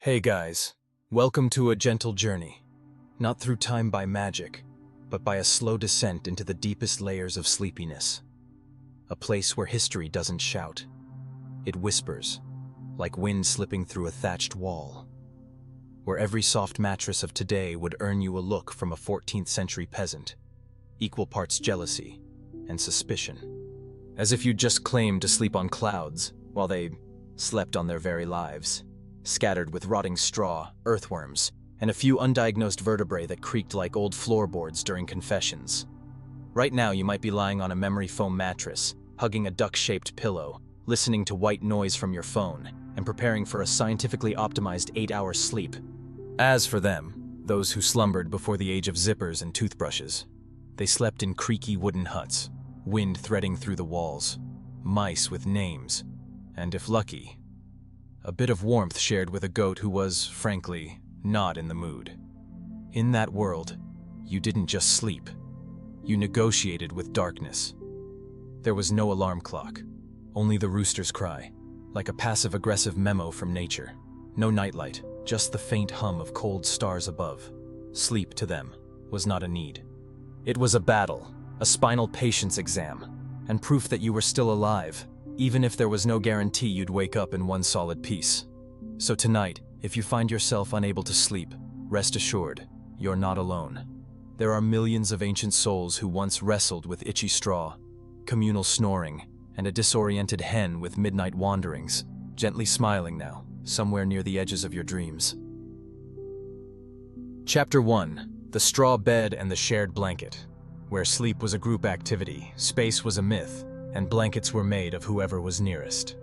Hey guys, welcome to a gentle journey, not through time by magic, but by a slow descent into the deepest layers of sleepiness. A place where history doesn't shout. It whispers, like wind slipping through a thatched wall. Where every soft mattress of today would earn you a look from a 14th century peasant, equal parts jealousy and suspicion. As if you'd just claimed to sleep on clouds, while they slept on their very lives. Scattered with rotting straw, earthworms, and a few undiagnosed vertebrae that creaked like old floorboards during confessions. Right now you might be lying on a memory foam mattress, hugging a duck-shaped pillow, listening to white noise from your phone, and preparing for a scientifically optimized 8-hour sleep. As for them, those who slumbered before the age of zippers and toothbrushes, they slept in creaky wooden huts, wind threading through the walls, mice with names, and if lucky, a bit of warmth shared with a goat who was, frankly, not in the mood. In that world, you didn't just sleep. You negotiated with darkness. There was no alarm clock, only the rooster's cry, like a passive-aggressive memo from nature. No nightlight, just the faint hum of cold stars above. Sleep, to them, was not a need. It was a battle, a spinal patience exam, and proof that you were still alive, even if there was no guarantee you'd wake up in one solid piece. So tonight, if you find yourself unable to sleep, rest assured, you're not alone. There are millions of ancient souls who once wrestled with itchy straw, communal snoring, and a disoriented hen with midnight wanderings, gently smiling now, somewhere near the edges of your dreams. Chapter 1: The Straw Bed and the Shared Blanket. Where sleep was a group activity, space was a myth, and blankets were made of whoever was nearest.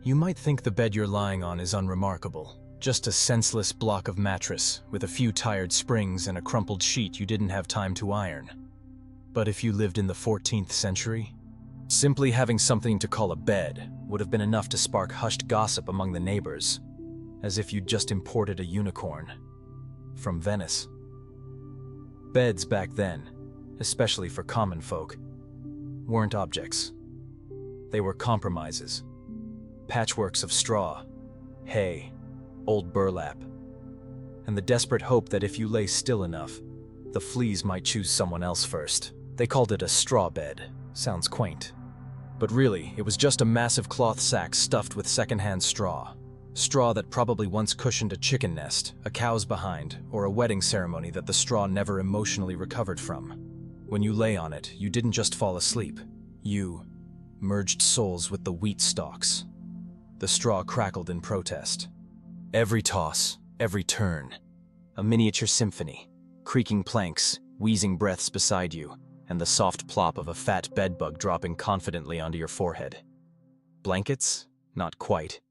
You might think the bed you're lying on is unremarkable, just a senseless block of mattress with a few tired springs and a crumpled sheet you didn't have time to iron. But if you lived in the 14th century, simply having something to call a bed would have been enough to spark hushed gossip among the neighbors, as if you'd just imported a unicorn from Venice. Beds back then, especially for common folk, weren't objects. They were compromises. Patchworks of straw, hay, old burlap, and the desperate hope that if you lay still enough, the fleas might choose someone else first. They called it a straw bed. Sounds quaint. But really, it was just a massive cloth sack stuffed with secondhand straw. Straw that probably once cushioned a chicken nest, a cow's behind, or a wedding ceremony that the straw never emotionally recovered from. When you lay on it, you didn't just fall asleep. You merged souls with the wheat stalks. The straw crackled in protest. Every toss, every turn, a miniature symphony, creaking planks, wheezing breaths beside you, and the soft plop of a fat bedbug dropping confidently onto your forehead. Blankets? Not quite.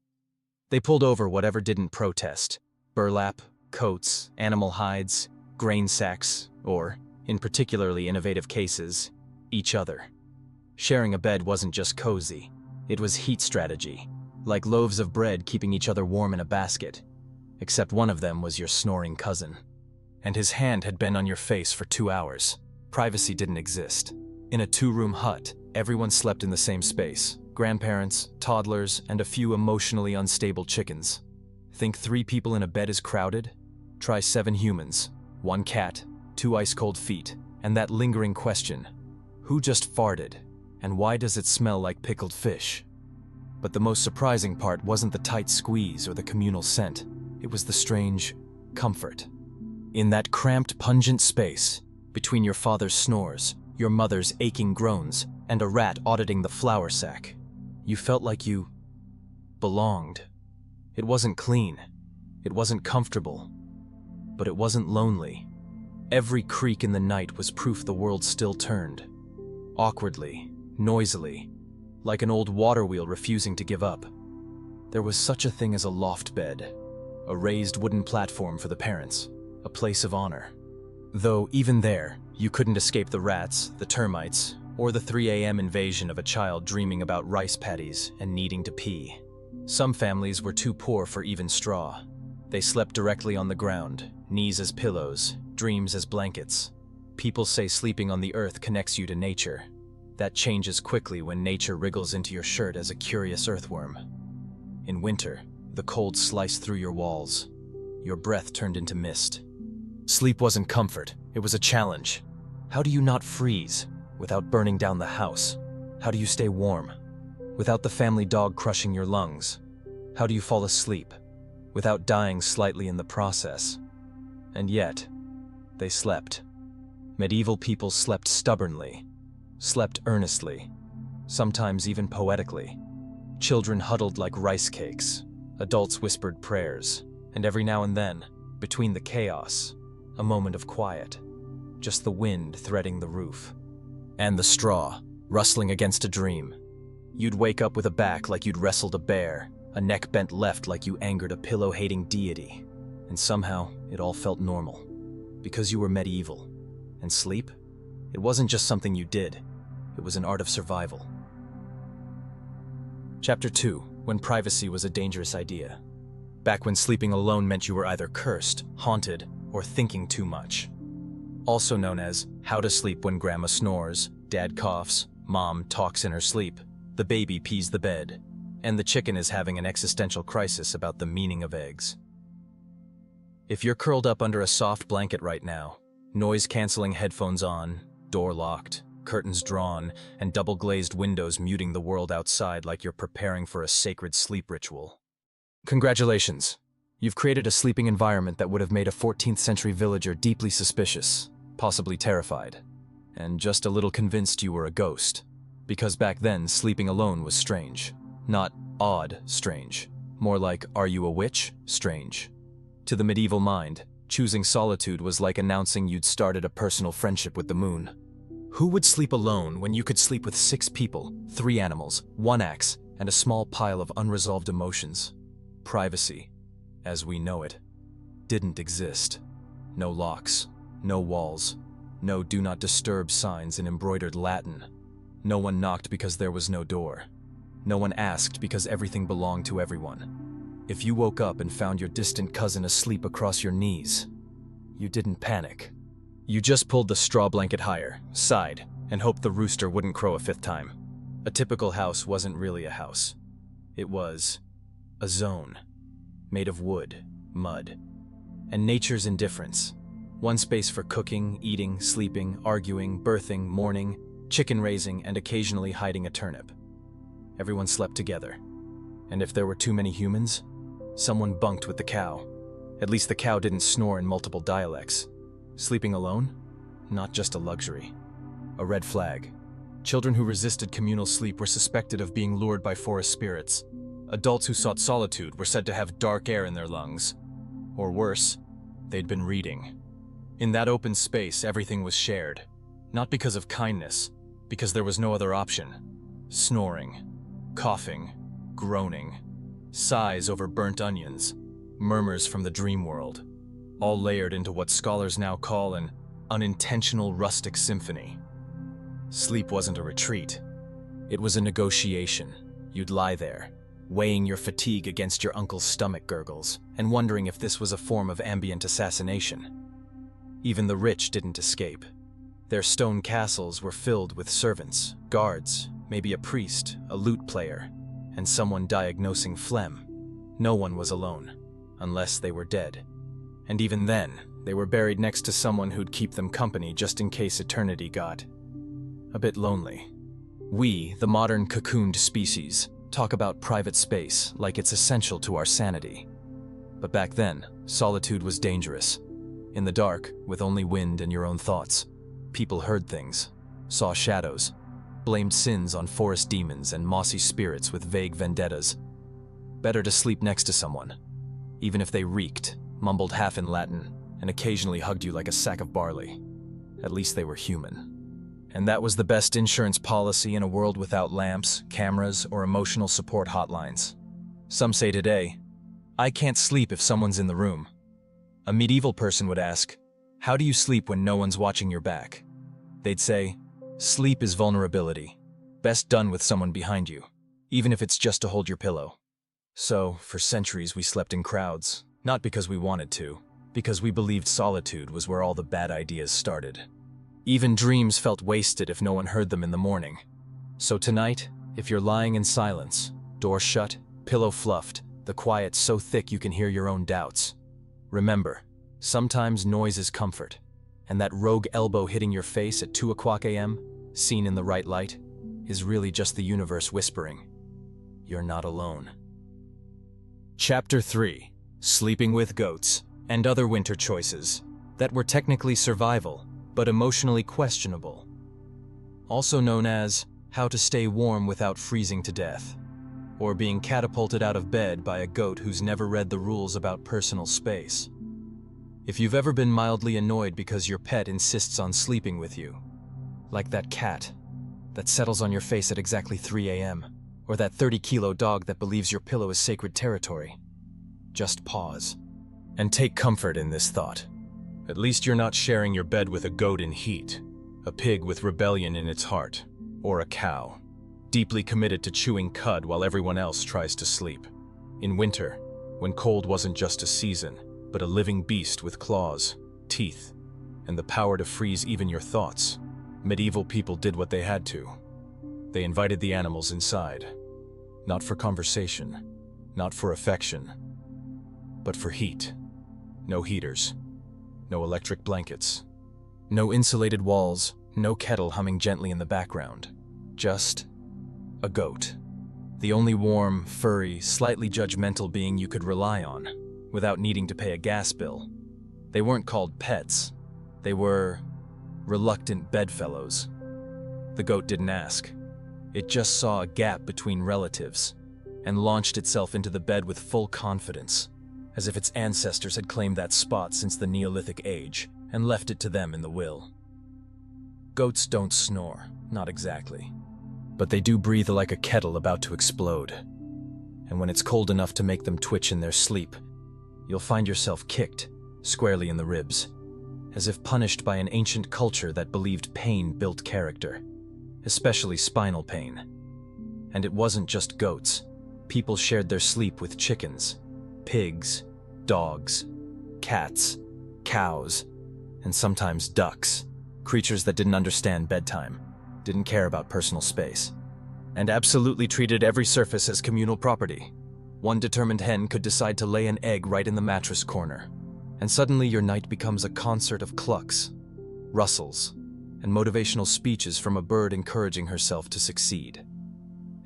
They pulled over whatever didn't protest. Burlap, coats, animal hides, grain sacks, or, in particularly innovative cases, each other. Sharing a bed wasn't just cozy, it was heat strategy, like loaves of bread keeping each other warm in a basket, except one of them was your snoring cousin. And his hand had been on your face for 2 hours. Privacy didn't exist. In a 2-room hut, everyone slept in the same space. Grandparents, toddlers, and a few emotionally unstable chickens. Think 3 people in a bed is crowded? Try 7 humans, 1 cat, 2 ice-cold feet, and that lingering question, who just farted, and why does it smell like pickled fish? But the most surprising part wasn't the tight squeeze or the communal scent, it was the strange comfort. In that cramped, pungent space, between your father's snores, your mother's aching groans, and a rat auditing the flour sack, you felt like you belonged. It wasn't clean, it wasn't comfortable, but it wasn't lonely. Every creak in the night was proof the world still turned. Awkwardly, noisily, like an old water wheel refusing to give up. There was such a thing as a loft bed, a raised wooden platform for the parents, a place of honor. Though even there, you couldn't escape the rats, the termites, or the 3 a.m. invasion of a child dreaming about rice paddies and needing to pee. Some families were too poor for even straw. They slept directly on the ground, knees as pillows, dreams as blankets. People say sleeping on the earth connects you to nature. That changes quickly when nature wriggles into your shirt as a curious earthworm. In winter, The cold sliced through your walls. Your breath turned into mist. Sleep wasn't comfort, it was a challenge. How do you not freeze without burning down the house? How do you stay warm without the family dog crushing your lungs? How do you fall asleep without dying slightly in the process? And yet, they slept. Medieval people slept stubbornly, slept earnestly, sometimes even poetically. Children huddled like rice cakes, adults whispered prayers, and every now and then, between the chaos, a moment of quiet, just the wind threading the roof. And the straw, rustling against a dream. You'd wake up with a back like you'd wrestled a bear, a neck bent left like you angered a pillow-hating deity. And somehow, it all felt normal. Because you were medieval. And sleep? It wasn't just something you did. It was an art of survival. Chapter 2. When privacy was a dangerous idea. Back when sleeping alone meant you were either cursed, haunted, or thinking too much. Also known as how to sleep when grandma snores, dad coughs, mom talks in her sleep, the baby pees the bed, and the chicken is having an existential crisis about the meaning of eggs. If you're curled up under a soft blanket right now, noise-canceling headphones on, door locked, curtains drawn, and double-glazed windows muting the world outside like you're preparing for a sacred sleep ritual. Congratulations! You've created a sleeping environment that would have made a 14th century villager deeply suspicious, possibly terrified, and just a little convinced you were a ghost. Because back then, sleeping alone was strange. Not odd strange. More like, are you a witch? Strange. To the medieval mind, choosing solitude was like announcing you'd started a personal friendship with the moon. Who would sleep alone when you could sleep with 6 people, 3 animals, 1 axe, and a small pile of unresolved emotions? Privacy, as we know it, didn't exist. No locks, no walls, no do not disturb signs in embroidered Latin. No one knocked because there was no door. No one asked because everything belonged to everyone. If you woke up and found your distant cousin asleep across your knees, you didn't panic. You just pulled the straw blanket higher, sighed, and hoped the rooster wouldn't crow a 5th time. A typical house wasn't really a house. It was a zone, made of wood, mud, and nature's indifference. One space for cooking, eating, sleeping, arguing, birthing, mourning, chicken raising, and occasionally hiding a turnip. Everyone slept together. And if there were too many humans, someone bunked with the cow. At least the cow didn't snore in multiple dialects. Sleeping alone? Not just a luxury. A red flag. Children who resisted communal sleep were suspected of being lured by forest spirits. Adults who sought solitude were said to have dark air in their lungs. Or worse, they'd been reading. In that open space, everything was shared. Not because of kindness, because there was no other option. Snoring, coughing, groaning, sighs over burnt onions, murmurs from the dream world, all layered into what scholars now call an unintentional rustic symphony. Sleep wasn't a retreat. It was a negotiation. You'd lie there, weighing your fatigue against your uncle's stomach gurgles, and wondering if this was a form of ambient assassination. Even the rich didn't escape. Their stone castles were filled with servants, guards, maybe a priest, a lute player, and someone diagnosing phlegm. No one was alone, unless they were dead. And even then, they were buried next to someone who'd keep them company just in case eternity got a bit lonely. We, the modern cocooned species, talk about private space like it's essential to our sanity. But back then, solitude was dangerous. In the dark, with only wind and your own thoughts, people heard things, saw shadows, blamed sins on forest demons and mossy spirits with vague vendettas. Better to sleep next to someone, even if they reeked, mumbled half in Latin, and occasionally hugged you like a sack of barley. At least they were human. And that was the best insurance policy in a world without lamps, cameras, or emotional support hotlines. Some say today, I can't sleep if someone's in the room. A medieval person would ask, how do you sleep when no one's watching your back? They'd say, sleep is vulnerability. Best done with someone behind you, even if it's just to hold your pillow. So, for centuries we slept in crowds, not because we wanted to, because we believed solitude was where all the bad ideas started. Even dreams felt wasted if no one heard them in the morning. So tonight, if you're lying in silence, door shut, pillow fluffed, The quiet so thick you can hear your own doubts. Remember, sometimes noise is comfort, and that rogue elbow hitting your face at 2 a.m., seen in the right light, is really just the universe whispering, "You're not alone." Chapter 3: Sleeping with Goats and Other Winter Choices that were technically survival, but emotionally questionable. Also known as How to Stay Warm Without Freezing to Death, or being catapulted out of bed by a goat who's never read the rules about personal space. If you've ever been mildly annoyed because your pet insists on sleeping with you, like that cat that settles on your face at exactly 3 a.m., or that 30-kilo dog that believes your pillow is sacred territory, just pause and take comfort in this thought. At least you're not sharing your bed with a goat in heat, a pig with rebellion in its heart, or a cow, deeply committed to chewing cud while everyone else tries to sleep. In winter, when cold wasn't just a season, but a living beast with claws, teeth, and the power to freeze even your thoughts, medieval people did what they had to. They invited the animals inside, not for conversation, not for affection, but for heat. No heaters, no electric blankets, no insulated walls, no kettle humming gently in the background. Just a goat. The only warm, furry, slightly judgmental being you could rely on, without needing to pay a gas bill. They weren't called pets. They were reluctant bedfellows. The goat didn't ask. It just saw a gap between relatives and launched itself into the bed with full confidence, as if its ancestors had claimed that spot since the Neolithic age and left it to them in the will. Goats don't snore, not exactly, but they do breathe like a kettle about to explode. And when it's cold enough to make them twitch in their sleep, you'll find yourself kicked squarely in the ribs, as if punished by an ancient culture that believed pain built character, especially spinal pain. And it wasn't just goats. People shared their sleep with chickens, pigs, dogs, cats, cows, and sometimes ducks, creatures that didn't understand bedtime, didn't care about personal space, and absolutely treated every surface as communal property. One determined hen could decide to lay an egg right in the mattress corner, and suddenly your night becomes a concert of clucks, rustles, and motivational speeches from a bird encouraging herself to succeed.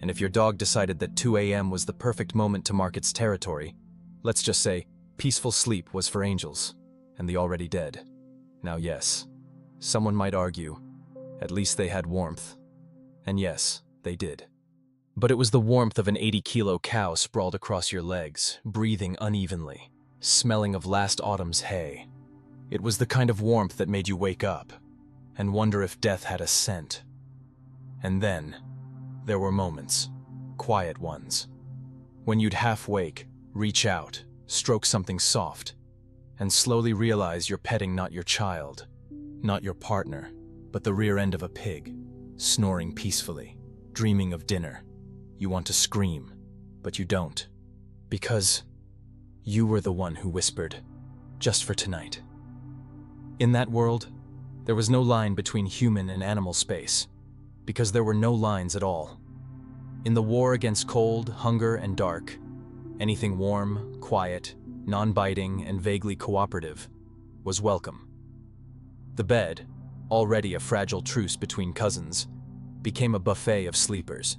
And if your dog decided that 2 a.m. was the perfect moment to mark its territory, let's just say peaceful sleep was for angels and the already dead. Now yes, someone might argue, at least they had warmth. And yes, they did. But it was the warmth of an 80-kilo cow sprawled across your legs, breathing unevenly, smelling of last autumn's hay. It was the kind of warmth that made you wake up and wonder if death had a scent. And then, there were moments, quiet ones, when you'd half-wake, reach out, stroke something soft, and slowly realize you're petting not your child, not your partner, but the rear end of a pig, snoring peacefully, dreaming of dinner. You want to scream, but you don't, because you were the one who whispered, "Just for tonight." In that world, there was no line between human and animal space, because there were no lines at all. In the war against cold, hunger, and dark, anything warm, quiet, non-biting, and vaguely cooperative was welcome. The bed, already a fragile truce between cousins, became a buffet of sleepers.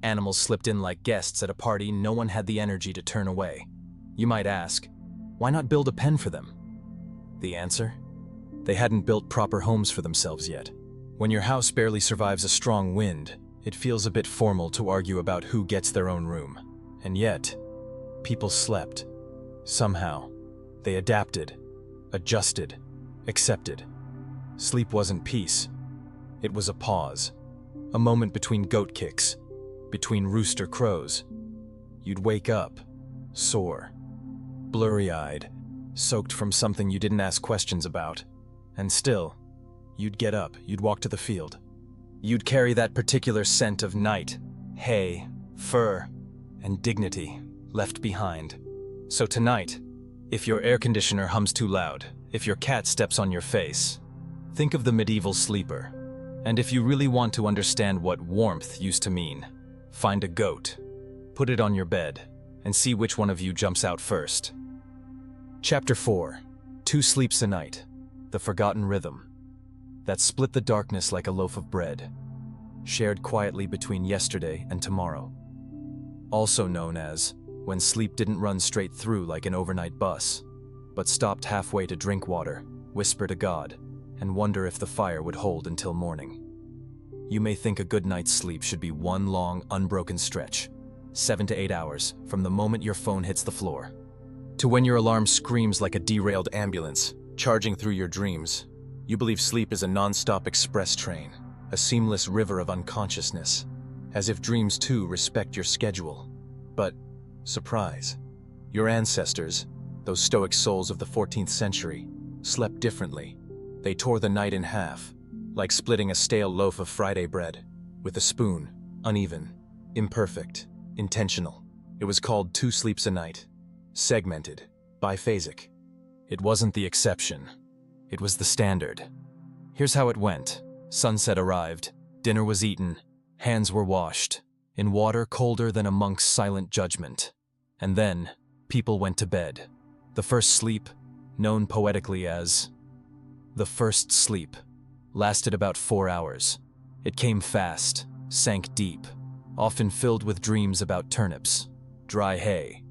Animals slipped in like guests at a party no one had the energy to turn away. You might ask, why not build a pen for them? The answer? They hadn't built proper homes for themselves yet. When your house barely survives a strong wind, it feels a bit formal to argue about who gets their own room. And yet, people slept. Somehow, they adapted, adjusted, accepted. Sleep wasn't peace. It was a pause, a moment between goat kicks, between rooster crows. You'd wake up, sore, blurry-eyed, soaked from something you didn't ask questions about. And still, you'd get up, you'd walk to the field. You'd carry that particular scent of night, hay, fur, and dignity left behind. So tonight, if your air conditioner hums too loud, if your cat steps on your face, think of the medieval sleeper. And if you really want to understand what warmth used to mean, find a goat, put it on your bed, and see which one of you jumps out first. Chapter 4. 2 Sleeps a Night. The Forgotten Rhythm. That split the darkness like a loaf of bread, shared quietly between yesterday and tomorrow. Also known as when sleep didn't run straight through like an overnight bus, but stopped halfway to drink water, whisper to God, and wonder if the fire would hold until morning. You may think a good night's sleep should be one long, unbroken stretch, 7 to 8 hours, from the moment your phone hits the floor, to when your alarm screams like a derailed ambulance, charging through your dreams. You believe sleep is a non-stop express train, a seamless river of unconsciousness, as if dreams too respect your schedule. But, surprise, your ancestors, those stoic souls of the 14th century, slept differently. They tore the night in half, like splitting a stale loaf of Friday bread, with a spoon, uneven, imperfect, intentional. It was called 2 sleeps a night, segmented, biphasic. It wasn't the exception. It was the standard. Here's how it went. Sunset arrived, dinner was eaten, hands were washed, in water colder than a monk's silent judgment. And then, people went to bed. The first sleep, known poetically as the first sleep, lasted about 4 hours. It came fast, sank deep, often filled with dreams about turnips, dry hay,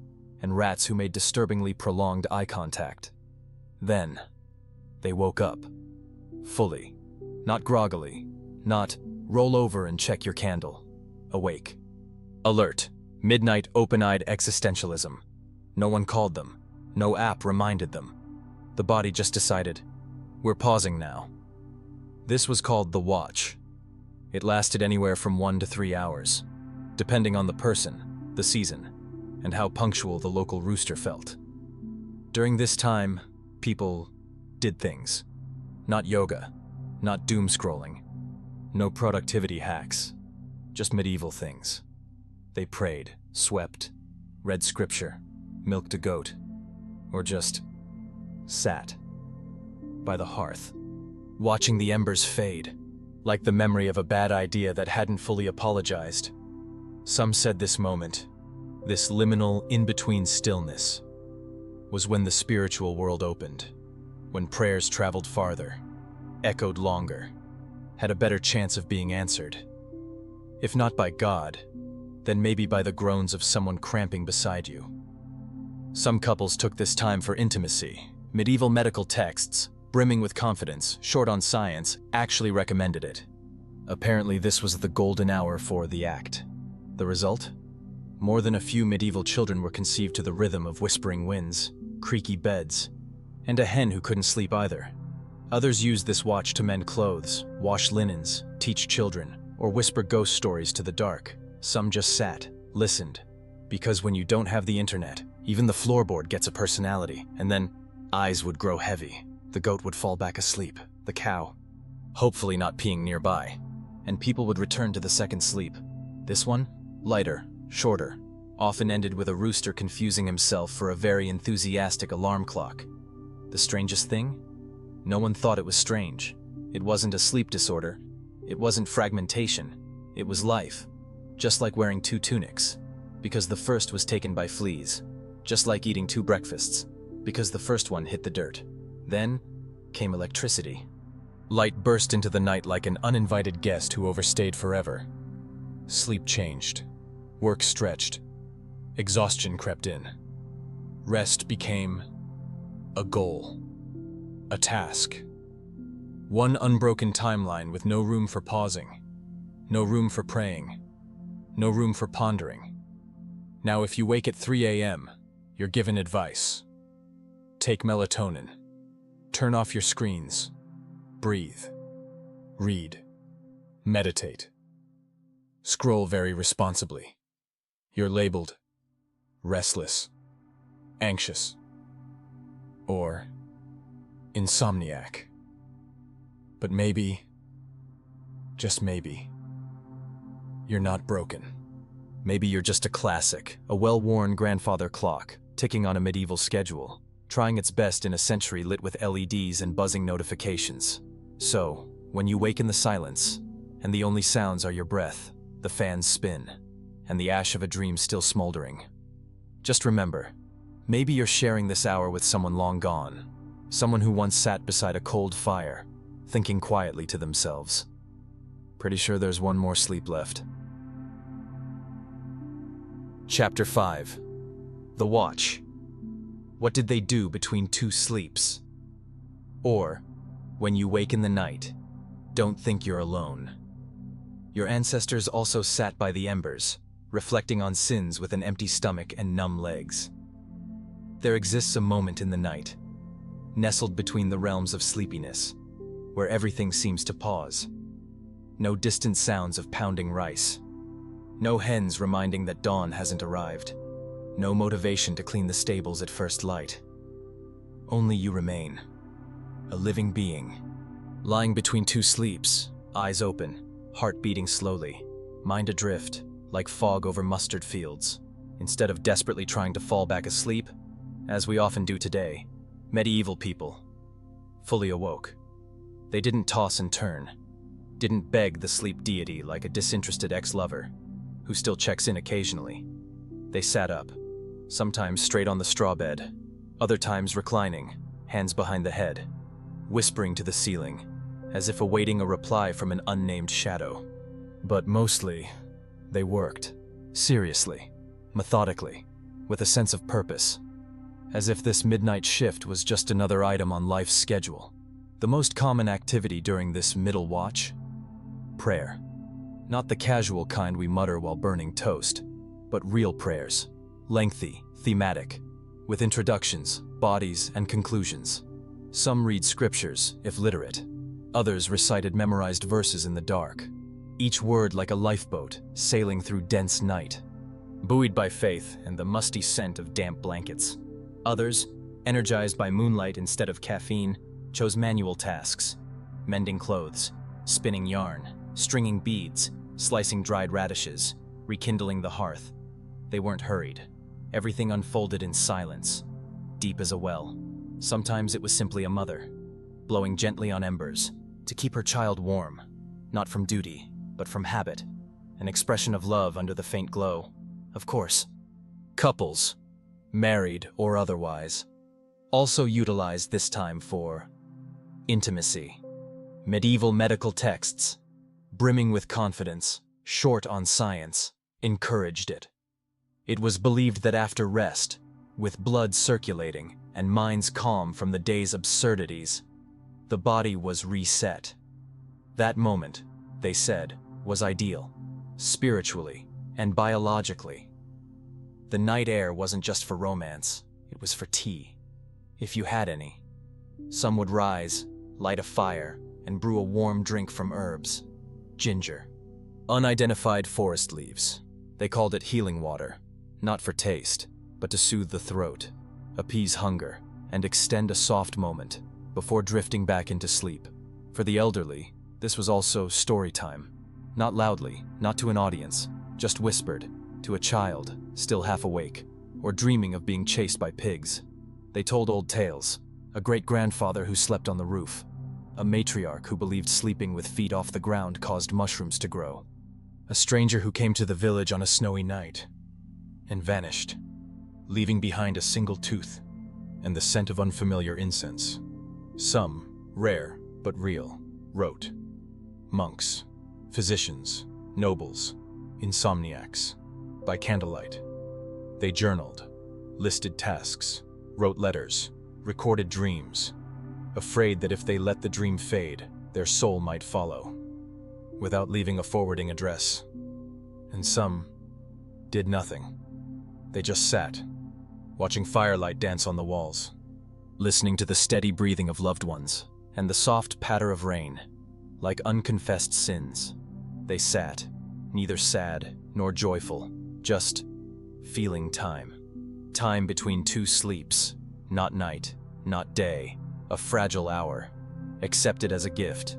and rats who made disturbingly prolonged eye contact. Then, they woke up. Fully. Not groggily. Not, roll over and check your candle. Awake. Alert. Midnight open-eyed existentialism. No one called them. No app reminded them. The body just decided, we're pausing now. This was called the watch. It lasted anywhere from 1 to 3 hours, depending on the person, the season, and how punctual the local rooster felt. During this time, people did things. Not yoga, not doom scrolling, no productivity hacks, just medieval things. They prayed, swept, read scripture, milked a goat, or just sat by the hearth, watching the embers fade, like the memory of a bad idea that hadn't fully apologized. Some said this moment, this liminal in-between stillness, was when the spiritual world opened, when prayers traveled farther, echoed longer, had a better chance of being answered. If not by God, then maybe by the groans of someone cramping beside you. Some couples took this time for intimacy. Medieval medical texts, brimming with confidence, short on science, actually recommended it. Apparently this was the golden hour for the act. The result? More than a few medieval children were conceived to the rhythm of whispering winds, creaky beds, and a hen who couldn't sleep either. Others used this watch to mend clothes, wash linens, teach children, or whisper ghost stories to the dark. Some just sat, listened, because when you don't have the internet, even the floorboard gets a personality, and then eyes would grow heavy. The goat would fall back asleep, the cow, hopefully not peeing nearby, and people would return to the second sleep. This one, lighter, shorter, often ended with a rooster confusing himself for a very enthusiastic alarm clock. The strangest thing? No one thought it was strange. It wasn't a sleep disorder. It wasn't fragmentation. It was life. Just like wearing 2 tunics, because the first was taken by fleas. Just like eating 2 breakfasts, because the first one hit the dirt. Then came electricity. Light burst into the night like an uninvited guest who overstayed forever. Sleep changed. Work stretched. Exhaustion crept in. Rest became a goal. A task. One unbroken timeline with no room for pausing. No room for praying. No room for pondering. Now if you wake at 3 a.m., you're given advice. Take melatonin. Turn off your screens. Breathe. Read. Meditate. Scroll very responsibly. You're labeled restless, anxious, or insomniac. But maybe, just maybe, you're not broken. Maybe you're just a classic, a well-worn grandfather clock, ticking on a medieval schedule, trying its best in a century lit with LEDs and buzzing notifications. So, when you wake in the silence, and the only sounds are your breath, the fan's spin, and the ash of a dream still smoldering, Just remember, maybe you're sharing this hour with someone long gone, someone who once sat beside a cold fire, thinking quietly to themselves. Pretty sure there's one more sleep left. Chapter 5. The Watch. What did they do between two sleeps? Or, when you wake in the night, don't think you're alone. Your ancestors also sat by the embers, reflecting on sins with an empty stomach and numb legs. There exists a moment in the night, nestled between the realms of sleepiness, where everything seems to pause. No distant sounds of pounding rice. No hens reminding that dawn hasn't arrived. No motivation to clean the stables at first light. Only you remain, a living being, lying between two sleeps, eyes open, heart beating slowly, mind adrift, like fog over mustard fields. Instead of desperately trying to fall back asleep, as we often do today, medieval people fully awoke. They didn't toss and turn, didn't beg the sleep deity like a disinterested ex-lover, who still checks in occasionally. They sat up, sometimes straight on the straw bed, other times reclining, hands behind the head, whispering to the ceiling, as if awaiting a reply from an unnamed shadow. But mostly, they worked, seriously, methodically, with a sense of purpose, as if this midnight shift was just another item on life's schedule. The most common activity during this middle watch? Prayer. Not the casual kind we mutter while burning toast, but real prayers, lengthy, thematic, with introductions, bodies, and conclusions. Some read scriptures, if literate. Others recited memorized verses in the dark, each word like a lifeboat sailing through dense night, buoyed by faith and the musty scent of damp blankets. Others, energized by moonlight instead of caffeine, chose manual tasks, mending clothes, spinning yarn, stringing beads, slicing dried radishes, rekindling the hearth. They weren't hurried. Everything unfolded in silence, deep as a well. Sometimes it was simply a mother, blowing gently on embers to keep her child warm, not from duty, but from habit, an expression of love under the faint glow. Of course, couples, married or otherwise, also utilized this time for intimacy. Medieval medical texts, brimming with confidence, short on science, encouraged it. It was believed that after rest, with blood circulating and minds calm from the day's absurdities, the body was reset. That moment, they said, was ideal, spiritually and biologically. The night air wasn't just for romance, it was for tea, if you had any. Some would rise, light a fire, and brew a warm drink from herbs. Ginger. Unidentified forest leaves. They called it healing water, not for taste, but to soothe the throat, appease hunger, and extend a soft moment before drifting back into sleep. For the elderly, this was also story time. Not loudly, not to an audience, just whispered, to a child, still half awake, or dreaming of being chased by pigs. They told old tales, a great-grandfather who slept on the roof, a matriarch who believed sleeping with feet off the ground caused mushrooms to grow, a stranger who came to the village on a snowy night and vanished, leaving behind a single tooth and the scent of unfamiliar incense. Some, rare but real, wrote. Monks, physicians, nobles, insomniacs, by candlelight. They journaled, listed tasks, wrote letters, recorded dreams, afraid that if they let the dream fade, their soul might follow, without leaving a forwarding address. And some did nothing. They just sat, watching firelight dance on the walls, listening to the steady breathing of loved ones and the soft patter of rain, like unconfessed sins. They sat, neither sad nor joyful, just feeling time. Time between two sleeps, not night, not day, a fragile hour, accepted as a gift,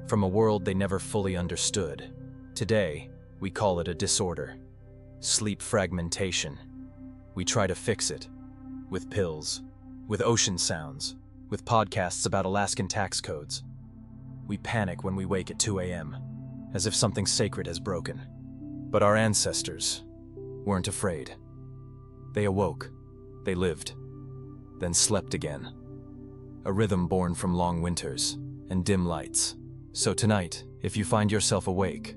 from a world they never fully understood. Today, we call it a disorder. Sleep fragmentation. We try to fix it, with pills, with ocean sounds, with podcasts about Alaskan tax codes. We panic when we wake at 2 a.m., as if something sacred has broken. But our ancestors weren't afraid. They awoke, they lived, then slept again. A rhythm born from long winters and dim lights. So tonight, if you find yourself awake,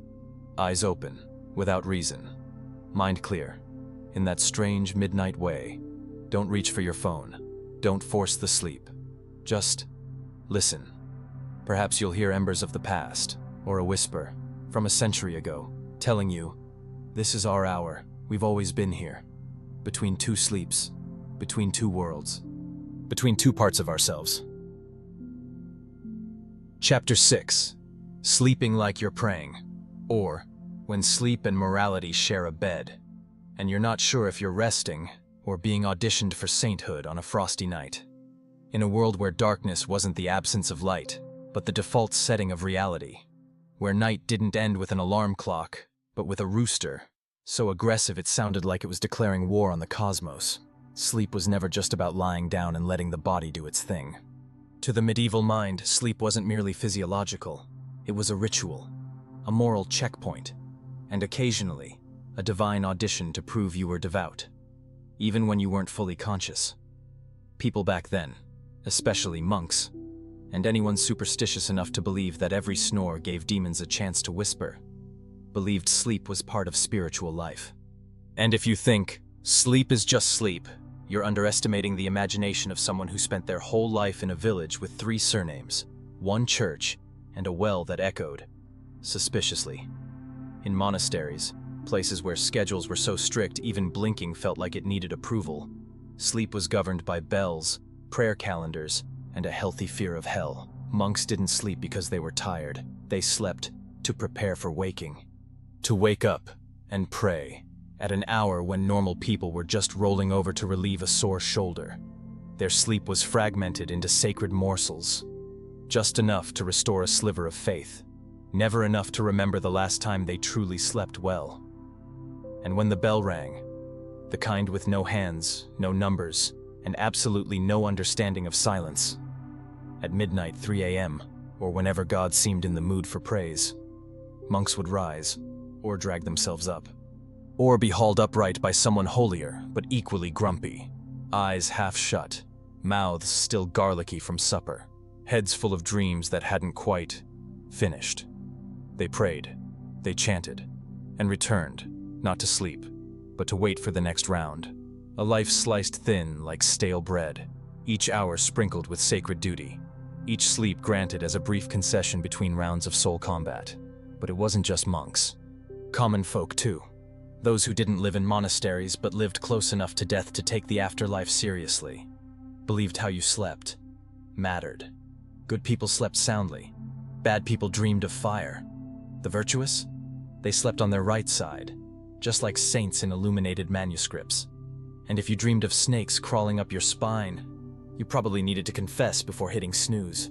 eyes open, without reason, mind clear, in that strange midnight way, don't reach for your phone, don't force the sleep. Just listen. Perhaps you'll hear embers of the past, or a whisper from a century ago, telling you, this is our hour, we've always been here. Between two sleeps, between two worlds, between two parts of ourselves. Chapter 6. Sleeping like you're praying, or when sleep and morality share a bed, and you're not sure if you're resting or being auditioned for sainthood on a frosty night. In a world where darkness wasn't the absence of light, but the default setting of reality, where night didn't end with an alarm clock, but with a rooster, so aggressive it sounded like it was declaring war on the cosmos. Sleep was never just about lying down and letting the body do its thing. To the medieval mind, sleep wasn't merely physiological. It was a ritual, a moral checkpoint, and occasionally, a divine audition to prove you were devout, even when you weren't fully conscious. People back then, especially monks, and anyone superstitious enough to believe that every snore gave demons a chance to whisper, believed sleep was part of spiritual life. And if you think, sleep is just sleep, you're underestimating the imagination of someone who spent their whole life in a village with 3 surnames, 1 church, and a well that echoed, suspiciously. In monasteries, places where schedules were so strict even blinking felt like it needed approval, sleep was governed by bells, prayer calendars, and a healthy fear of hell. Monks didn't sleep because they were tired. They slept to prepare for waking. To wake up and pray at an hour when normal people were just rolling over to relieve a sore shoulder. Their sleep was fragmented into sacred morsels, just enough to restore a sliver of faith, never enough to remember the last time they truly slept well. And when the bell rang, the kind with no hands, no numbers, and absolutely no understanding of silence, at midnight 3 a.m., or whenever God seemed in the mood for praise, monks would rise, or drag themselves up, or be hauled upright by someone holier but equally grumpy, eyes half shut, mouths still garlicky from supper, heads full of dreams that hadn't quite finished. They prayed, they chanted, and returned, not to sleep, but to wait for the next round. A life sliced thin like stale bread, each hour sprinkled with sacred duty, each sleep granted as a brief concession between rounds of soul combat. But it wasn't just monks. Common folk too. Those who didn't live in monasteries but lived close enough to death to take the afterlife seriously. Believed how you slept mattered. Good people slept soundly. Bad people dreamed of fire. The virtuous? They slept on their right side, just like saints in illuminated manuscripts. And if you dreamed of snakes crawling up your spine, you probably needed to confess before hitting snooze.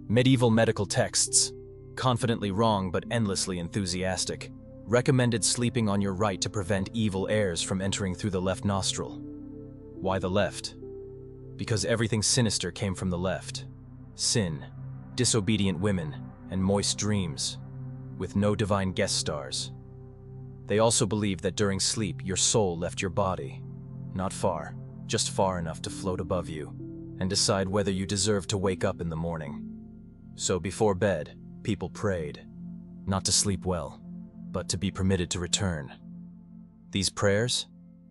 Medieval medical texts, confidently wrong but endlessly enthusiastic, recommended sleeping on your right to prevent evil airs from entering through the left nostril. Why the left? Because everything sinister came from the left. Sin, disobedient women, and moist dreams, with no divine guest stars. They also believed that during sleep your soul left your body, not far, just far enough to float above you, and decide whether you deserved to wake up in the morning. So before bed, people prayed, not to sleep well, but to be permitted to return. These prayers,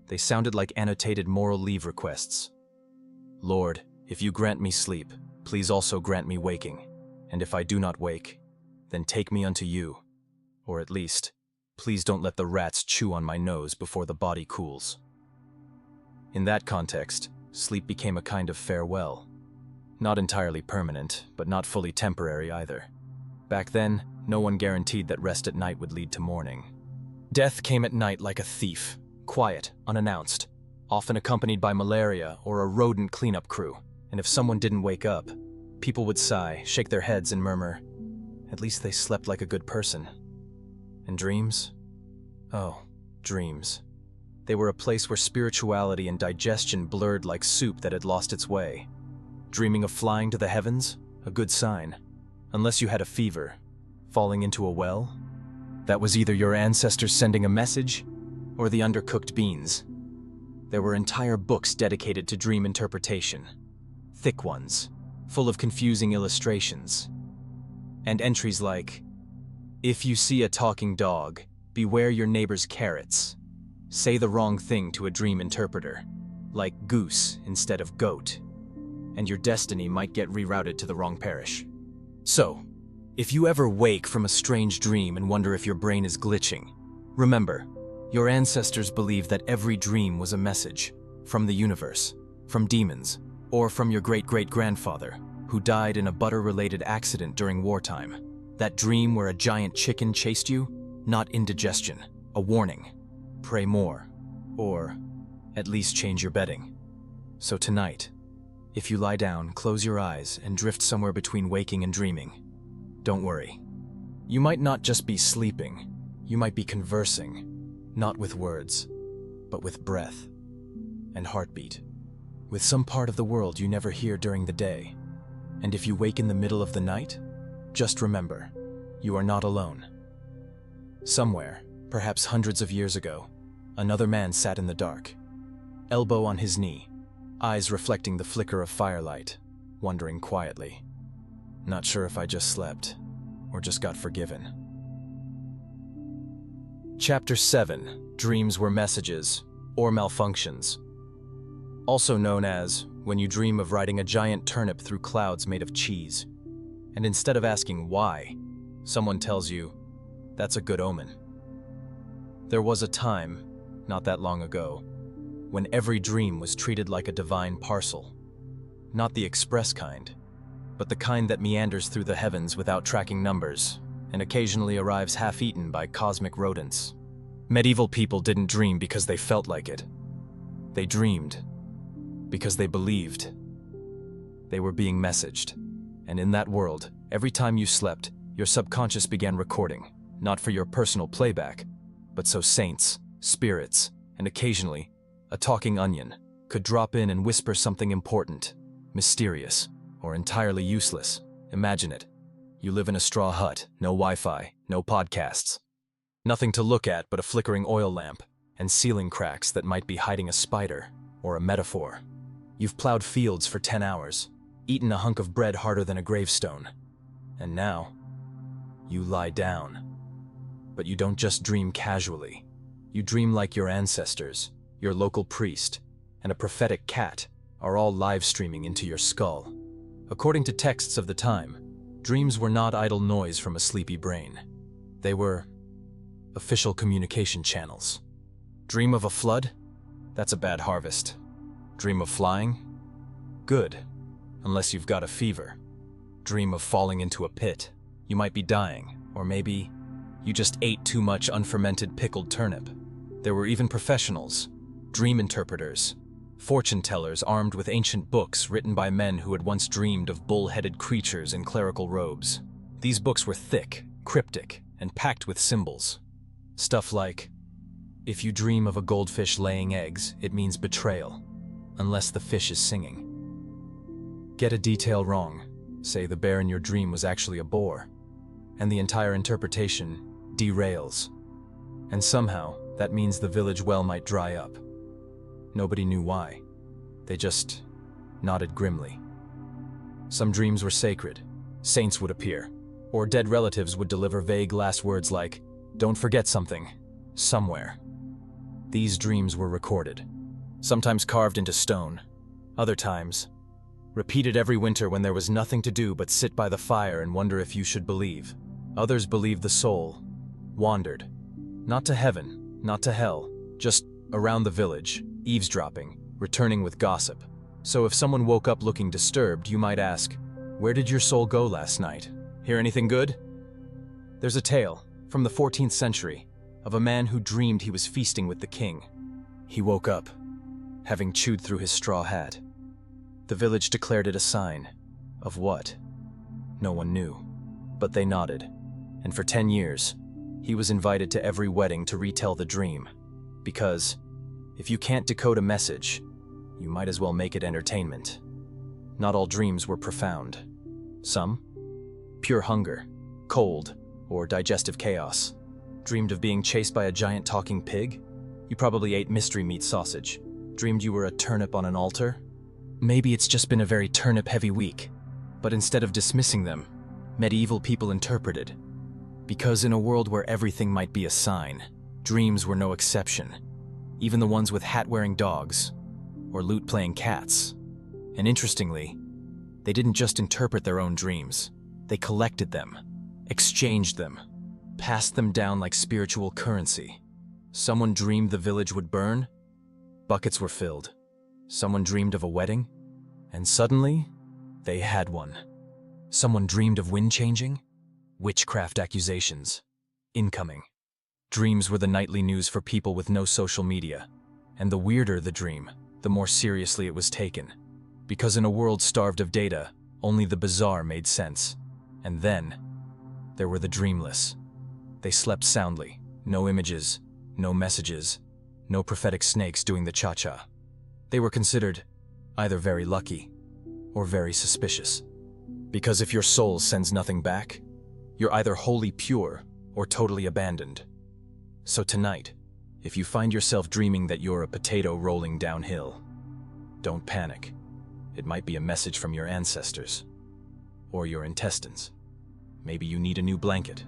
they sounded like annotated moral leave requests. Lord, if you grant me sleep, please also grant me waking, and if I do not wake, then take me unto you, or at least, please don't let the rats chew on my nose before the body cools. In that context, sleep became a kind of farewell. Not entirely permanent, but not fully temporary either. Back then, no one guaranteed that rest at night would lead to morning. Death came at night like a thief, quiet, unannounced, often accompanied by malaria or a rodent cleanup crew, and if someone didn't wake up, people would sigh, shake their heads and murmur, "At least they slept like a good person." And dreams? Oh, dreams. They were a place where spirituality and digestion blurred like soup that had lost its way. Dreaming of flying to the heavens? A good sign. Unless you had a fever. Falling into a well? That was either your ancestors sending a message, or the undercooked beans. There were entire books dedicated to dream interpretation. Thick ones, full of confusing illustrations. And entries like, "If you see a talking dog, beware your neighbor's carrots. Say the wrong thing to a dream interpreter, like goose instead of goat, and your destiny might get rerouted to the wrong parish." So, if you ever wake from a strange dream and wonder if your brain is glitching, remember, your ancestors believed that every dream was a message from the universe, from demons, or from your great-great-grandfather, who died in a butter-related accident during wartime. That dream where a giant chicken chased you? Not indigestion, a warning. Pray more, or at least change your bedding. So tonight, if you lie down, close your eyes, and drift somewhere between waking and dreaming, don't worry. You might not just be sleeping, you might be conversing, not with words, but with breath and heartbeat, with some part of the world you never hear during the day. And if you wake in the middle of the night, just remember, you are not alone. Somewhere, perhaps hundreds of years ago, another man sat in the dark, elbow on his knee, eyes reflecting the flicker of firelight, wondering quietly, "Not sure if I just slept, or just got forgiven." Chapter 7. Dreams were messages, or malfunctions. Also known as when you dream of riding a giant turnip through clouds made of cheese, and instead of asking why, someone tells you, "That's a good omen." There was a time, not that long ago, when every dream was treated like a divine parcel. Not the express kind, but the kind that meanders through the heavens without tracking numbers, and occasionally arrives half-eaten by cosmic rodents. Medieval people didn't dream because they felt like it. They dreamed because they believed. They were being messaged. And in that world, every time you slept, your subconscious began recording, not for your personal playback, but so saints, spirits, and occasionally, a talking onion, could drop in and whisper something important, mysterious, or entirely useless. Imagine it. You live in a straw hut, no Wi-Fi, no podcasts. Nothing to look at but a flickering oil lamp and ceiling cracks that might be hiding a spider or a metaphor. You've plowed fields for 10 hours, eaten a hunk of bread harder than a gravestone, and now, you lie down. But you don't just dream casually. You dream like your ancestors, your local priest, and a prophetic cat are all live streaming into your skull. According to texts of the time, dreams were not idle noise from a sleepy brain. They were official communication channels. Dream of a flood? That's a bad harvest. Dream of flying? Good, unless you've got a fever. Dream of falling into a pit. You might be dying, or maybe you just ate too much unfermented pickled turnip. There were even professionals, dream interpreters, fortune tellers armed with ancient books written by men who had once dreamed of bull-headed creatures in clerical robes. These books were thick, cryptic, and packed with symbols. Stuff like, if you dream of a goldfish laying eggs, it means betrayal, unless the fish is singing. Get a detail wrong, say the bear in your dream was actually a boar, and the entire interpretation derails. And somehow, that means the village well might dry up. Nobody knew why. They just nodded grimly. Some dreams were sacred. Saints would appear, or dead relatives would deliver vague last words like, "Don't forget something, somewhere." These dreams were recorded, sometimes carved into stone, other times repeated every winter when there was nothing to do but sit by the fire and wonder if you should believe. Others believed the soul wandered, not to heaven, not to hell, just around the village, eavesdropping, returning with gossip. So if someone woke up looking disturbed, you might ask, "Where did your soul go last night? Hear anything good?" There's a tale from the 14th century of a man who dreamed he was feasting with the king. He woke up, having chewed through his straw hat. The village declared it a sign. Of what? No one knew, but they nodded, and for 10 years, he was invited to every wedding to retell the dream. Because if you can't decode a message, you might as well make it entertainment. Not all dreams were profound. Some, pure hunger, cold, or digestive chaos. Dreamed of being chased by a giant talking pig? You probably ate mystery meat sausage. Dreamed you were a turnip on an altar? Maybe it's just been a very turnip-heavy week. But instead of dismissing them, medieval people interpreted. Because in a world where everything might be a sign, dreams were no exception. Even the ones with hat-wearing dogs, or lute-playing cats. And interestingly, they didn't just interpret their own dreams. They collected them, exchanged them, passed them down like spiritual currency. Someone dreamed the village would burn, buckets were filled. Someone dreamed of a wedding, and suddenly, they had one. Someone dreamed of wind changing, witchcraft accusations, incoming. Dreams were the nightly news for people with no social media, and the weirder the dream, the more seriously it was taken. Because in a world starved of data, only the bizarre made sense. And then, there were the dreamless. They slept soundly, no images, no messages, no prophetic snakes doing the cha-cha. They were considered either very lucky or very suspicious. Because if your soul sends nothing back, you're either wholly pure or totally abandoned. So tonight, if you find yourself dreaming that you're a potato rolling downhill, don't panic. It might be a message from your ancestors or your intestines. Maybe you need a new blanket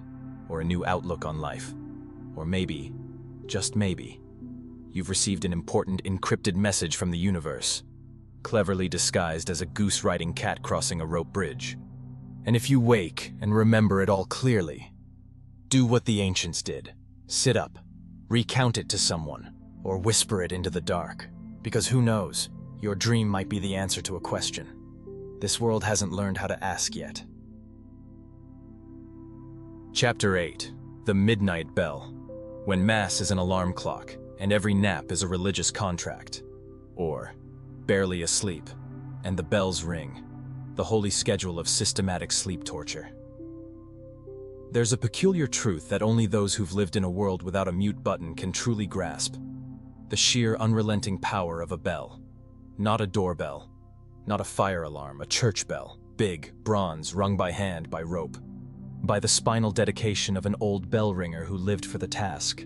or a new outlook on life. Or maybe, just maybe, you've received an important encrypted message from the universe, cleverly disguised as a goose riding cat crossing a rope bridge. And if you wake and remember it all clearly, do what the ancients did. Sit up, recount it to someone, or whisper it into the dark. Because who knows, your dream might be the answer to a question this world hasn't learned how to ask yet. Chapter 8. The Midnight Bell. When Mass is an alarm clock, and every nap is a religious contract. Or, barely asleep, and the bells ring. The holy schedule of systematic sleep torture. There's a peculiar truth that only those who've lived in a world without a mute button can truly grasp. The sheer, unrelenting power of a bell. Not a doorbell. Not a fire alarm, a church bell. Big, bronze, rung by hand, by rope. By the spinal dedication of an old bell ringer who lived for the task,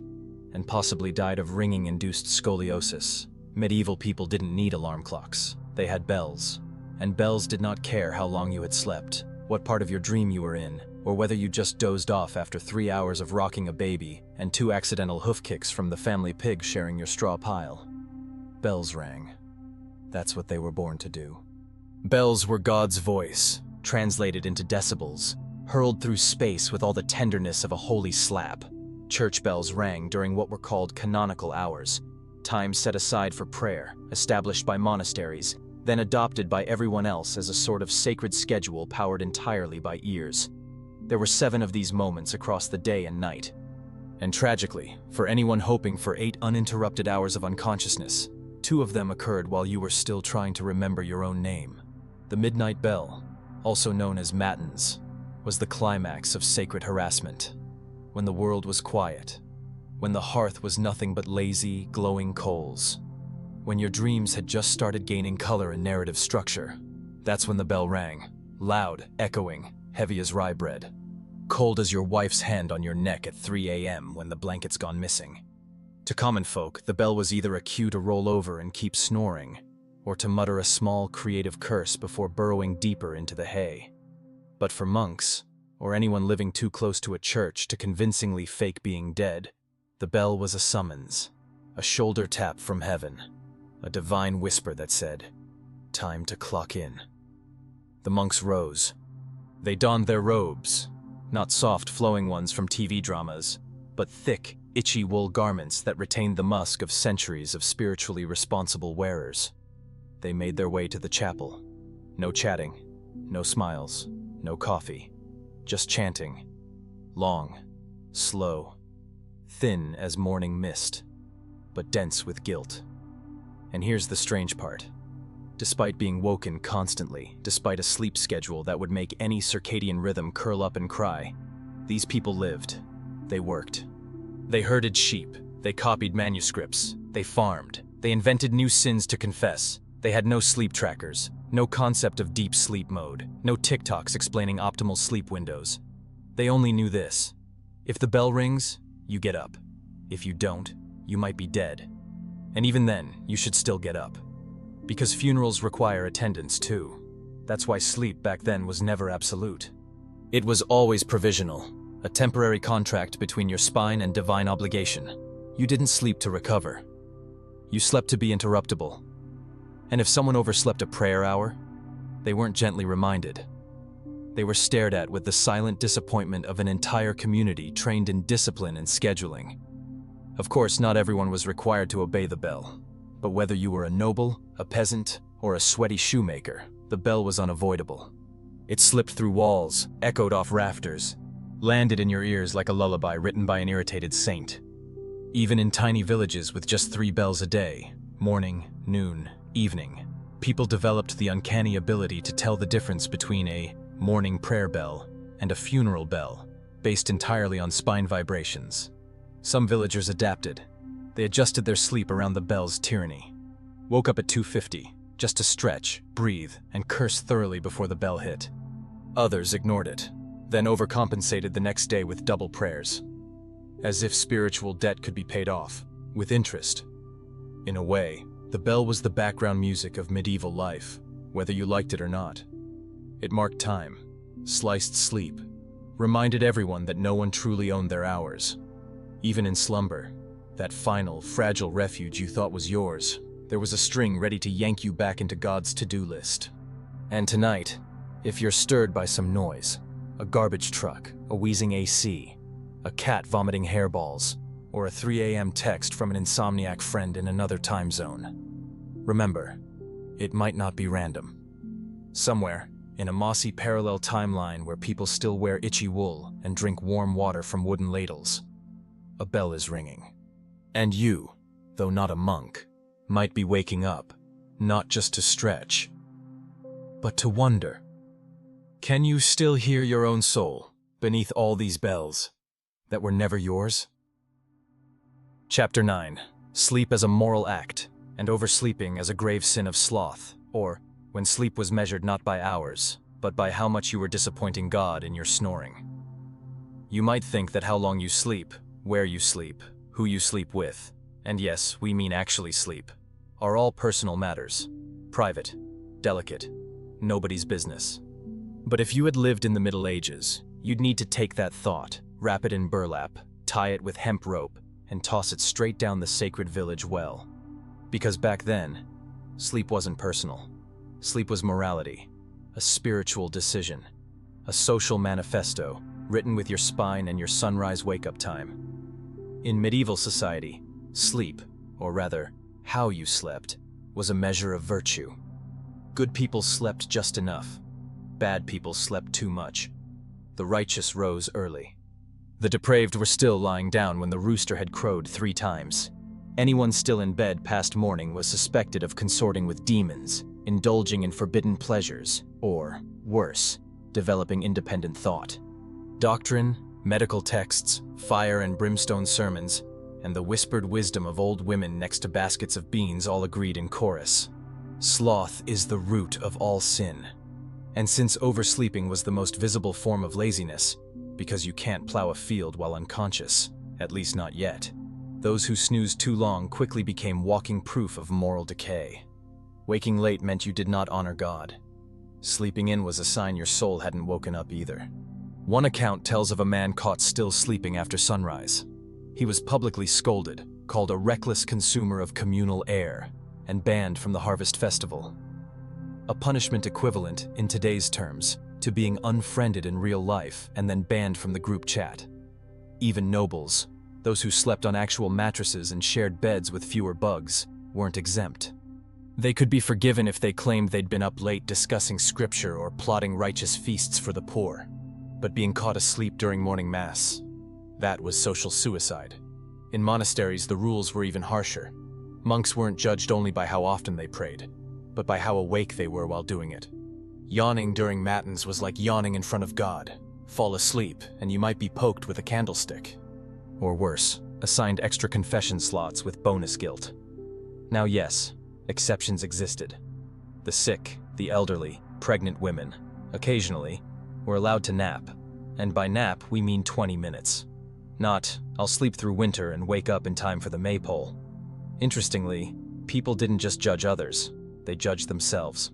and possibly died of ringing-induced scoliosis. Medieval people didn't need alarm clocks. They had bells. And bells did not care how long you had slept, what part of your dream you were in, or whether you just dozed off after 3 hours of rocking a baby and 2 accidental hoof kicks from the family pig sharing your straw pile. Bells rang. That's what they were born to do. Bells were God's voice, translated into decibels, hurled through space with all the tenderness of a holy slap. Church bells rang during what were called canonical hours, times set aside for prayer, established by monasteries, then adopted by everyone else as a sort of sacred schedule powered entirely by ears. There were 7 of these moments across the day and night. And tragically, for anyone hoping for 8 uninterrupted hours of unconsciousness, 2 of them occurred while you were still trying to remember your own name. The midnight bell, also known as matins, was the climax of sacred harassment. When the world was quiet, when the hearth was nothing but lazy, glowing coals, when your dreams had just started gaining color and narrative structure, that's when the bell rang, loud, echoing, heavy as rye bread, cold as your wife's hand on your neck at 3 a.m. when the blanket's gone missing. To common folk, the bell was either a cue to roll over and keep snoring, or to mutter a small, creative curse before burrowing deeper into the hay. But for monks, or anyone living too close to a church to convincingly fake being dead, the bell was a summons, a shoulder tap from heaven, a divine whisper that said, "Time to clock in." The monks rose. They donned their robes, not soft, flowing ones from TV dramas, but thick, itchy wool garments that retained the musk of centuries of spiritually responsible wearers. They made their way to the chapel. No chatting, no smiles, no coffee, just chanting. Long, slow, thin as morning mist, but dense with guilt. And here's the strange part. Despite being woken constantly, despite a sleep schedule that would make any circadian rhythm curl up and cry, these people lived. They worked. They herded sheep. They copied manuscripts. They farmed. They invented new sins to confess. They had no sleep trackers, no concept of deep sleep mode, no TikToks explaining optimal sleep windows. They only knew this. If the bell rings, you get up. If you don't, you might be dead. And even then, you should still get up. Because funerals require attendance too. That's why sleep back then was never absolute. It was always provisional, a temporary contract between your spine and divine obligation. You didn't sleep to recover. You slept to be interruptible. And if someone overslept a prayer hour, they weren't gently reminded. They were stared at with the silent disappointment of an entire community trained in discipline and scheduling. Of course, not everyone was required to obey the bell, but whether you were a noble, a peasant, or a sweaty shoemaker, the bell was unavoidable. It slipped through walls, echoed off rafters, landed in your ears like a lullaby written by an irritated saint. Even in tiny villages with just 3 bells a day, morning, noon, evening, people developed the uncanny ability to tell the difference between a morning prayer bell and a funeral bell, based entirely on spine vibrations. Some villagers adapted. They adjusted their sleep around the bell's tyranny. Woke up at 2:50, just to stretch, breathe, and curse thoroughly before the bell hit. Others ignored it, then overcompensated the next day with double prayers. As if spiritual debt could be paid off, with interest. In a way, the bell was the background music of medieval life, whether you liked it or not. It marked time, sliced sleep, reminded everyone that no one truly owned their hours. Even in slumber, that final, fragile refuge you thought was yours, there was a string ready to yank you back into God's to-do list. And tonight, if you're stirred by some noise, a garbage truck, a wheezing AC, a cat vomiting hairballs, or a 3 a.m. text from an insomniac friend in another time zone, remember, it might not be random. Somewhere, in a mossy parallel timeline where people still wear itchy wool and drink warm water from wooden ladles, a bell is ringing. And you, though not a monk, might be waking up, not just to stretch, but to wonder. Can you still hear your own soul beneath all these bells that were never yours? Chapter 9. Sleep as a moral act, and oversleeping as a grave sin of sloth, or when sleep was measured not by hours, but by how much you were disappointing God in your snoring. You might think that how long you sleep, where you sleep, who you sleep with, and yes, we mean actually sleep, are all personal matters, private, delicate, nobody's business. But if you had lived in the Middle Ages, you'd need to take that thought, wrap it in burlap, tie it with hemp rope, and toss it straight down the sacred village well. Because back then, sleep wasn't personal. Sleep was morality, a spiritual decision, a social manifesto written with your spine and your sunrise wake-up time. In medieval society, sleep, or rather, how you slept, was a measure of virtue. Good people slept just enough. Bad people slept too much. The righteous rose early. The depraved were still lying down when the rooster had crowed 3 times. Anyone still in bed past morning was suspected of consorting with demons, indulging in forbidden pleasures, or, worse, developing independent thought. Doctrine, medical texts, fire and brimstone sermons, and the whispered wisdom of old women next to baskets of beans all agreed in chorus. Sloth is the root of all sin. And since oversleeping was the most visible form of laziness, because you can't plow a field while unconscious, at least not yet, those who snoozed too long quickly became walking proof of moral decay. Waking late meant you did not honor God. Sleeping in was a sign your soul hadn't woken up either. One account tells of a man caught still sleeping after sunrise. He was publicly scolded, called a reckless consumer of communal air, and banned from the harvest festival. A punishment equivalent, in today's terms, to being unfriended in real life and then banned from the group chat. Even nobles, those who slept on actual mattresses and shared beds with fewer bugs, weren't exempt. They could be forgiven if they claimed they'd been up late discussing scripture or plotting righteous feasts for the poor. But being caught asleep during morning mass, that was social suicide. In monasteries, the rules were even harsher. Monks weren't judged only by how often they prayed, but by how awake they were while doing it. Yawning during matins was like yawning in front of God. Fall asleep, and you might be poked with a candlestick. Or worse, assigned extra confession slots with bonus guilt. Now yes, exceptions existed. The sick, the elderly, pregnant women, occasionally, were allowed to nap. And by nap, we mean 20 minutes. Not, I'll sleep through winter and wake up in time for the maypole. Interestingly, people didn't just judge others, they judged themselves.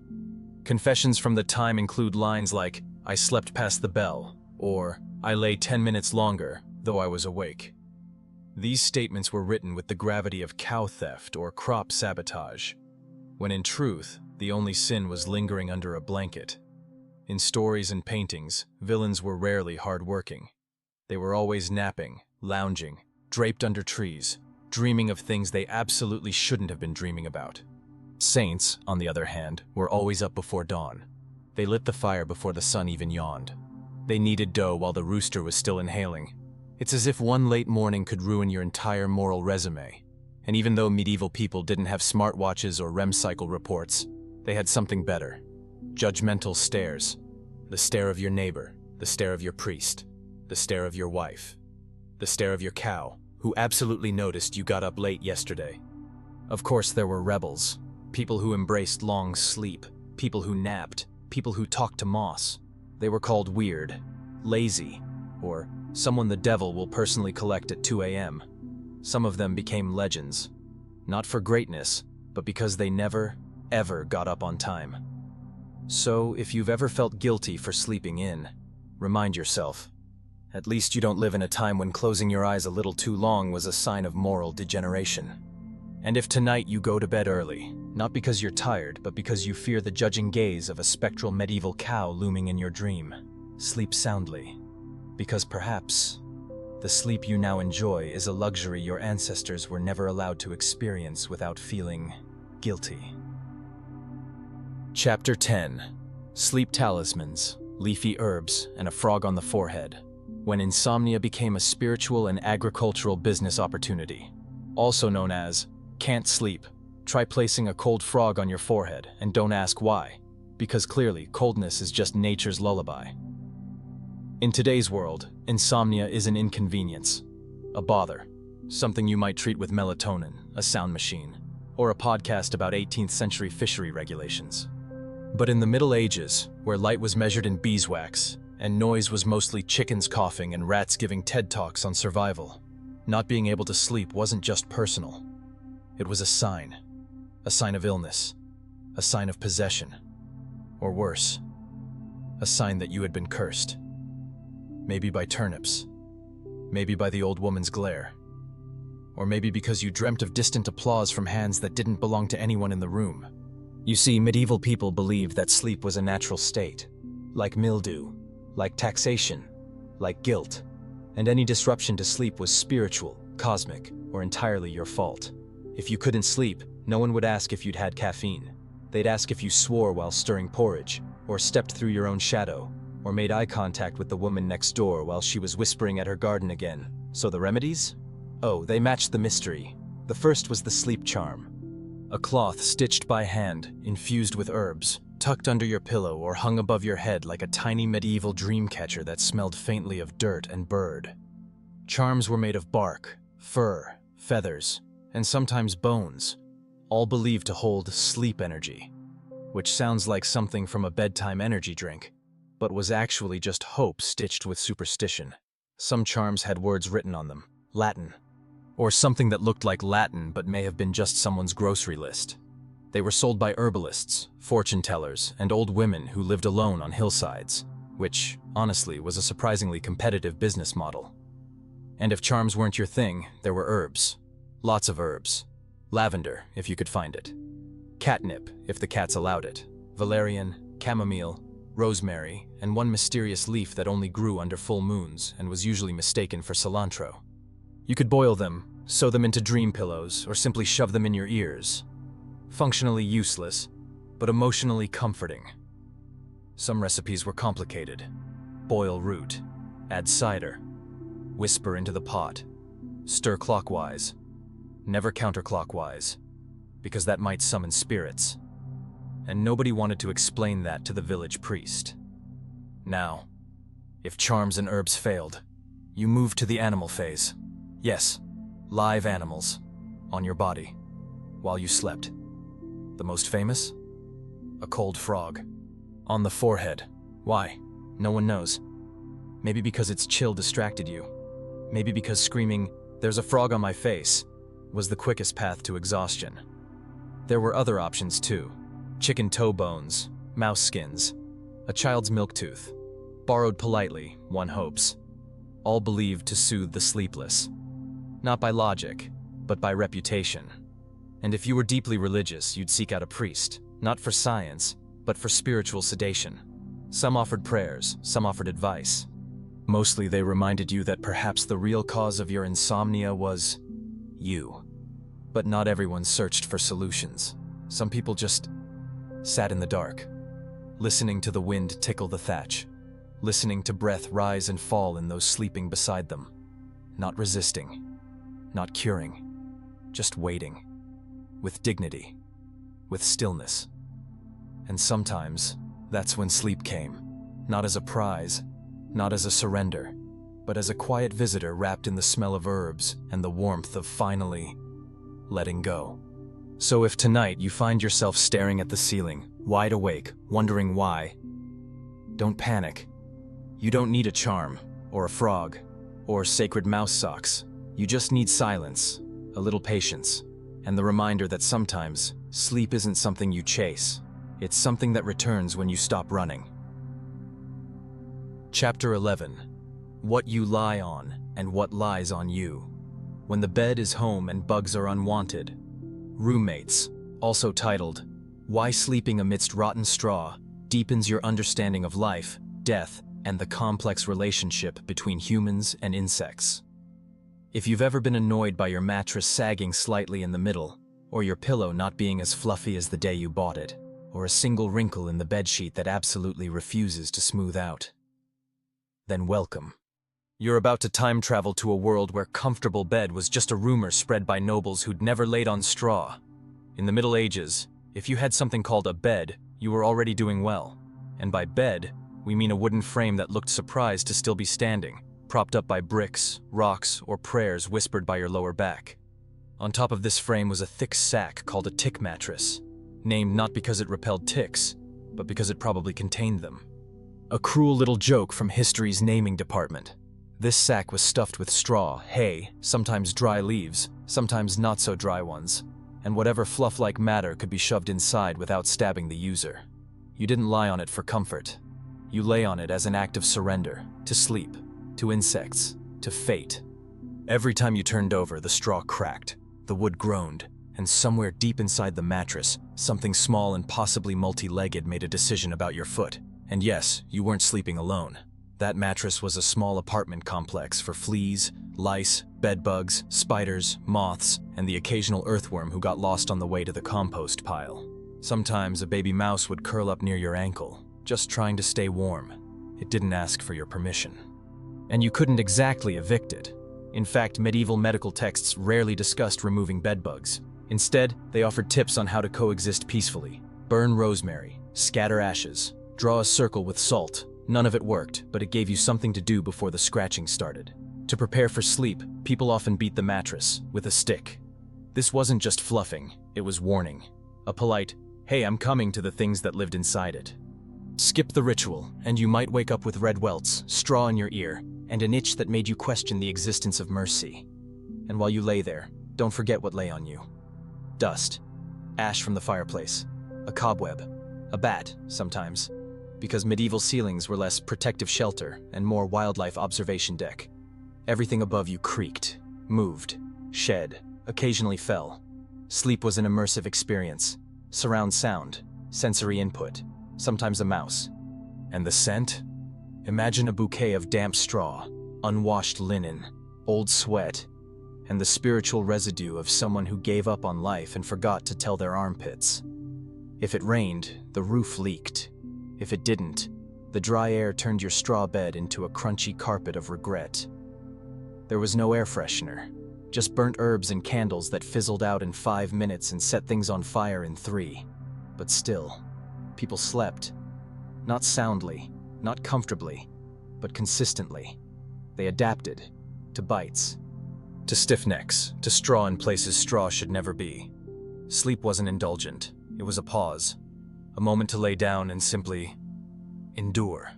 Confessions from the time include lines like, "I slept past the bell," or "I lay 10 minutes longer, though I was awake." These statements were written with the gravity of cow theft or crop sabotage, when in truth, the only sin was lingering under a blanket. In stories and paintings, villains were rarely hard-working. They were always napping, lounging, draped under trees, dreaming of things they absolutely shouldn't have been dreaming about. Saints, on the other hand, were always up before dawn. They lit the fire before the sun even yawned. They kneaded dough while the rooster was still inhaling. It's as if one late morning could ruin your entire moral resume. And even though medieval people didn't have smartwatches or REM cycle reports, they had something better. Judgmental stares. The stare of your neighbor, the stare of your priest, the stare of your wife, the stare of your cow, who absolutely noticed you got up late yesterday. Of course, there were rebels. People who embraced long sleep, people who napped, people who talked to moss. They were called weird, lazy, or someone the devil will personally collect at 2 a.m. Some of them became legends, not for greatness, but because they never, ever got up on time. So, if you've ever felt guilty for sleeping in, remind yourself, at least you don't live in a time when closing your eyes a little too long was a sign of moral degeneration. And if tonight you go to bed early, not because you're tired, but because you fear the judging gaze of a spectral medieval cow looming in your dream, sleep soundly, because perhaps the sleep you now enjoy is a luxury your ancestors were never allowed to experience without feeling guilty. Chapter 10. Sleep Talismans, Leafy Herbs, and a Frog on the Forehead. When insomnia became a spiritual and agricultural business opportunity. Also known as, can't sleep, try placing a cold frog on your forehead, and don't ask why, because clearly coldness is just nature's lullaby. In today's world, insomnia is an inconvenience, a bother, something you might treat with melatonin, a sound machine, or a podcast about 18th century fishery regulations. But in the Middle Ages, where light was measured in beeswax, and noise was mostly chickens coughing and rats giving TED Talks on survival, not being able to sleep wasn't just personal. It was a sign of illness, a sign of possession, or worse, a sign that you had been cursed. Maybe by turnips, maybe by the old woman's glare, or maybe because you dreamt of distant applause from hands that didn't belong to anyone in the room. You see, medieval people believed that sleep was a natural state, like mildew, like taxation, like guilt, and any disruption to sleep was spiritual, cosmic, or entirely your fault. If you couldn't sleep, no one would ask if you'd had caffeine. They'd ask if you swore while stirring porridge, or stepped through your own shadow, or made eye contact with the woman next door while she was whispering at her garden again. So the remedies? Oh, they matched the mystery. The first was the sleep charm. A cloth stitched by hand, infused with herbs, tucked under your pillow or hung above your head like a tiny medieval dream catcher that smelled faintly of dirt and bird. Charms were made of bark, fur, feathers, and sometimes bones, all believed to hold sleep energy, which sounds like something from a bedtime energy drink, but was actually just hope stitched with superstition. Some charms had words written on them, Latin, or something that looked like Latin but may have been just someone's grocery list. They were sold by herbalists, fortune tellers, and old women who lived alone on hillsides, which, honestly, was a surprisingly competitive business model. And if charms weren't your thing, there were herbs. Lots of herbs. Lavender, if you could find it. Catnip, if the cats allowed it. Valerian, chamomile, rosemary, and one mysterious leaf that only grew under full moons and was usually mistaken for cilantro. You could boil them, sew them into dream pillows, or simply shove them in your ears. Functionally useless, but emotionally comforting. Some recipes were complicated. Boil root, add cider, whisper into the pot, stir clockwise, never counterclockwise, because that might summon spirits. And nobody wanted to explain that to the village priest. Now, if charms and herbs failed, you moved to the animal phase. Yes, live animals, on your body, while you slept. The most famous? A cold frog. On the forehead. Why? No one knows. Maybe because its chill distracted you. Maybe because screaming, "There's a frog on my face," was the quickest path to exhaustion. There were other options too. Chicken toe bones, mouse skins, a child's milk tooth, borrowed politely, one hopes, all believed to soothe the sleepless. Not by logic, but by reputation. And if you were deeply religious, you'd seek out a priest, not for science, but for spiritual sedation. Some offered prayers, some offered advice. Mostly they reminded you that perhaps the real cause of your insomnia was you. But not everyone searched for solutions. Some people just sat in the dark, listening to the wind tickle the thatch, listening to breath rise and fall in those sleeping beside them. Not resisting, not curing, just waiting, with dignity, with stillness. And sometimes, that's when sleep came, not as a prize, not as a surrender, but as a quiet visitor wrapped in the smell of herbs and the warmth of finally letting go. So if tonight you find yourself staring at the ceiling, wide awake, wondering why, don't panic. You don't need a charm, or a frog, or sacred mouse socks. You just need silence, a little patience, and the reminder that sometimes sleep isn't something you chase. It's something that returns when you stop running. Chapter 11. What you lie on and what lies on you. When the bed is home and bugs are unwanted. Roommates, also titled, Why Sleeping Amidst Rotten Straw Deepens Your Understanding of Life, Death, and the Complex Relationship Between Humans and Insects. If you've ever been annoyed by your mattress sagging slightly in the middle, or your pillow not being as fluffy as the day you bought it, or a single wrinkle in the bedsheet that absolutely refuses to smooth out, then welcome. You're about to time travel to a world where comfortable bed was just a rumor spread by nobles who'd never laid on straw. In the Middle Ages, if you had something called a bed, you were already doing well. And by bed, we mean a wooden frame that looked surprised to still be standing, propped up by bricks, rocks, or prayers whispered by your lower back. On top of this frame was a thick sack called a tick mattress, named not because it repelled ticks, but because it probably contained them. A cruel little joke from history's naming department. This sack was stuffed with straw, hay, sometimes dry leaves, sometimes not so dry ones, and whatever fluff-like matter could be shoved inside without stabbing the user. You didn't lie on it for comfort. You lay on it as an act of surrender, to sleep, to insects, to fate. Every time you turned over, the straw cracked, the wood groaned, and somewhere deep inside the mattress, something small and possibly multi-legged made a decision about your foot. And yes, you weren't sleeping alone. That mattress was a small apartment complex for fleas, lice, bedbugs, spiders, moths, and the occasional earthworm who got lost on the way to the compost pile. Sometimes a baby mouse would curl up near your ankle, just trying to stay warm. It didn't ask for your permission. And you couldn't exactly evict it. In fact, medieval medical texts rarely discussed removing bedbugs. Instead, they offered tips on how to coexist peacefully. Burn rosemary, scatter ashes, draw a circle with salt. None of it worked, but it gave you something to do before the scratching started. To prepare for sleep, people often beat the mattress with a stick. This wasn't just fluffing, it was warning. A polite, "Hey, I'm coming" to the things that lived inside it. Skip the ritual, and you might wake up with red welts, straw in your ear, and an itch that made you question the existence of mercy. And while you lay there, don't forget what lay on you. Dust, ash from the fireplace, a cobweb, a bat, sometimes, because medieval ceilings were less protective shelter and more wildlife observation deck. Everything above you creaked, moved, shed, occasionally fell. Sleep was an immersive experience. Surround sound, sensory input, sometimes a mouse. And the scent? Imagine a bouquet of damp straw, unwashed linen, old sweat, and the spiritual residue of someone who gave up on life and forgot to tell their armpits. If it rained, the roof leaked. If it didn't, the dry air turned your straw bed into a crunchy carpet of regret. There was no air freshener, just burnt herbs and candles that fizzled out in 5 minutes and set things on fire in 3. But still, people slept. Not soundly, not comfortably, but consistently. They adapted to bites, to stiff necks, to straw in places straw should never be. Sleep wasn't indulgent, it was a pause. A moment to lay down and simply endure.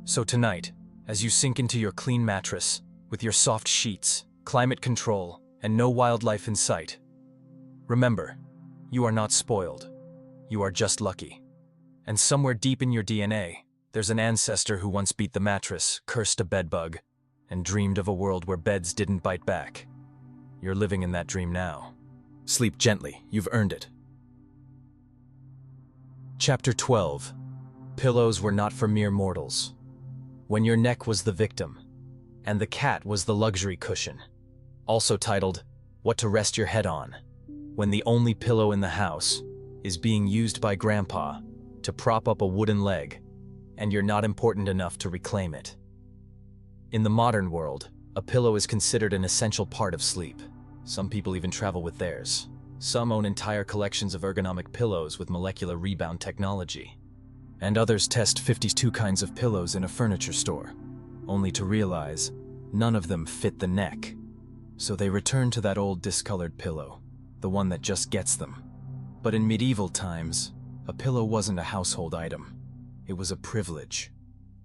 So tonight, as you sink into your clean mattress, with your soft sheets, climate control, and no wildlife in sight. Remember, you are not spoiled. You are just lucky. And somewhere deep in your DNA, there's an ancestor who once beat the mattress, cursed a bedbug, and dreamed of a world where beds didn't bite back. You're living in that dream now. Sleep gently, you've earned it. Chapter 12. Pillows were not for mere mortals. When your neck was the victim, and the cat was the luxury cushion. Also titled, What to Rest Your Head On. When the only pillow in the house is being used by Grandpa to prop up a wooden leg, and you're not important enough to reclaim it. In the modern world, a pillow is considered an essential part of sleep. Some people even travel with theirs. Some own entire collections of ergonomic pillows with molecular rebound technology. And others test 52 kinds of pillows in a furniture store, only to realize none of them fit the neck. So they return to that old discolored pillow, the one that just gets them. But in medieval times, a pillow wasn't a household item. It was a privilege,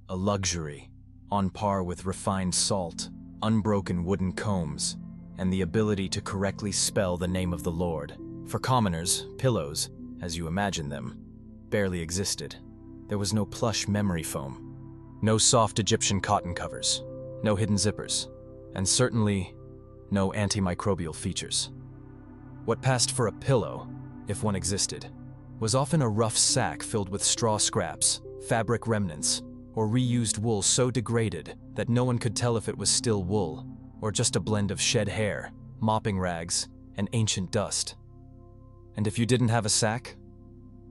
a luxury, on par with refined salt, unbroken wooden combs, and the ability to correctly spell the name of the Lord. For commoners, pillows, as you imagine them, barely existed. There was no plush memory foam, no soft Egyptian cotton covers, no hidden zippers, and certainly no antimicrobial features. What passed for a pillow, if one existed, was often a rough sack filled with straw scraps, fabric remnants, or reused wool so degraded that no one could tell if it was still wool, or just a blend of shed hair, mopping rags, and ancient dust. And if you didn't have a sack?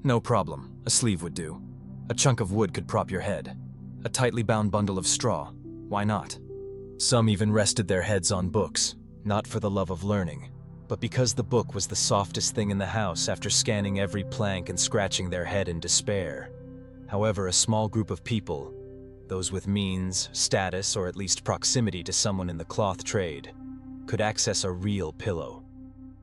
No problem, a sleeve would do. A chunk of wood could prop your head. A tightly bound bundle of straw, why not? Some even rested their heads on books, not for the love of learning, but because the book was the softest thing in the house after scanning every plank and scratching their head in despair. However, a small group of people, those with means, status, or at least proximity to someone in the cloth trade, could access a real pillow.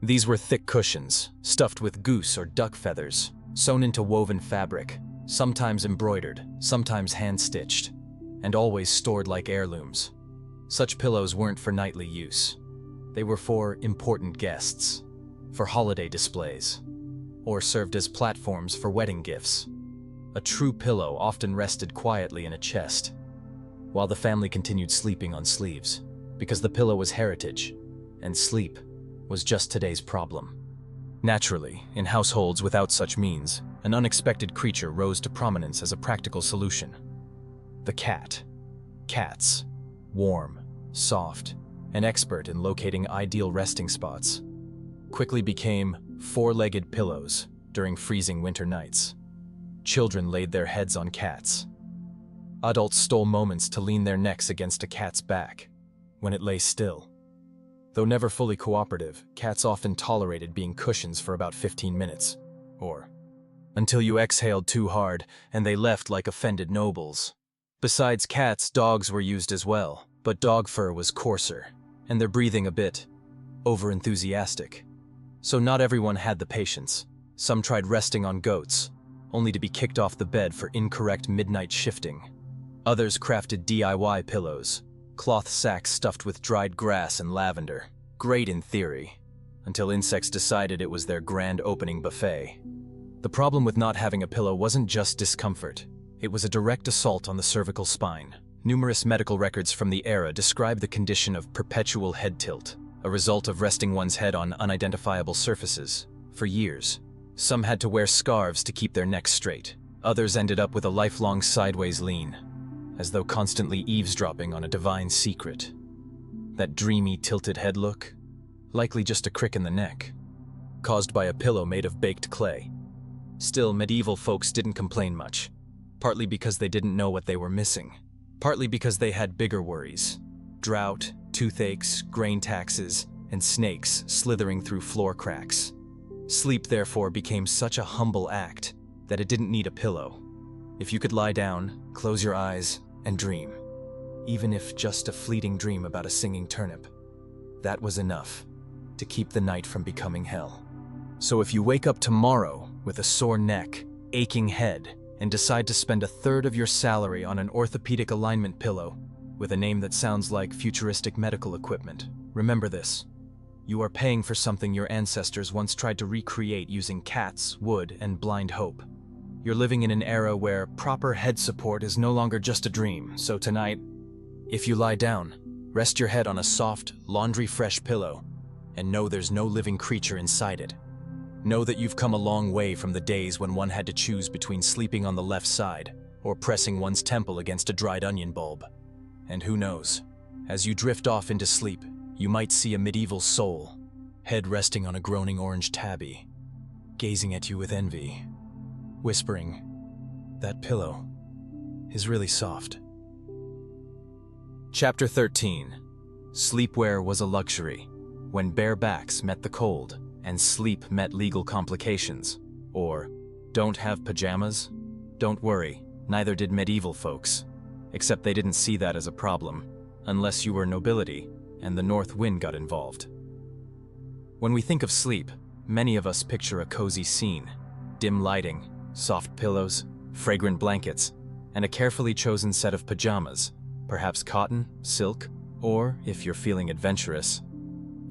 These were thick cushions, stuffed with goose or duck feathers, sewn into woven fabric, sometimes embroidered, sometimes hand-stitched, and always stored like heirlooms. Such pillows weren't for nightly use. They were for important guests, for holiday displays, or served as platforms for wedding gifts. A true pillow often rested quietly in a chest, while the family continued sleeping on sleeves, because the pillow was heritage, and sleep was just today's problem. Naturally, in households without such means, an unexpected creature rose to prominence as a practical solution. The cat. Cats, warm, soft, and expert in locating ideal resting spots, quickly became four-legged pillows during freezing winter nights. Children laid their heads on cats. Adults stole moments to lean their necks against a cat's back when it lay still. Though never fully cooperative, cats often tolerated being cushions for about 15 minutes, or until you exhaled too hard and they left like offended nobles. Besides cats, dogs were used as well, but dog fur was coarser, and their breathing a bit over-enthusiastic. So not everyone had the patience. Some tried resting on goats, only to be kicked off the bed for incorrect midnight shifting. Others crafted DIY pillows, cloth sacks stuffed with dried grass and lavender. Great in theory, until insects decided it was their grand opening buffet. The problem with not having a pillow wasn't just discomfort. It was a direct assault on the cervical spine. Numerous medical records from the era describe the condition of perpetual head tilt, a result of resting one's head on unidentifiable surfaces. For years, some had to wear scarves to keep their necks straight. Others ended up with a lifelong sideways lean, as though constantly eavesdropping on a divine secret. That dreamy, tilted head look? Likely just a crick in the neck, caused by a pillow made of baked clay. Still, medieval folks didn't complain much, partly because they didn't know what they were missing, partly because they had bigger worries: drought, toothaches, grain taxes, and snakes slithering through floor cracks. Sleep, therefore, became such a humble act that it didn't need a pillow. If you could lie down, close your eyes, and dream, even if just a fleeting dream about a singing turnip, that was enough to keep the night from becoming hell. So if you wake up tomorrow with a sore neck, aching head, and decide to spend a third of your salary on an orthopedic alignment pillow with a name that sounds like futuristic medical equipment, remember this: You are paying for something your ancestors once tried to recreate using cats, wood, and blind hope. You're living in an era where proper head support is no longer just a dream, so tonight, if you lie down, rest your head on a soft, laundry-fresh pillow, and know there's no living creature inside it. Know that you've come a long way from the days when one had to choose between sleeping on the left side or pressing one's temple against a dried onion bulb. And who knows, as you drift off into sleep, you might see a medieval soul, head resting on a groaning orange tabby, gazing at you with envy, whispering, "That pillow is really soft." Chapter 13. Sleepwear was a luxury, when bare backs met the cold and sleep met legal complications. Or, don't have pajamas? Don't worry, neither did medieval folks, except they didn't see that as a problem, unless you were nobility and the north wind got involved. When we think of sleep, many of us picture a cozy scene: dim lighting, soft pillows, fragrant blankets, and a carefully chosen set of pajamas, perhaps cotton, silk, or, if you're feeling adventurous,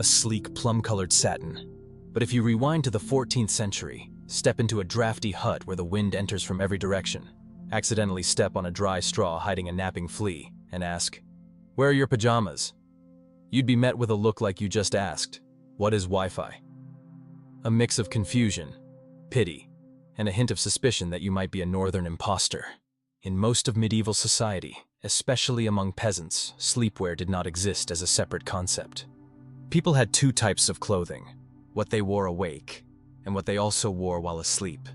a sleek plum-colored satin. But if you rewind to the 14th century, step into a drafty hut where the wind enters from every direction, accidentally step on a dry straw hiding a napping flea, and ask, "Where are your pajamas?" You'd be met with a look like you just asked, "What is Wi-Fi?" A mix of confusion, pity, and a hint of suspicion that you might be a northern imposter. In most of medieval society, especially among peasants, sleepwear did not exist as a separate concept. People had two types of clothing: what they wore awake, and what they also wore while asleep.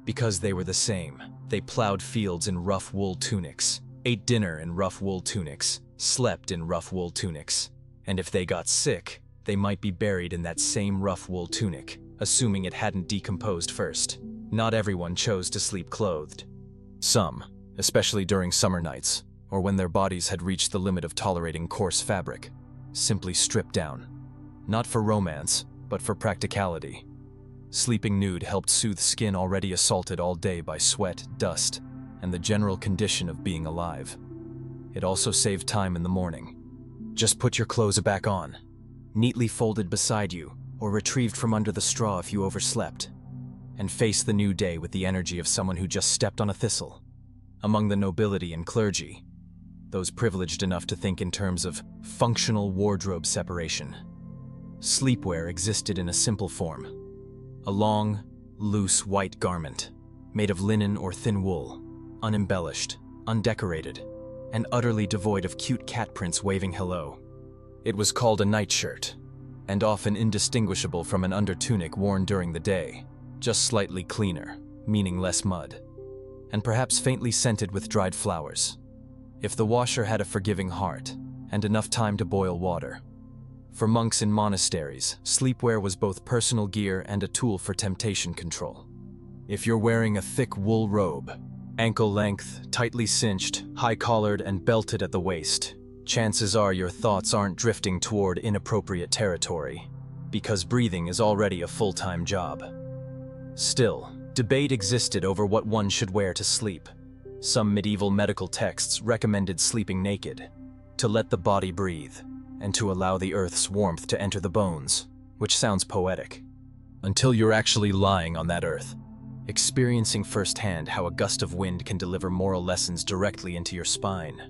Because they were the same, they plowed fields in rough wool tunics, ate dinner in rough wool tunics, slept in rough wool tunics, and if they got sick, they might be buried in that same rough wool tunic, assuming it hadn't decomposed first. Not everyone chose to sleep clothed. Some, especially during summer nights, or when their bodies had reached the limit of tolerating coarse fabric, simply stripped down. Not for romance, but for practicality. Sleeping nude helped soothe skin already assaulted all day by sweat, dust, and the general condition of being alive. It also saved time in the morning. Just put your clothes back on, neatly folded beside you, or retrieved from under the straw if you overslept, and face the new day with the energy of someone who just stepped on a thistle. Among the nobility and clergy, those privileged enough to think in terms of functional wardrobe separation, sleepwear existed in a simple form: a long, loose white garment, made of linen or thin wool, unembellished, undecorated, and utterly devoid of cute cat prints waving hello. It was called a nightshirt, and often indistinguishable from an undertunic worn during the day, just slightly cleaner, meaning less mud, and perhaps faintly scented with dried flowers, if the washer had a forgiving heart and enough time to boil water. For monks in monasteries, sleepwear was both personal gear and a tool for temptation control. If you're wearing a thick wool robe, ankle-length, tightly cinched, high-collared, and belted at the waist, chances are your thoughts aren't drifting toward inappropriate territory, because breathing is already a full-time job. Still, debate existed over what one should wear to sleep. Some medieval medical texts recommended sleeping naked, to let the body breathe, and to allow the earth's warmth to enter the bones, which sounds poetic. Until you're actually lying on that earth, experiencing firsthand how a gust of wind can deliver moral lessons directly into your spine.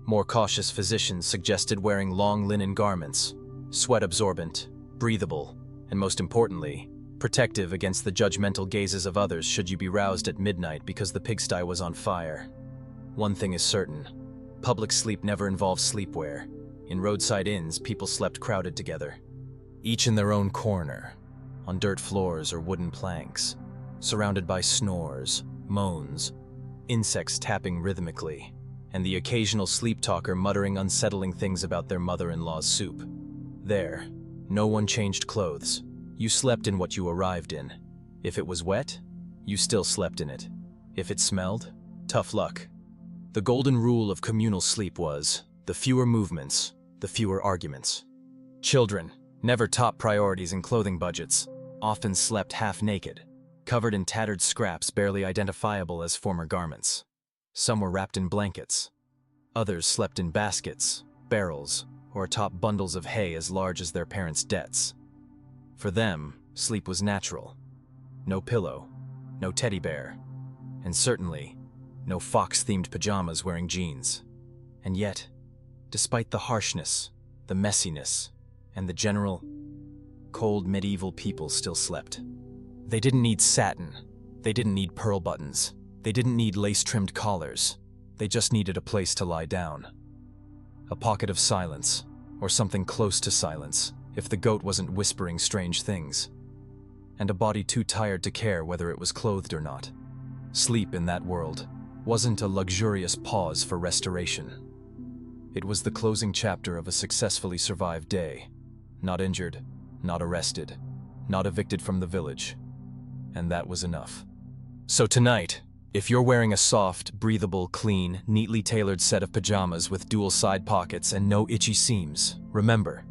More cautious physicians suggested wearing long linen garments, sweat-absorbent, breathable, and most importantly, protective against the judgmental gazes of others should you be roused at midnight because the pigsty was on fire. One thing is certain: public sleep never involves sleepwear. In roadside inns, people slept crowded together, each in their own corner, on dirt floors or wooden planks, surrounded by snores, moans, insects tapping rhythmically, and the occasional sleep talker muttering unsettling things about their mother-in-law's soup. There, no one changed clothes. You slept in what you arrived in. If it was wet, you still slept in it. If it smelled, tough luck. The golden rule of communal sleep was, the fewer movements, the fewer arguments. Children, never top priorities in clothing budgets, often slept half-naked, covered in tattered scraps barely identifiable as former garments. Some were wrapped in blankets. Others slept in baskets, barrels, or atop bundles of hay as large as their parents' debts. For them, sleep was natural. No pillow, no teddy bear, and certainly no fox-themed pajamas wearing jeans. And yet, despite the harshness, the messiness, and the general cold medieval people still slept. They didn't need satin, they didn't need pearl buttons, they didn't need lace-trimmed collars, they just needed a place to lie down. A pocket of silence, or something close to silence, if the goat wasn't whispering strange things. And a body too tired to care whether it was clothed or not. Sleep in that world wasn't a luxurious pause for restoration. It was the closing chapter of a successfully survived day. Not injured, not arrested, not evicted from the village. And that was enough. So tonight, if you're wearing a soft, breathable, clean, neatly tailored set of pajamas with dual side pockets and no itchy seams, remember,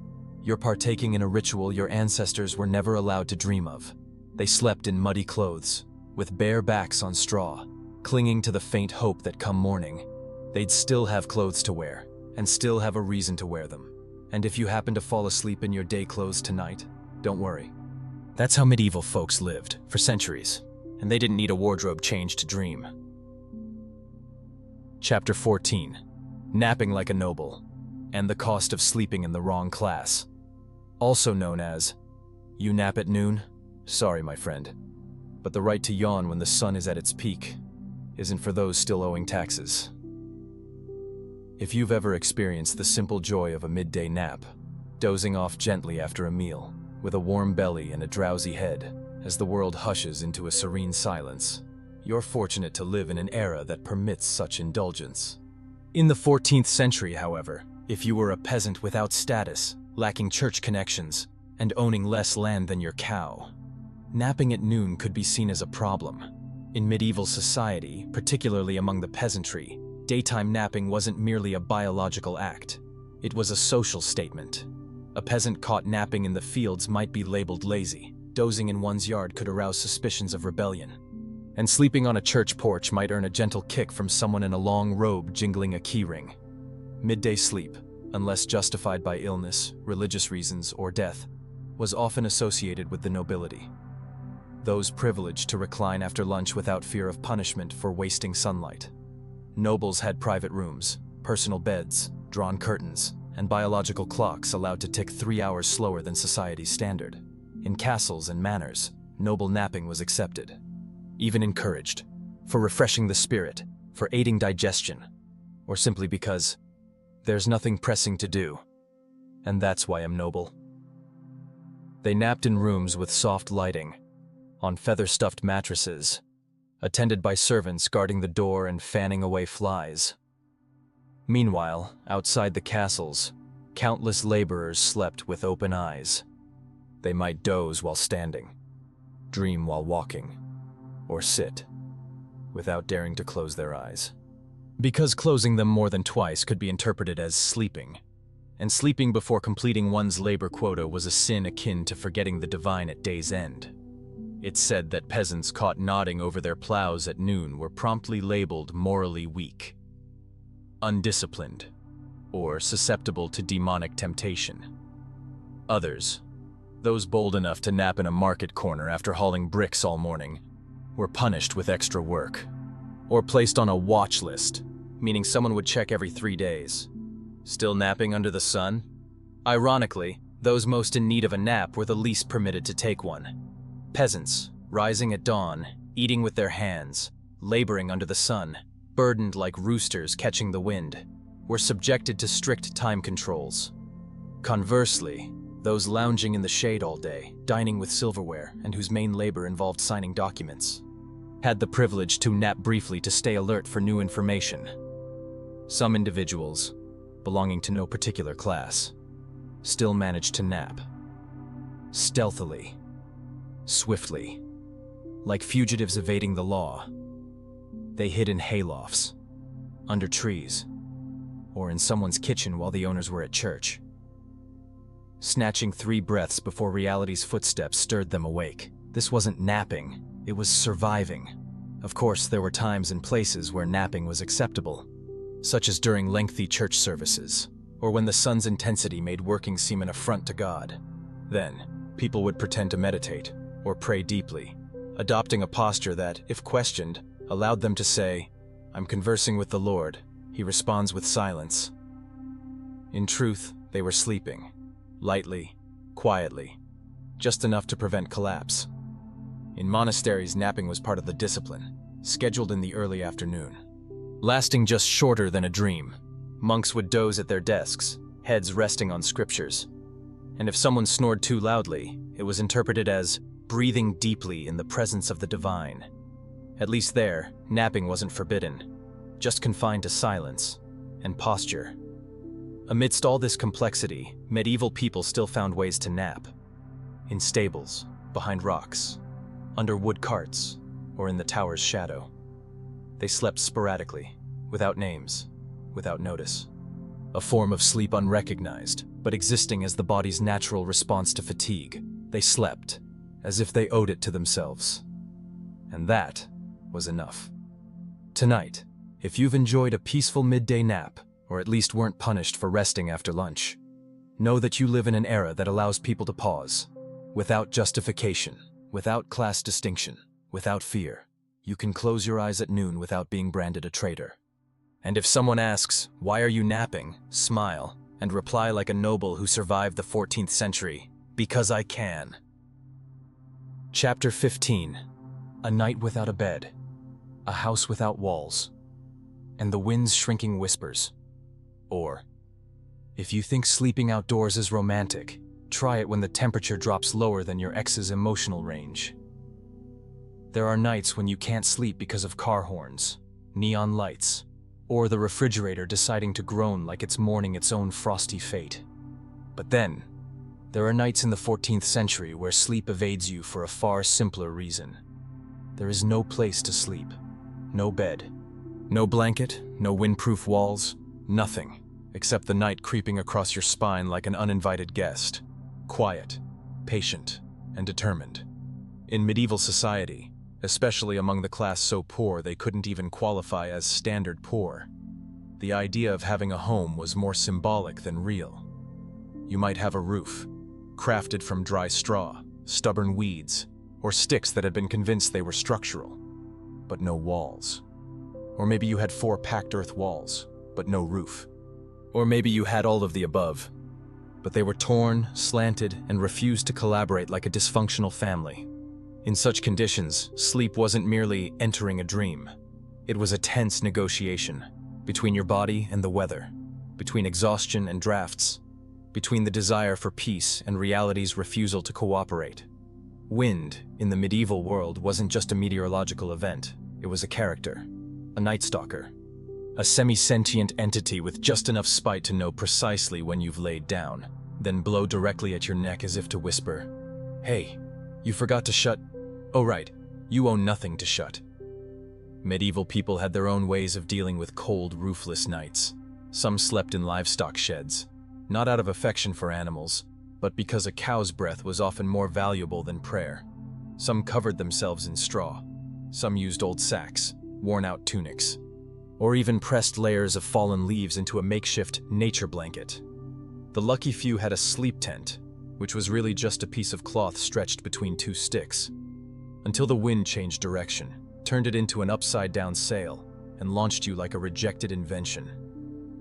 you're partaking in a ritual your ancestors were never allowed to dream of. They slept in muddy clothes, with bare backs on straw, clinging to the faint hope that come morning, they'd still have clothes to wear, and still have a reason to wear them. And if you happen to fall asleep in your day clothes tonight, don't worry. That's how medieval folks lived, for centuries, and they didn't need a wardrobe change to dream. Chapter 14. Napping like a noble, and the cost of sleeping in the wrong class. Also known as, you nap at noon? Sorry, my friend, but the right to yawn when the sun is at its peak isn't for those still owing taxes. If you've ever experienced the simple joy of a midday nap, dozing off gently after a meal, with a warm belly and a drowsy head, as the world hushes into a serene silence, you're fortunate to live in an era that permits such indulgence. In the 14th century, however, if you were a peasant without status, lacking church connections, and owning less land than your cow, napping at noon could be seen as a problem. In medieval society, particularly among the peasantry, daytime napping wasn't merely a biological act. It was a social statement. A peasant caught napping in the fields might be labeled lazy. Dozing in one's yard could arouse suspicions of rebellion. And sleeping on a church porch might earn a gentle kick from someone in a long robe jingling a keyring. Midday sleep, unless justified by illness, religious reasons, or death, was often associated with the nobility. Those privileged to recline after lunch without fear of punishment for wasting sunlight. Nobles had private rooms, personal beds, drawn curtains, and biological clocks allowed to tick 3 hours slower than society's standard. In castles and manors, noble napping was accepted, even encouraged, for refreshing the spirit, for aiding digestion, or simply because there's nothing pressing to do, and that's why I'm noble. They napped in rooms with soft lighting, on feather-stuffed mattresses, attended by servants guarding the door and fanning away flies. Meanwhile, outside the castles, countless laborers slept with open eyes. They might doze while standing, dream while walking, or sit, without daring to close their eyes. Because closing them more than twice could be interpreted as sleeping, and sleeping before completing one's labor quota was a sin akin to forgetting the divine at day's end. It's said that peasants caught nodding over their plows at noon were promptly labeled morally weak, undisciplined, or susceptible to demonic temptation. Others, those bold enough to nap in a market corner after hauling bricks all morning, were punished with extra work, or placed on a watch list, meaning someone would check every 3 days. Still napping under the sun? Ironically, those most in need of a nap were the least permitted to take one. Peasants, rising at dawn, eating with their hands, laboring under the sun, burdened like roosters catching the wind, were subjected to strict time controls. Conversely, those lounging in the shade all day, dining with silverware, and whose main labor involved signing documents, had the privilege to nap briefly to stay alert for new information. Some individuals, belonging to no particular class, still managed to nap. Stealthily, swiftly, like fugitives evading the law. They hid in haylofts, under trees, or in someone's kitchen while the owners were at church. Snatching 3 breaths before reality's footsteps stirred them awake. This wasn't napping, it was surviving. Of course, there were times and places where napping was acceptable, such as during lengthy church services, or when the sun's intensity made working seem an affront to God. Then, people would pretend to meditate or pray deeply, adopting a posture that, if questioned, allowed them to say, "I'm conversing with the Lord. He responds with silence." In truth, they were sleeping, lightly, quietly, just enough to prevent collapse. In monasteries, napping was part of the discipline, scheduled in the early afternoon. Lasting just shorter than a dream, monks would doze at their desks, heads resting on scriptures. And if someone snored too loudly, it was interpreted as breathing deeply in the presence of the divine. At least there, napping wasn't forbidden, just confined to silence and posture. Amidst all this complexity, medieval people still found ways to nap. In stables, behind rocks, under wood carts, or in the tower's shadow. They slept sporadically, without names, without notice. A form of sleep unrecognized, but existing as the body's natural response to fatigue. They slept, as if they owed it to themselves. And that was enough. Tonight, if you've enjoyed a peaceful midday nap, or at least weren't punished for resting after lunch, know that you live in an era that allows people to pause, without justification, without class distinction, without fear. You can close your eyes at noon without being branded a traitor. And if someone asks, "Why are you napping?" smile and reply like a noble who survived the 14th century, "Because I can." Chapter 15. A night without a bed, a house without walls, and the wind's shrinking whispers. Or, if you think sleeping outdoors is romantic, try it when the temperature drops lower than your ex's emotional range. There are nights when you can't sleep because of car horns, neon lights, or the refrigerator deciding to groan like it's mourning its own frosty fate. But then, there are nights in the 14th century where sleep evades you for a far simpler reason. There is no place to sleep, no bed, no blanket, no windproof walls, nothing, except the night creeping across your spine like an uninvited guest, quiet, patient, and determined. In medieval society, especially among the class so poor they couldn't even qualify as standard poor, the idea of having a home was more symbolic than real. You might have a roof, crafted from dry straw, stubborn weeds, or sticks that had been convinced they were structural, but no walls. Or maybe you had 4 packed earth walls, but no roof. Or maybe you had all of the above, but they were torn, slanted, and refused to collaborate like a dysfunctional family. In such conditions, sleep wasn't merely entering a dream. It was a tense negotiation between your body and the weather, between exhaustion and drafts, between the desire for peace and reality's refusal to cooperate. Wind, in the medieval world, wasn't just a meteorological event. It was a character, a night stalker, a semi-sentient entity with just enough spite to know precisely when you've laid down, then blow directly at your neck as if to whisper, "Hey, you forgot to shut. Oh right, you own nothing to shut." Medieval people had their own ways of dealing with cold, roofless nights. Some slept in livestock sheds, not out of affection for animals, but because a cow's breath was often more valuable than prayer. Some covered themselves in straw. Some used old sacks, worn-out tunics, or even pressed layers of fallen leaves into a makeshift nature blanket. The lucky few had a sleep tent, which was really just a piece of cloth stretched between 2 sticks, until the wind changed direction, turned it into an upside-down sail, and launched you like a rejected invention.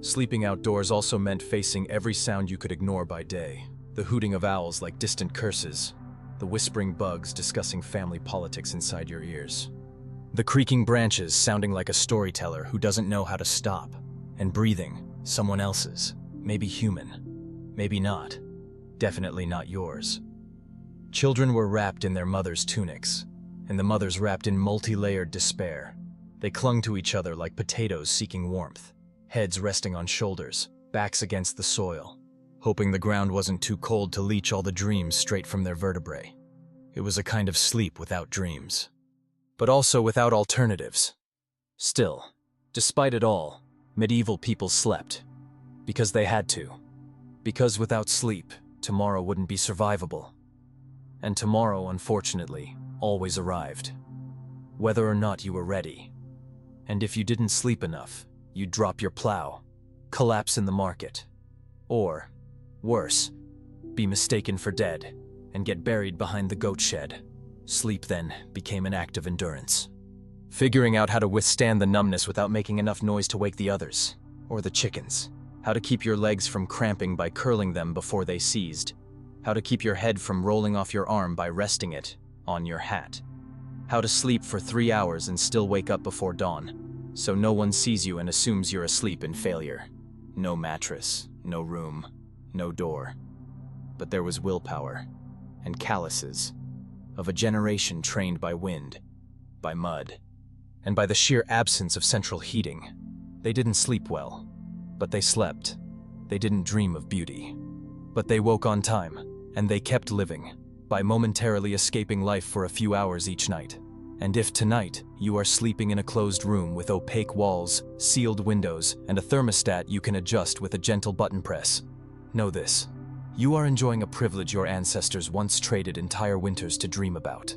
Sleeping outdoors also meant facing every sound you could ignore by day. The hooting of owls like distant curses, the whispering bugs discussing family politics inside your ears, the creaking branches sounding like a storyteller who doesn't know how to stop, and breathing, someone else's, maybe human, maybe not, definitely not yours. Children were wrapped in their mothers' tunics, and the mothers wrapped in multi-layered despair. They clung to each other like potatoes seeking warmth, heads resting on shoulders, backs against the soil, hoping the ground wasn't too cold to leach all the dreams straight from their vertebrae. It was a kind of sleep without dreams, but also without alternatives. Still, despite it all, medieval people slept, because they had to. Because without sleep, tomorrow wouldn't be survivable. And tomorrow, unfortunately, always arrived, whether or not you were ready. And if you didn't sleep enough, you'd drop your plow, collapse in the market, Or, worse, be mistaken for dead and get buried behind the goat shed. Sleep then became an act of endurance. Figuring out how to withstand the numbness without making enough noise to wake the others, or the chickens. How to keep your legs from cramping by curling them before they seized. How to keep your head from rolling off your arm by resting it on your hat. How to sleep for 3 hours and still wake up before dawn, so no one sees you and assumes you're asleep in failure. No mattress, no room, no door. But there was willpower and calluses of a generation trained by wind, by mud, and by the sheer absence of central heating. They didn't sleep well, but they slept. They didn't dream of beauty, but they woke on time, and they kept living, by momentarily escaping life for a few hours each night. And if tonight you are sleeping in a closed room with opaque walls, sealed windows, and a thermostat you can adjust with a gentle button press, know this: you are enjoying a privilege your ancestors once traded entire winters to dream about.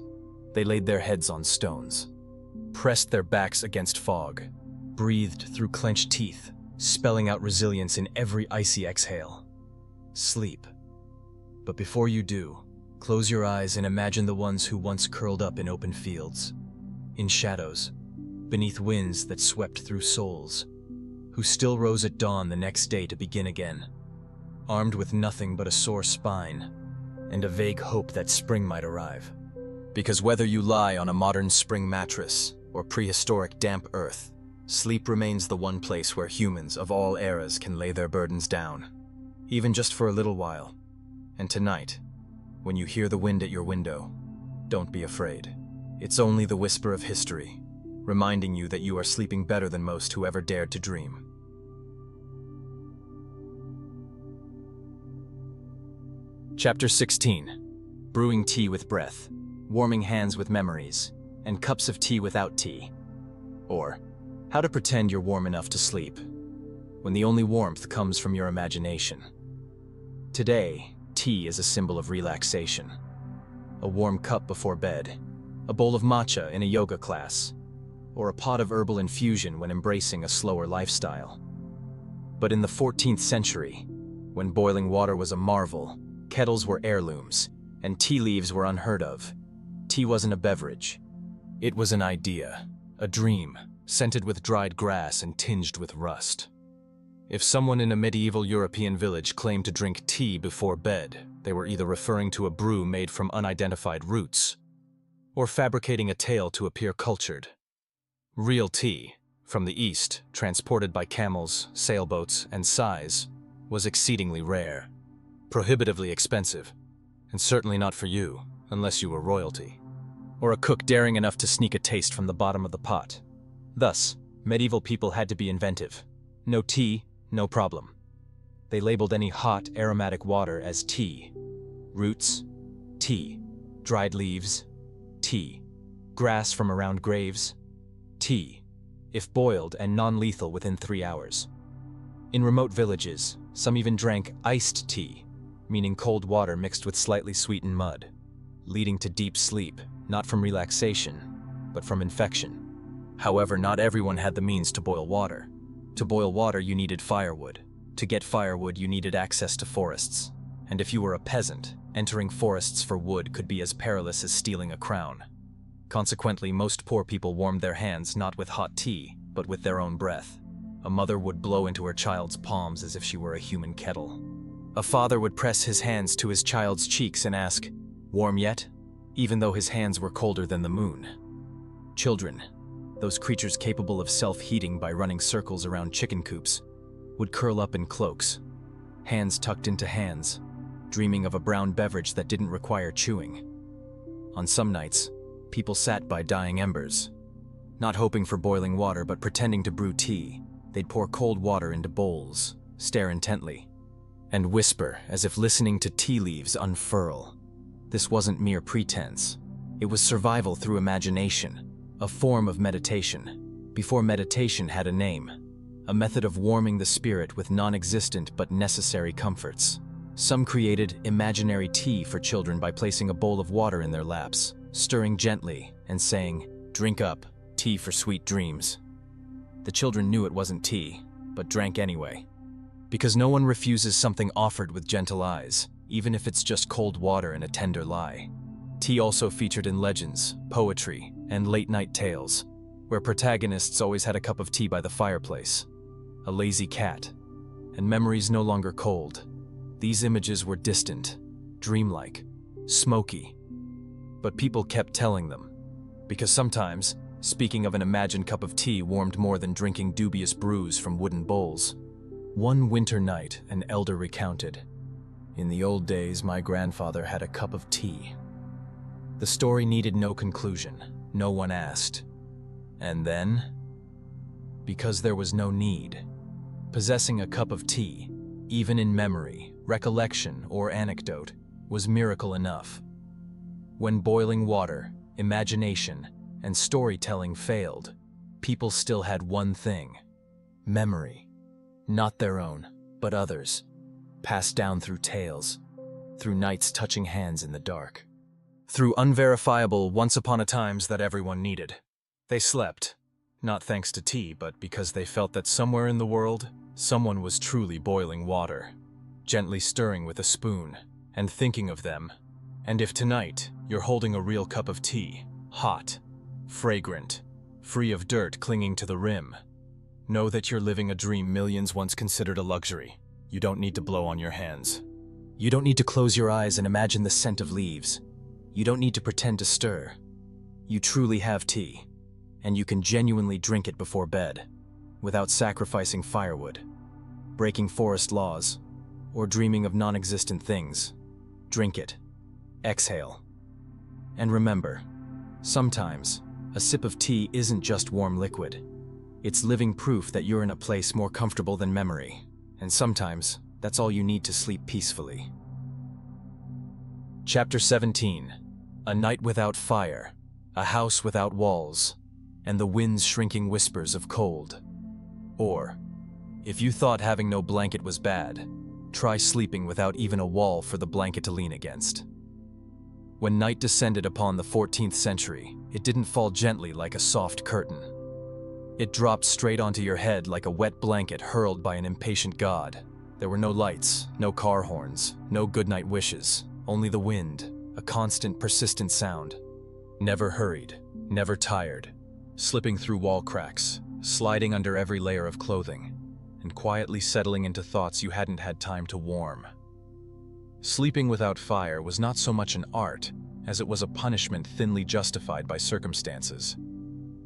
They laid their heads on stones, pressed their backs against fog, breathed through clenched teeth, spelling out resilience in every icy exhale. Sleep. But before you do, close your eyes and imagine the ones who once curled up in open fields, in shadows, beneath winds that swept through souls, who still rose at dawn the next day to begin again, armed with nothing but a sore spine and a vague hope that spring might arrive. Because whether you lie on a modern spring mattress or prehistoric damp earth, sleep remains the one place where humans of all eras can lay their burdens down, even just for a little while. And tonight, when you hear the wind at your window, don't be afraid. It's only the whisper of history, reminding you that you are sleeping better than most who ever dared to dream. Chapter 16. Brewing tea with breath, warming hands with memories, and cups of tea without tea. Or, how to pretend you're warm enough to sleep, when the only warmth comes from your imagination. Today, tea is a symbol of relaxation. A warm cup before bed, a bowl of matcha in a yoga class, or a pot of herbal infusion when embracing a slower lifestyle. But in the 14th century, when boiling water was a marvel, kettles were heirlooms, and tea leaves were unheard of, tea wasn't a beverage. It was an idea, a dream, scented with dried grass and tinged with rust. If someone in a medieval European village claimed to drink tea before bed, they were either referring to a brew made from unidentified roots, or fabricating a tale to appear cultured. Real tea, from the East, transported by camels, sailboats, and sais, was exceedingly rare, prohibitively expensive, and certainly not for you, unless you were royalty, or a cook daring enough to sneak a taste from the bottom of the pot. Thus, medieval people had to be inventive. No tea, no problem. They labeled any hot, aromatic water as tea. Roots, tea. Dried leaves, tea. Grass from around graves, tea. If boiled and non-lethal within 3 hours. In remote villages, some even drank iced tea, meaning cold water mixed with slightly sweetened mud, leading to deep sleep, not from relaxation, but from infection. However, not everyone had the means to boil water. To boil water, you needed firewood. To get firewood, you needed access to forests. And if you were a peasant, entering forests for wood could be as perilous as stealing a crown. Consequently, most poor people warmed their hands not with hot tea, but with their own breath. A mother would blow into her child's palms as if she were a human kettle. A father would press his hands to his child's cheeks and ask, "Warm yet?" even though his hands were colder than the moon. Children, those creatures capable of self-heating by running circles around chicken coops, would curl up in cloaks, hands tucked into hands, dreaming of a brown beverage that didn't require chewing. On some nights, people sat by dying embers, not hoping for boiling water but pretending to brew tea. They'd pour cold water into bowls, stare intently, and whisper as if listening to tea leaves unfurl. This wasn't mere pretense. It was survival through imagination, a form of meditation, before meditation had a name, a method of warming the spirit with non-existent but necessary comforts. Some created imaginary tea for children by placing a bowl of water in their laps, stirring gently and saying, "Drink up, tea for sweet dreams." The children knew it wasn't tea, but drank anyway. Because no one refuses something offered with gentle eyes, even if it's just cold water and a tender lie. Tea also featured in legends, poetry, and late-night tales, where protagonists always had a cup of tea by the fireplace, a lazy cat, and memories no longer cold. These images were distant, dreamlike, smoky, but people kept telling them, because sometimes, speaking of an imagined cup of tea warmed more than drinking dubious brews from wooden bowls. One winter night, an elder recounted, "In the old days, my grandfather had a cup of tea." The story needed no conclusion. No one asked. And then? Because there was no need. Possessing a cup of tea, even in memory, recollection, or anecdote, was miracle enough. When boiling water, imagination, and storytelling failed, people still had one thing: memory. Not their own, but others, passed down through tales, through nights touching hands in the dark, through unverifiable once-upon-a-times that everyone needed. They slept, not thanks to tea, but because they felt that somewhere in the world, someone was truly boiling water, gently stirring with a spoon, and thinking of them. And if tonight you're holding a real cup of tea, hot, fragrant, free of dirt clinging to the rim, know that you're living a dream millions once considered a luxury. You don't need to blow on your hands. You don't need to close your eyes and imagine the scent of leaves. You don't need to pretend to stir. You truly have tea, and you can genuinely drink it before bed, without sacrificing firewood, breaking forest laws, or dreaming of non-existent things. Drink it. Exhale. And remember, sometimes, a sip of tea isn't just warm liquid. It's living proof that you're in a place more comfortable than memory, and sometimes that's all you need to sleep peacefully. Chapter 17. A night without fire, a house without walls, and the wind's shrinking whispers of cold. Or, if you thought having no blanket was bad, try sleeping without even a wall for the blanket to lean against. When night descended upon the 14th century, it didn't fall gently like a soft curtain. It dropped straight onto your head like a wet blanket hurled by an impatient god. There were no lights, no car horns, no goodnight wishes, only the wind, a constant, persistent sound. Never hurried, never tired, slipping through wall cracks, sliding under every layer of clothing, and quietly settling into thoughts you hadn't had time to warm. Sleeping without fire was not so much an art as it was a punishment thinly justified by circumstances.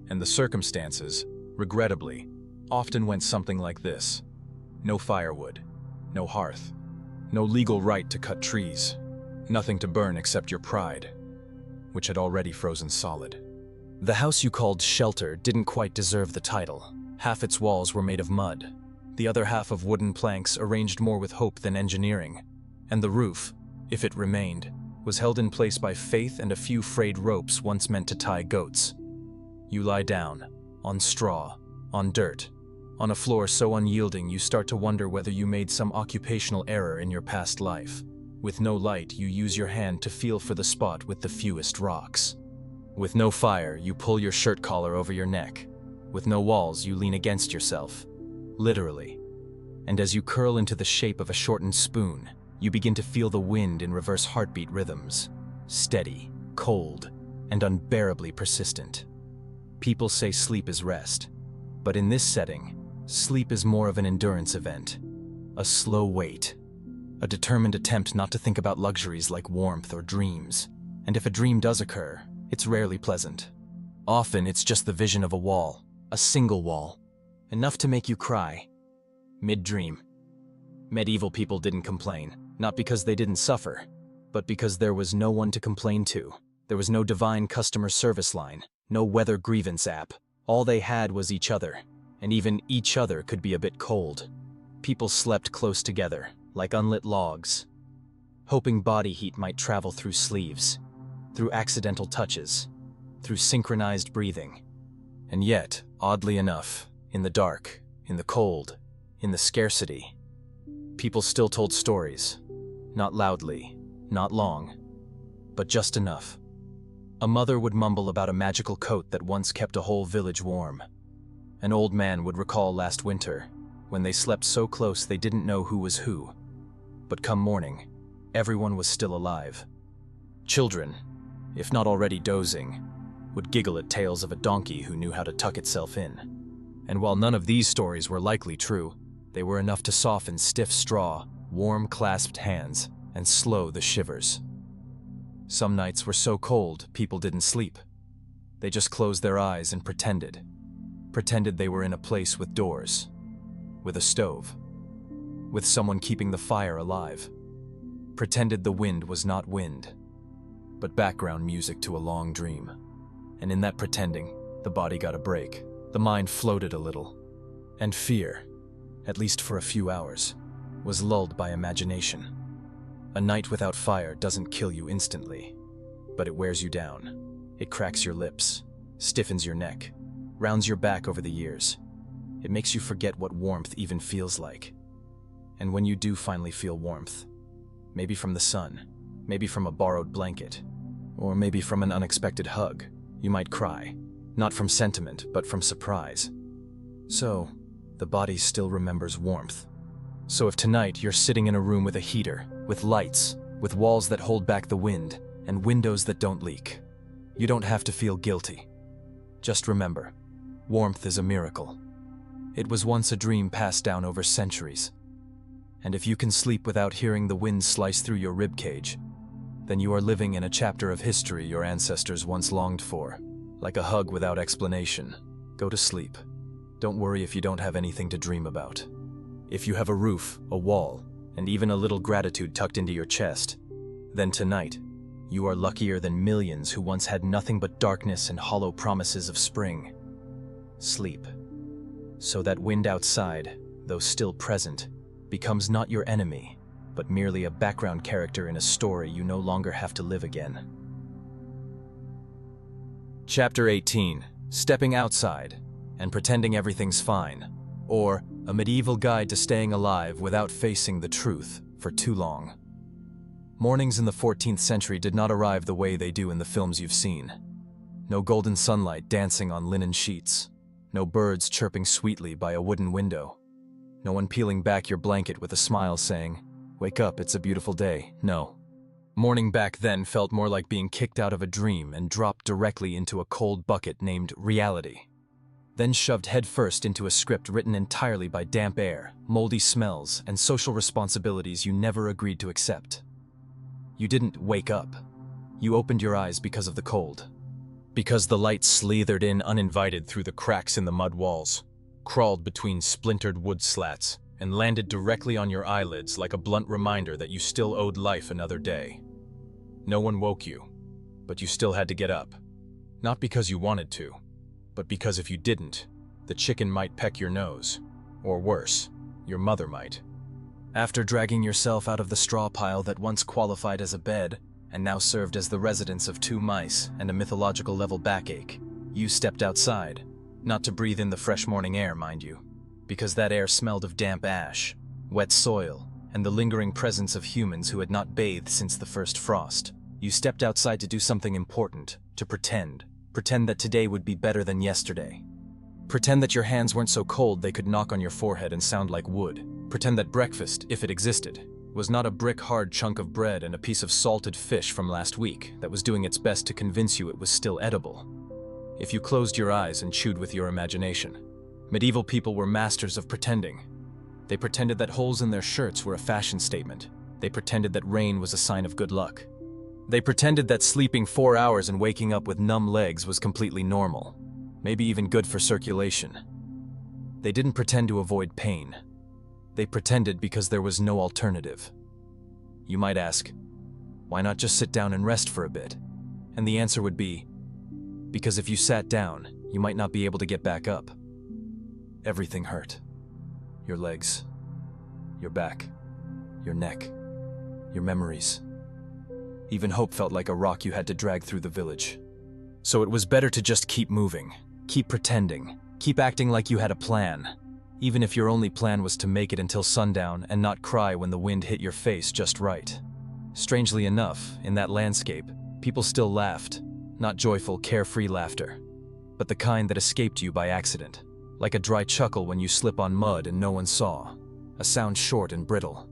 And the circumstances, regrettably, often went something like this: no firewood, no hearth, no legal right to cut trees, nothing to burn except your pride, which had already frozen solid. The house you called shelter didn't quite deserve the title. Half its walls were made of mud, the other half of wooden planks arranged more with hope than engineering, and the roof, if it remained, was held in place by faith and a few frayed ropes once meant to tie goats. You lie down, on straw, on dirt, on a floor so unyielding you start to wonder whether you made some occupational error in your past life. With no light, you use your hand to feel for the spot with the fewest rocks. With no fire, you pull your shirt collar over your neck. With no walls, you lean against yourself, literally. And as you curl into the shape of a shortened spoon, you begin to feel the wind in reverse heartbeat rhythms, steady, cold, and unbearably persistent. People say sleep is rest, but in this setting, sleep is more of an endurance event, a slow wait, a determined attempt not to think about luxuries like warmth or dreams. And if a dream does occur, it's rarely pleasant. Often it's just the vision of a wall, a single wall, enough to make you cry. Mid-dream. Medieval people didn't complain, not because they didn't suffer, but because there was no one to complain to. There was no divine customer service line, no weather grievance app. All they had was each other, and even each other could be a bit cold. People slept close together, like unlit logs, hoping body heat might travel through sleeves, through accidental touches, through synchronized breathing. And yet, oddly enough, in the dark, in the cold, in the scarcity, people still told stories. Not loudly, not long, but just enough. A mother would mumble about a magical coat that once kept a whole village warm. An old man would recall last winter, when they slept so close they didn't know who was who. But come morning, everyone was still alive. Children, if not already dozing, would giggle at tales of a donkey who knew how to tuck itself in. And while none of these stories were likely true, they were enough to soften stiff straw, warm clasped hands, and slow the shivers. Some nights were so cold people didn't sleep. They just closed their eyes and pretended they were in a place with doors, with a stove, with someone keeping the fire alive. Pretended the wind was not wind, but background music to a long dream. And in that pretending, the body got a break. The mind floated a little. And fear, at least for a few hours, was lulled by imagination. A night without fire doesn't kill you instantly, but it wears you down. It cracks your lips, stiffens your neck, rounds your back over the years. It makes you forget what warmth even feels like. And when you do finally feel warmth, maybe from the sun, maybe from a borrowed blanket, or maybe from an unexpected hug, you might cry, not from sentiment, but from surprise. So, the body still remembers warmth. So if tonight you're sitting in a room with a heater, with lights, with walls that hold back the wind, and windows that don't leak, you don't have to feel guilty. Just remember, warmth is a miracle. It was once a dream passed down over centuries. And if you can sleep without hearing the wind slice through your ribcage, then you are living in a chapter of history your ancestors once longed for. Like a hug without explanation. Go to sleep. Don't worry if you don't have anything to dream about. If you have a roof, a wall, and even a little gratitude tucked into your chest, then tonight, you are luckier than millions who once had nothing but darkness and hollow promises of spring. Sleep. So that wind outside, though still present, becomes not your enemy, but merely a background character in a story you no longer have to live again. Chapter 18, Stepping Outside and Pretending Everything's Fine, or a medieval guide to staying alive without facing the truth for too long. Mornings in the 14th century did not arrive the way they do in the films you've seen. No golden sunlight dancing on linen sheets, no birds chirping sweetly by a wooden window, no one peeling back your blanket with a smile saying, "Wake up, it's a beautiful day." No. Morning back then felt more like being kicked out of a dream and dropped directly into a cold bucket named reality. Then shoved headfirst into a script written entirely by damp air, moldy smells, and social responsibilities you never agreed to accept. You didn't wake up. You opened your eyes because of the cold. Because the light slithered in uninvited through the cracks in the mud walls, crawled between splintered wood slats, and landed directly on your eyelids like a blunt reminder that you still owed life another day. No one woke you, but you still had to get up. Not because you wanted to, but because if you didn't, the chicken might peck your nose, or worse, your mother might. After dragging yourself out of the straw pile that once qualified as a bed, and now served as the residence of 2 mice and a mythological level backache, you stepped outside, not to breathe in the fresh morning air, mind you, because that air smelled of damp ash, wet soil, and the lingering presence of humans who had not bathed since the first frost. You stepped outside to do something important, to pretend that today would be better than yesterday. Pretend that your hands weren't so cold they could knock on your forehead and sound like wood. Pretend that breakfast, if it existed, was not a brick-hard chunk of bread and a piece of salted fish from last week that was doing its best to convince you it was still edible. If you closed your eyes and chewed with your imagination, medieval people were masters of pretending. They pretended that holes in their shirts were a fashion statement. They pretended that rain was a sign of good luck. They pretended that sleeping 4 hours and waking up with numb legs was completely normal, maybe even good for circulation. They didn't pretend to avoid pain. They pretended because there was no alternative. You might ask, why not just sit down and rest for a bit? And the answer would be, because if you sat down, you might not be able to get back up. Everything hurt. Your legs, your back, your neck, your memories. Even hope felt like a rock you had to drag through the village. So it was better to just keep moving, keep pretending, keep acting like you had a plan, even if your only plan was to make it until sundown and not cry when the wind hit your face just right. Strangely enough, in that landscape, people still laughed, not joyful, carefree laughter, but the kind that escaped you by accident. like a dry chuckle when you slip on mud and no one saw, a sound short and brittle,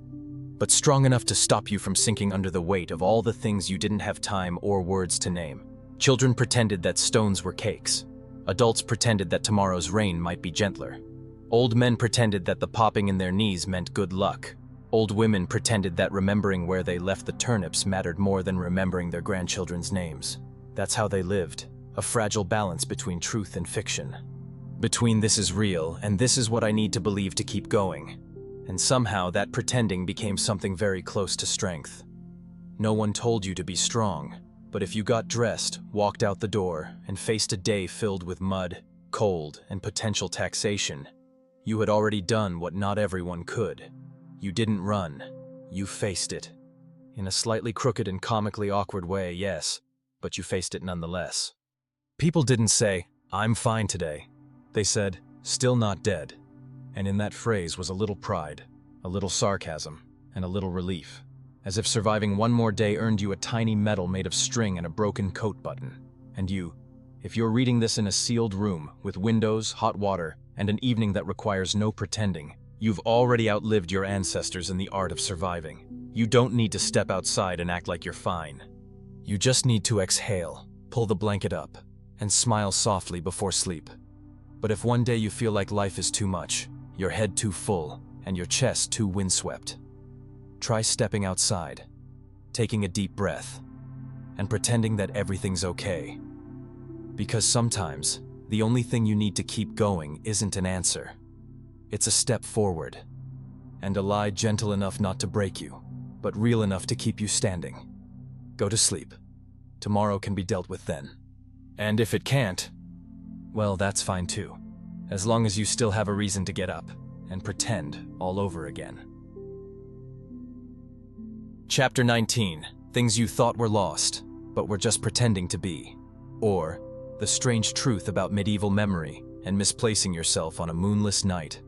but strong enough to stop you from sinking under the weight of all the things you didn't have time or words to name. Children pretended that stones were cakes. Adults pretended that tomorrow's rain might be gentler. Old men pretended that the popping in their knees meant good luck. Old women pretended that remembering where they left the turnips mattered more than remembering their grandchildren's names. That's how they lived, a fragile balance between truth and fiction. Between this is real and this is what I need to believe to keep going. And somehow that pretending became something very close to strength. No one told you to be strong, but if you got dressed, walked out the door, and faced a day filled with mud, cold, and potential taxation, you had already done what not everyone could. You didn't run, you faced it. In a slightly crooked and comically awkward way, yes, but you faced it nonetheless. People didn't say, "I'm fine today." They said, "Still not dead." And in that phrase was a little pride, a little sarcasm, and a little relief, as if surviving one more day earned you a tiny medal made of string and a broken coat button. And you, if you're reading this in a sealed room, with windows, hot water, and an evening that requires no pretending, you've already outlived your ancestors in the art of surviving. You don't need to step outside and act like you're fine. You just need to exhale, pull the blanket up, and smile softly before sleep. But if one day you feel like life is too much, your head too full, and your chest too windswept, try stepping outside, taking a deep breath, and pretending that everything's okay. Because sometimes, the only thing you need to keep going isn't an answer. It's a step forward, and a lie gentle enough not to break you, but real enough to keep you standing. Go to sleep. Tomorrow can be dealt with then. And if it can't, well, that's fine too, as long as you still have a reason to get up and pretend all over again. Chapter 19, Things You Thought Were Lost, but were just pretending to be. Or, the strange truth about medieval memory and misplacing yourself on a moonless night.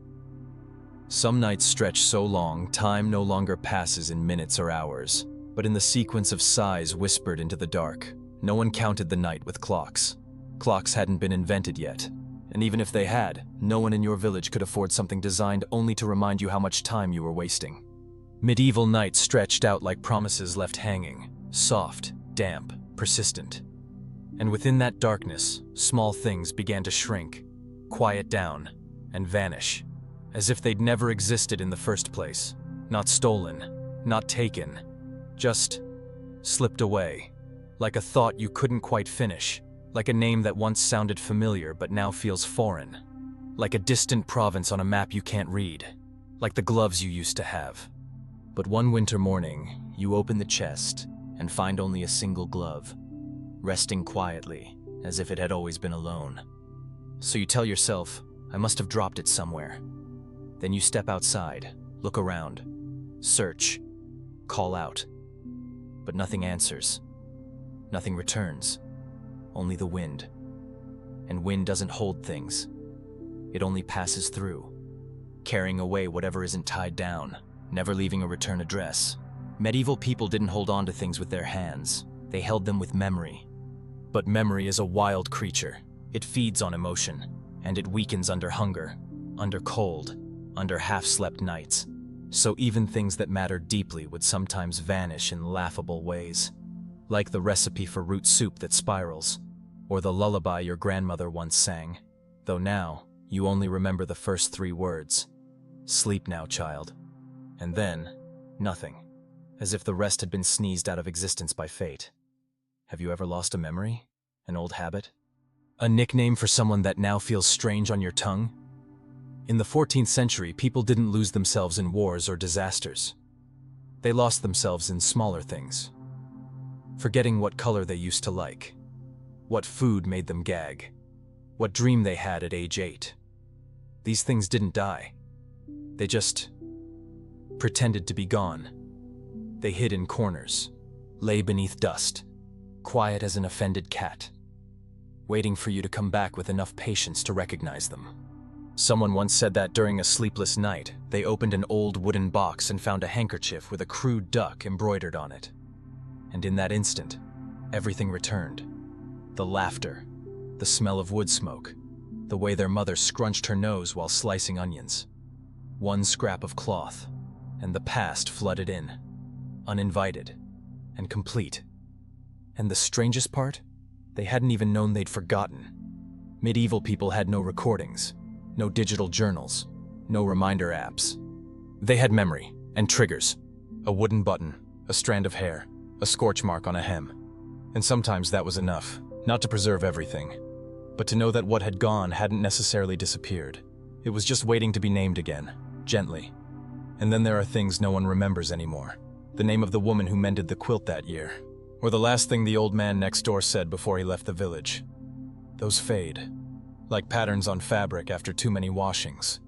Some nights stretch so long, time no longer passes in minutes or hours, but in the sequence of sighs whispered into the dark. No one counted the night with clocks. Clocks hadn't been invented yet, and even if they had, no one in your village could afford something designed only to remind you how much time you were wasting. Medieval nights stretched out like promises left hanging, soft, damp, persistent. And within that darkness, small things began to shrink, quiet down, and vanish, as if they'd never existed in the first place. Not stolen, not taken, just slipped away, like a thought you couldn't quite finish, like a name that once sounded familiar but now feels foreign, like a distant province on a map you can't read, like the gloves you used to have. But one winter morning, you open the chest and find only a single glove, resting quietly, as if it had always been alone. So you tell yourself, I must have dropped it somewhere. Then you step outside, look around, search, call out. But nothing answers. Nothing returns. Only the wind. And wind doesn't hold things. It only passes through, carrying away whatever isn't tied down, never leaving a return address. Medieval people didn't hold on to things with their hands. They held them with memory. But memory is a wild creature. It feeds on emotion, and it weakens under hunger, under cold, under half-slept nights. So even things that mattered deeply would sometimes vanish in laughable ways, like the recipe for root soup that spirals, or the lullaby your grandmother once sang, though now you only remember the first 3 words. Sleep now, child. And then, nothing, as if the rest had been sneezed out of existence by fate. Have you ever lost a memory? An old habit? A nickname for someone that now feels strange on your tongue? In the 14th century, people didn't lose themselves in wars or disasters. They lost themselves in smaller things. Forgetting what color they used to like, what food made them gag, what dream they had at age 8. These things didn't die. They just pretended to be gone. They hid in corners, lay beneath dust, quiet as an offended cat, waiting for you to come back with enough patience to recognize them. Someone once said that during a sleepless night, they opened an old wooden box and found a handkerchief with a crude duck embroidered on it. And in that instant, everything returned. The laughter, the smell of wood smoke, The way their mother scrunched her nose while slicing onions. One scrap of cloth, and the past flooded in, uninvited and complete. And the strangest part? They hadn't even known they'd forgotten. Medieval people had no recordings, no digital journals, no reminder apps. They had memory and triggers, a wooden button, a strand of hair, a scorch mark on a hem. And sometimes that was enough, not to preserve everything, but to know that what had gone hadn't necessarily disappeared. It was just waiting to be named again, gently. And then there are things no one remembers anymore. The name of the woman who mended the quilt that year, or the last thing the old man next door said before he left the village. Those fade, like patterns on fabric after too many washings.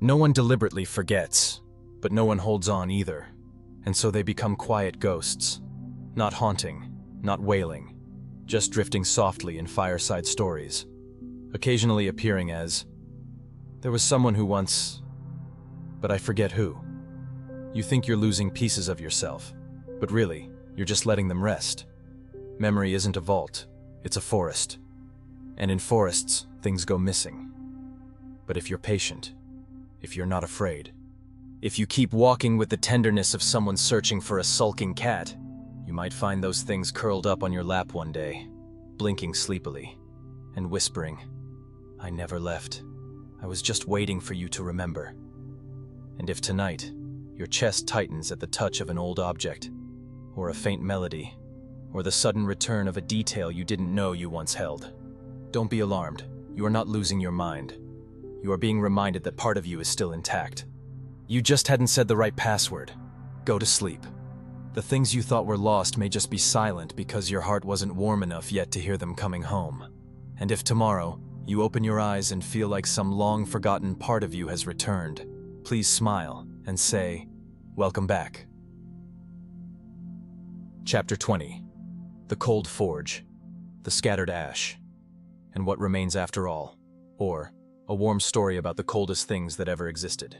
No one deliberately forgets, but no one holds on either, and so they become quiet ghosts. Not haunting, not wailing, just drifting softly in fireside stories, occasionally appearing as, "There was someone who once, but I forget who." You think you're losing pieces of yourself, but really, you're just letting them rest. Memory isn't a vault, it's a forest. And in forests, things go missing. But if you're patient, if you're not afraid, if you keep walking with the tenderness of someone searching for a sulking cat, you might find those things curled up on your lap one day, blinking sleepily, and whispering, "I never left. I was just waiting for you to remember." And if tonight, your chest tightens at the touch of an old object, or a faint melody, or the sudden return of a detail you didn't know you once held, don't be alarmed. You are not losing your mind. You are being reminded that part of you is still intact. You just hadn't said the right password. Go to sleep. The things you thought were lost may just be silent because your heart wasn't warm enough yet to hear them coming home. And if tomorrow, you open your eyes and feel like some long-forgotten part of you has returned, please smile and say, "Welcome back." Chapter 20. The Cold Forge, the Scattered Ash, and What Remains After All, or a warm story about the coldest things that ever existed.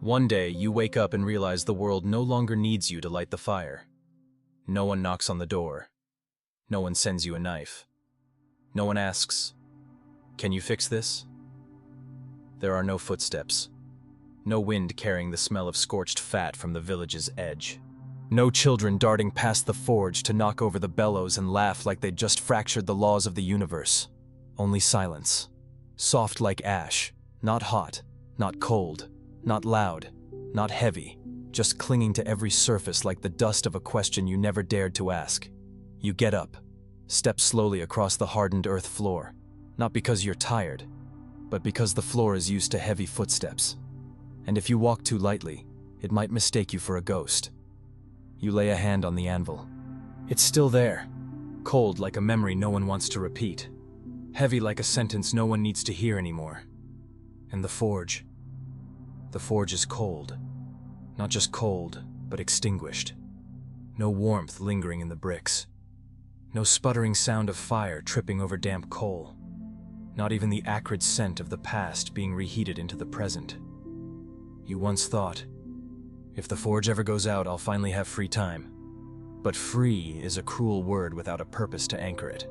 One day, you wake up and realize the world no longer needs you to light the fire. No one knocks on the door. No one sends you a knife. No one asks, "Can you fix this?" There are no footsteps. No wind carrying the smell of scorched fat from the village's edge. No children darting past the forge to knock over the bellows and laugh like they'd just fractured the laws of the universe. Only silence. Soft like ash. Not hot, not cold, not loud, not heavy. Just clinging to every surface like the dust of a question you never dared to ask. You get up. Step slowly across the hardened earth floor. Not because you're tired, but because the floor is used to heavy footsteps. And if you walk too lightly, it might mistake you for a ghost. You lay a hand on the anvil. It's still there, cold like a memory no one wants to repeat, heavy like a sentence no one needs to hear anymore. And the forge is cold. Not just cold, but extinguished. No warmth lingering in the bricks. No sputtering sound of fire tripping over damp coal. Not even the acrid scent of the past being reheated into the present. You once thought, if the forge ever goes out, I'll finally have free time. But free is a cruel word without a purpose to anchor it.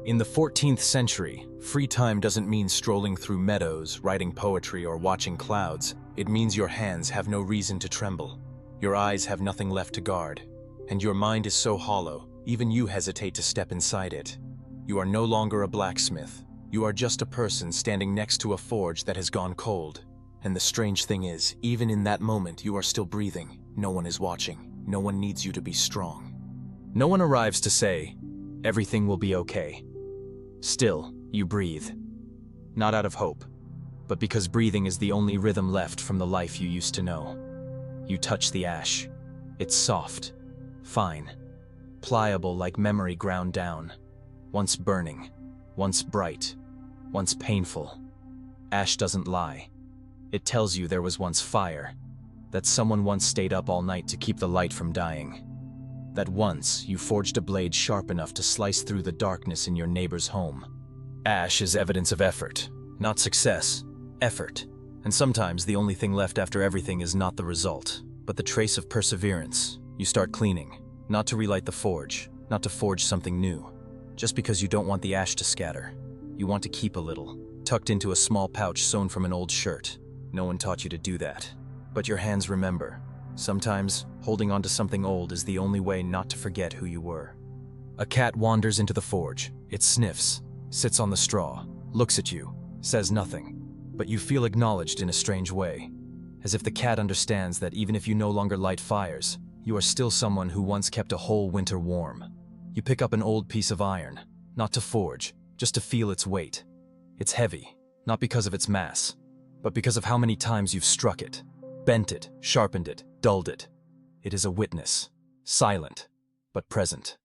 In the 14th century, free time doesn't mean strolling through meadows, writing poetry, or watching clouds. It means your hands have no reason to tremble. Your eyes have nothing left to guard. And your mind is so hollow, even you hesitate to step inside it. You are no longer a blacksmith. You are just a person standing next to a forge that has gone cold. And the strange thing is, even in that moment, you are still breathing. No one is watching. No one needs you to be strong. No one arrives to say, "Everything will be okay." Still, you breathe. Not out of hope, but because breathing is the only rhythm left from the life you used to know. You touch the ash. It's soft, fine, pliable like memory ground down. Once burning, once bright, once painful. Ash doesn't lie. It tells you there was once fire, that someone once stayed up all night to keep the light from dying, that once you forged a blade sharp enough to slice through the darkness in your neighbor's home. Ash is evidence of effort, not success, effort. And sometimes the only thing left after everything is not the result, but the trace of perseverance. You start cleaning, not to relight the forge, not to forge something new, just because you don't want the ash to scatter. You want to keep a little. tucked into a small pouch sewn from an old shirt. No one taught you to do that. But your hands remember. Sometimes, holding onto something old is the only way not to forget who you were. A cat wanders into the forge. It sniffs, sits on the straw, looks at you, says nothing. But you feel acknowledged in a strange way, as if the cat understands that even if you no longer light fires, you are still someone who once kept a whole winter warm. You pick up an old piece of iron, not to forge, just to feel its weight. It's heavy, not because of its mass, but because of how many times you've struck it, bent it, sharpened it, dulled it. It is a witness, silent, but present.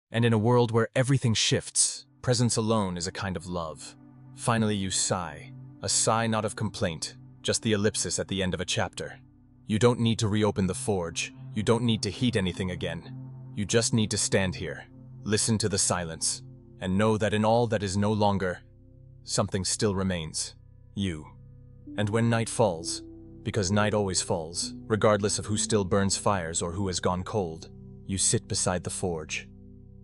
And in a world where everything shifts, presence alone is a kind of love. Finally you sigh, a sigh not of complaint, just the ellipsis at the end of a chapter. You don't need to reopen the forge, you don't need to heat anything again. You just need to stand here, listen to the silence, and know that in all that is no longer, something still remains. You. And when night falls, because night always falls, regardless of who still burns fires or who has gone cold, you sit beside the forge.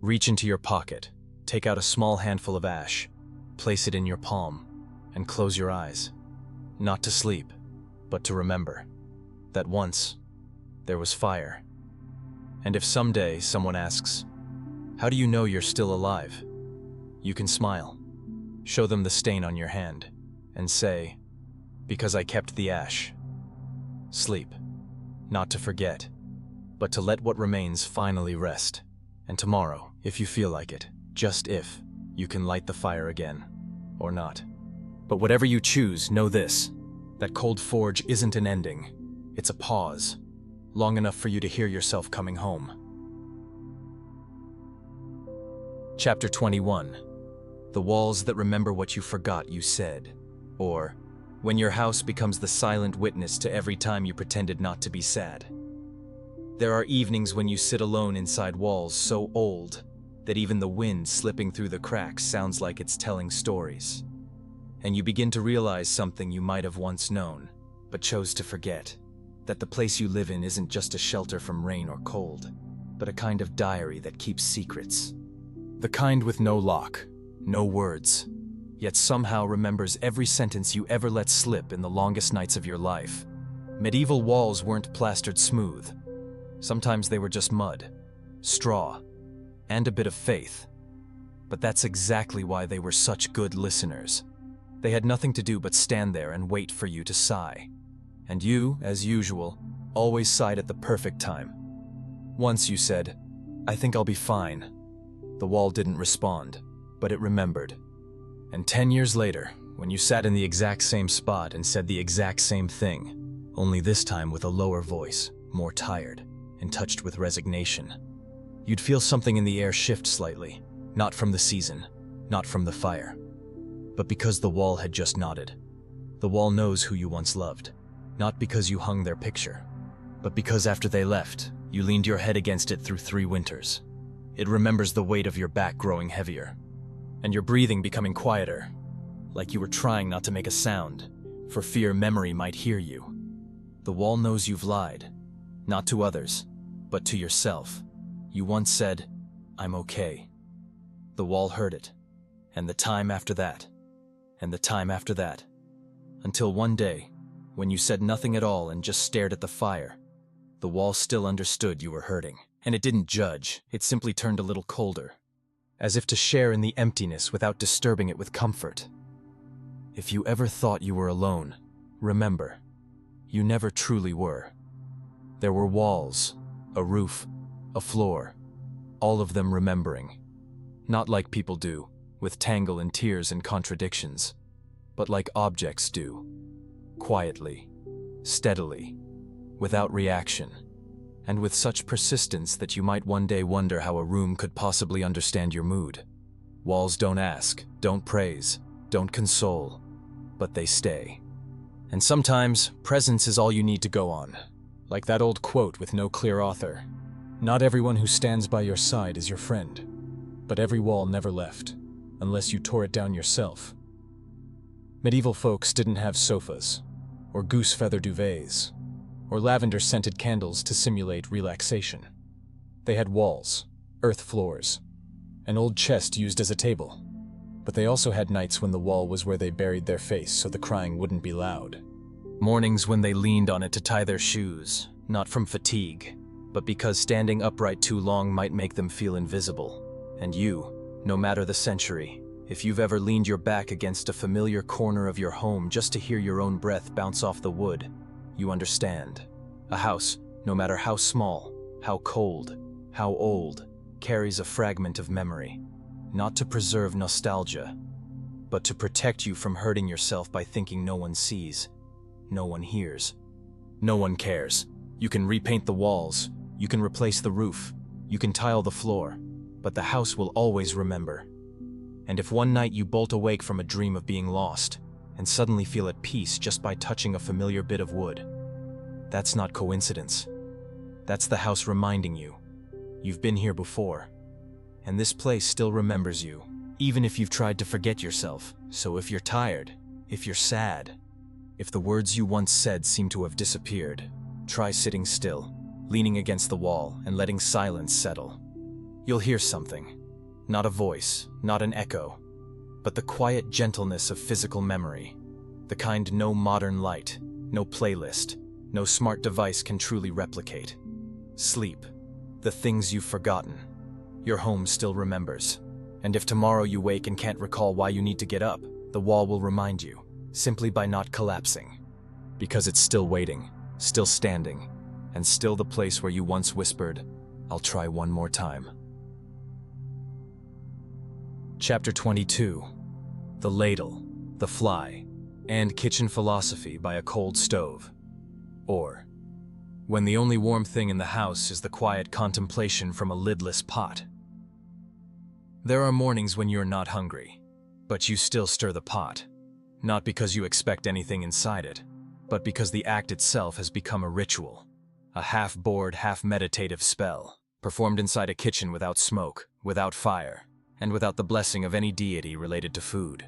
Reach into your pocket, take out a small handful of ash, place it in your palm, and close your eyes. Not to sleep, but to remember that once there was fire. And if someday someone asks, "How do you know you're still alive?" you can smile, show them the stain on your hand, and say, "Because I kept the ash." Sleep, not to forget, but to let what remains finally rest. And tomorrow, if you feel like it, just if, you can light the fire again, or not. But whatever you choose, know this, that cold forge isn't an ending, it's a pause, long enough for you to hear yourself coming home. Chapter 21. The walls that remember what you forgot you said, or when your house becomes the silent witness to every time you pretended not to be sad. There are evenings when you sit alone inside walls so old that even the wind slipping through the cracks sounds like it's telling stories. And you begin to realize something you might have once known, but chose to forget, that the place you live in isn't just a shelter from rain or cold, but a kind of diary that keeps secrets. The kind with no lock, no words, yet somehow remembers every sentence you ever let slip in the longest nights of your life. Medieval walls weren't plastered smooth. Sometimes they were just mud, straw, and a bit of faith. But that's exactly why they were such good listeners. They had nothing to do but stand there and wait for you to sigh. And you, as usual, always sighed at the perfect time. Once you said, "I think I'll be fine." The wall didn't respond, but it remembered. And 10 years later, when you sat in the exact same spot and said the exact same thing, only this time with a lower voice, more tired, and touched with resignation, you'd feel something in the air shift slightly, not from the season, not from the fire, but because the wall had just nodded. The wall knows who you once loved, not because you hung their picture, but because after they left, you leaned your head against it through 3 winters. It remembers the weight of your back growing heavier, and your breathing becoming quieter, like you were trying not to make a sound, for fear memory might hear you. The wall knows you've lied, not to others, but to yourself. You once said, "I'm okay." The wall heard it, and the time after that, and the time after that, until one day, when you said nothing at all and just stared at the fire, the wall still understood you were hurting. And it didn't judge, it simply turned a little colder, as if to share in the emptiness without disturbing it with comfort. If you ever thought you were alone, remember, you never truly were. There were walls, a roof, a floor, all of them remembering. Not like people do, with tangle and tears and contradictions, but like objects do, quietly, steadily, without reaction, and with such persistence that you might one day wonder how a room could possibly understand your mood. Walls don't ask, don't praise, don't console, but they stay. And sometimes, presence is all you need to go on. Like that old quote with no clear author. Not everyone who stands by your side is your friend, but every wall never left, unless you tore it down yourself. Medieval folks didn't have sofas, or goose feather duvets, or lavender-scented candles to simulate relaxation. They had walls, earth floors, an old chest used as a table, But they also had nights when the wall was where they buried their face so the crying wouldn't be loud. Mornings when they leaned on it to tie their shoes, not from fatigue, but because standing upright too long might make them feel invisible. And you, no matter the century, if you've ever leaned your back against a familiar corner of your home just to hear your own breath bounce off the wood, you understand. A house, no matter how small, how cold, how old, carries a fragment of memory, not to preserve nostalgia, but to protect you from hurting yourself by thinking no one sees, no one hears, no one cares. You can repaint the walls, you can replace the roof, you can tile the floor, but the house will always remember. And if one night you bolt awake from a dream of being lost and suddenly feel at peace just by touching a familiar bit of wood, that's not coincidence. That's the house reminding you, you've been here before, and this place still remembers you, even if you've tried to forget yourself. So if you're tired, if you're sad, if the words you once said seem to have disappeared, try sitting still, leaning against the wall and letting silence settle. You'll hear something. Not a voice, not an echo, but the quiet gentleness of physical memory, the kind no modern light, no playlist, no smart device can truly replicate. Sleep, the things you've forgotten, your home still remembers. And if tomorrow you wake and can't recall why you need to get up, the wall will remind you, simply by not collapsing. Because it's still waiting, still standing, and still the place where you once whispered, "I'll try one more time." Chapter 22. The Ladle, the Fly, and Kitchen Philosophy by a Cold Stove. Or, when the only warm thing in the house is the quiet contemplation from a lidless pot. There are mornings when you're not hungry, but you still stir the pot. Not because you expect anything inside it, but because the act itself has become a ritual. A half-bored, half-meditative spell, performed inside a kitchen without smoke, without fire, and without the blessing of any deity related to food.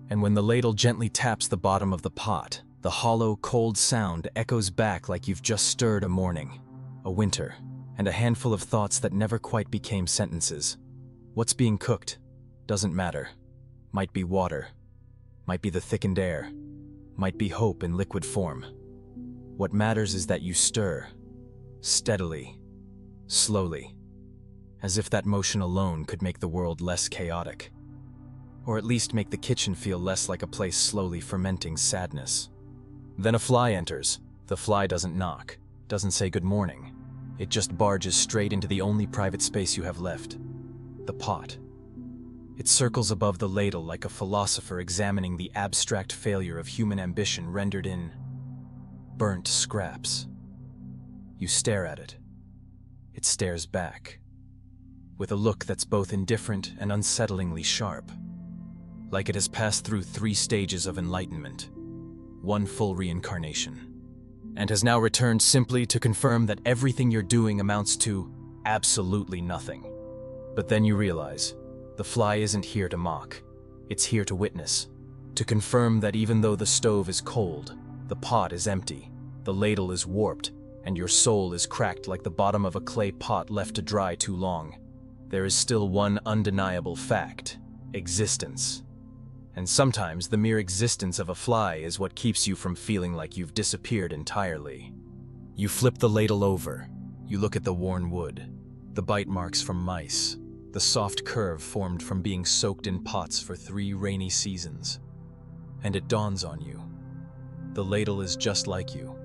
And when the ladle gently taps the bottom of the pot, the hollow, cold sound echoes back like you've just stirred a morning, a winter, and a handful of thoughts that never quite became sentences. What's being cooked? Doesn't matter. Might be water. Might be the thickened air. Might be hope in liquid form. What matters is that you stir, steadily, slowly, as if that motion alone could make the world less chaotic, or at least make the kitchen feel less like a place slowly fermenting sadness. Then a fly enters. The fly doesn't knock, doesn't say good morning. It just barges straight into the only private space you have left, the pot. It circles above the ladle like a philosopher examining the abstract failure of human ambition rendered in burnt scraps. You stare at it. It stares back, with a look that's both indifferent and unsettlingly sharp, like it has passed through 3 stages of enlightenment, 1 full reincarnation, and has now returned simply to confirm that everything you're doing amounts to absolutely nothing. But then you realize, the fly isn't here to mock, it's here to witness, to confirm that even though the stove is cold, the pot is empty, the ladle is warped, and your soul is cracked like the bottom of a clay pot left to dry too long. There is still one undeniable fact: existence. And sometimes the mere existence of a fly is what keeps you from feeling like you've disappeared entirely. You flip the ladle over. You look at the worn wood, the bite marks from mice, the soft curve formed from being soaked in pots for 3 rainy seasons. And it dawns on you. The ladle is just like you.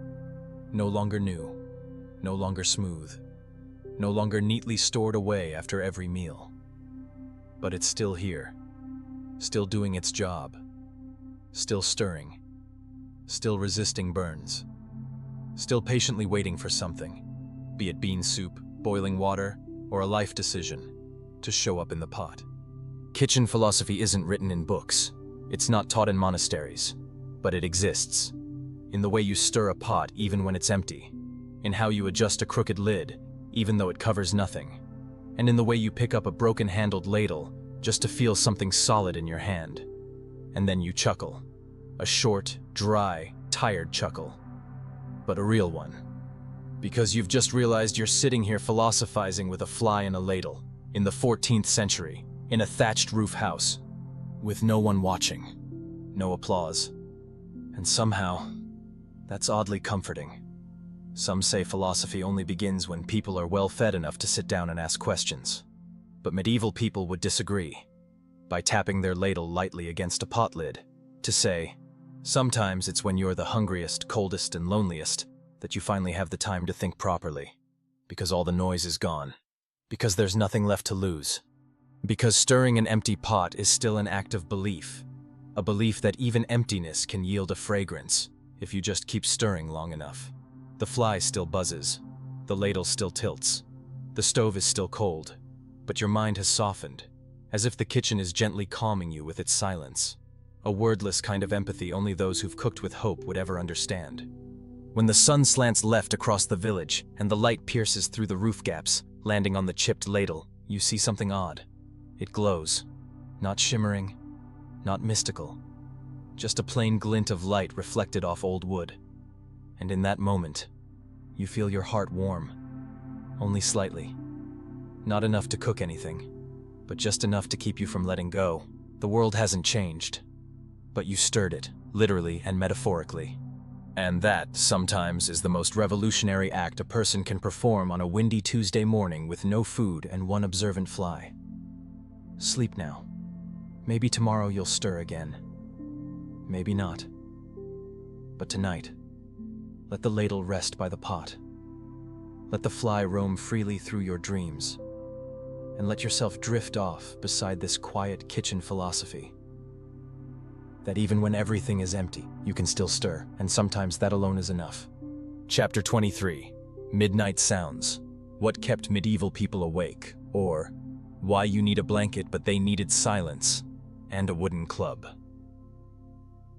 No longer new, no longer smooth, no longer neatly stored away after every meal. But it's still here, still doing its job, still stirring, still resisting burns, still patiently waiting for something, be it bean soup, boiling water, or a life decision, to show up in the pot. Kitchen philosophy isn't written in books. It's not taught in monasteries, but it exists. In the way you stir a pot even when it's empty, in how you adjust a crooked lid even though it covers nothing, and in the way you pick up a broken-handled ladle just to feel something solid in your hand. And then you chuckle. A short, dry, tired chuckle. But a real one. Because you've just realized you're sitting here philosophizing with a fly and a ladle, in the 14th century, in a thatched roof house. with no one watching, no applause. And somehow, that's oddly comforting. Some say philosophy only begins when people are well fed enough to sit down and ask questions. But medieval people would disagree, by tapping their ladle lightly against a pot lid, to say, sometimes it's when you're the hungriest, coldest, and loneliest that you finally have the time to think properly, because all the noise is gone, because there's nothing left to lose, because stirring an empty pot is still an act of belief, a belief that even emptiness can yield a fragrance if you just keep stirring long enough. The fly still buzzes, the ladle still tilts, the stove is still cold, but your mind has softened, as if the kitchen is gently calming you with its silence. A wordless kind of empathy only those who've cooked with hope would ever understand. When the sun slants left across the village and the light pierces through the roof gaps, landing on the chipped ladle, you see something odd. It glows. Not shimmering, not mystical. Just a plain glint of light reflected off old wood. And in that moment, you feel your heart warm. Only slightly. Not enough to cook anything, but just enough to keep you from letting go. The world hasn't changed, but you stirred it, literally and metaphorically. And that, sometimes, is the most revolutionary act a person can perform on a windy Tuesday morning with no food and one observant fly. Sleep now. Maybe tomorrow you'll stir again. Maybe not. But tonight, let the ladle rest by the pot. Let the fly roam freely through your dreams. And let yourself drift off beside this quiet kitchen philosophy. That even when everything is empty, you can still stir, and sometimes that alone is enough. Chapter 23. Midnight Sounds. What kept medieval people awake, or why you need a blanket but they needed silence, and a wooden club.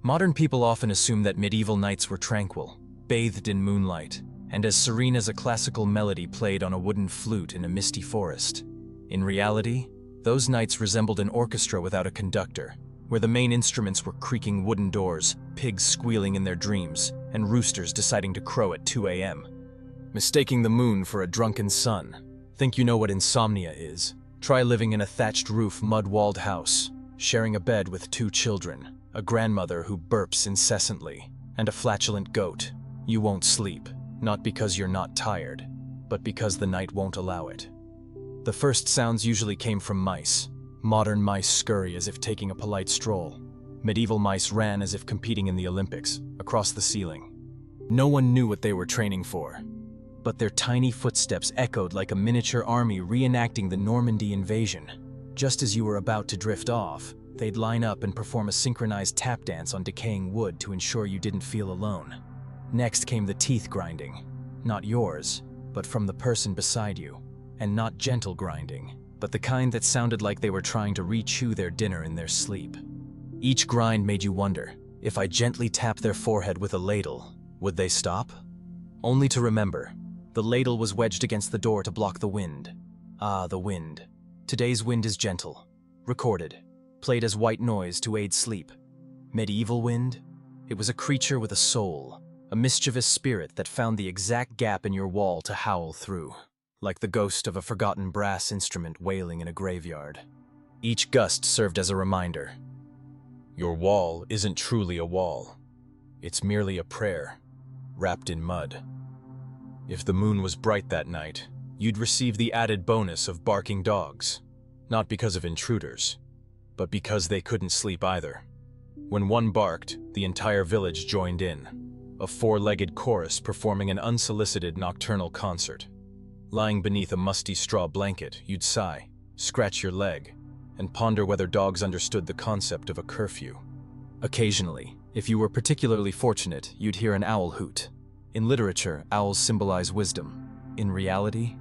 Modern people often assume that medieval nights were tranquil, bathed in moonlight, and as serene as a classical melody played on a wooden flute in a misty forest. In reality, those nights resembled an orchestra without a conductor, where the main instruments were creaking wooden doors, pigs squealing in their dreams, and roosters deciding to crow at 2 a.m. Mistaking the moon for a drunken sun. Think you know what insomnia is? Try living in a thatched roof, mud-walled house, sharing a bed with 2 children, a grandmother who burps incessantly, and a flatulent goat. You won't sleep, not because you're not tired, but because the night won't allow it. The first sounds usually came from mice. Modern mice scurry as if taking a polite stroll. Medieval mice ran as if competing in the Olympics, across the ceiling. No one knew what they were training for, but their tiny footsteps echoed like a miniature army reenacting the Normandy invasion. Just as you were about to drift off, they'd line up and perform a synchronized tap dance on decaying wood to ensure you didn't feel alone. Next came the teeth grinding. Not yours, but from the person beside you. And not gentle grinding, but the kind that sounded like they were trying to re-chew their dinner in their sleep. Each grind made you wonder, if I gently tapped their forehead with a ladle, would they stop? Only to remember, the ladle was wedged against the door to block the wind. Ah, the wind. Today's wind is gentle, recorded, played as white noise to aid sleep. Medieval wind? It was a creature with a soul, a mischievous spirit that found the exact gap in your wall to howl through. Like the ghost of a forgotten brass instrument wailing in a graveyard. Each gust served as a reminder. Your wall isn't truly a wall. It's merely a prayer, wrapped in mud. If the moon was bright that night, you'd receive the added bonus of barking dogs. Not because of intruders, but because they couldn't sleep either. When one barked, the entire village joined in, a 4-legged chorus performing an unsolicited nocturnal concert. Lying beneath a musty straw blanket, you'd sigh, scratch your leg, and ponder whether dogs understood the concept of a curfew. Occasionally, if you were particularly fortunate, you'd hear an owl hoot. In literature, owls symbolize wisdom. In reality,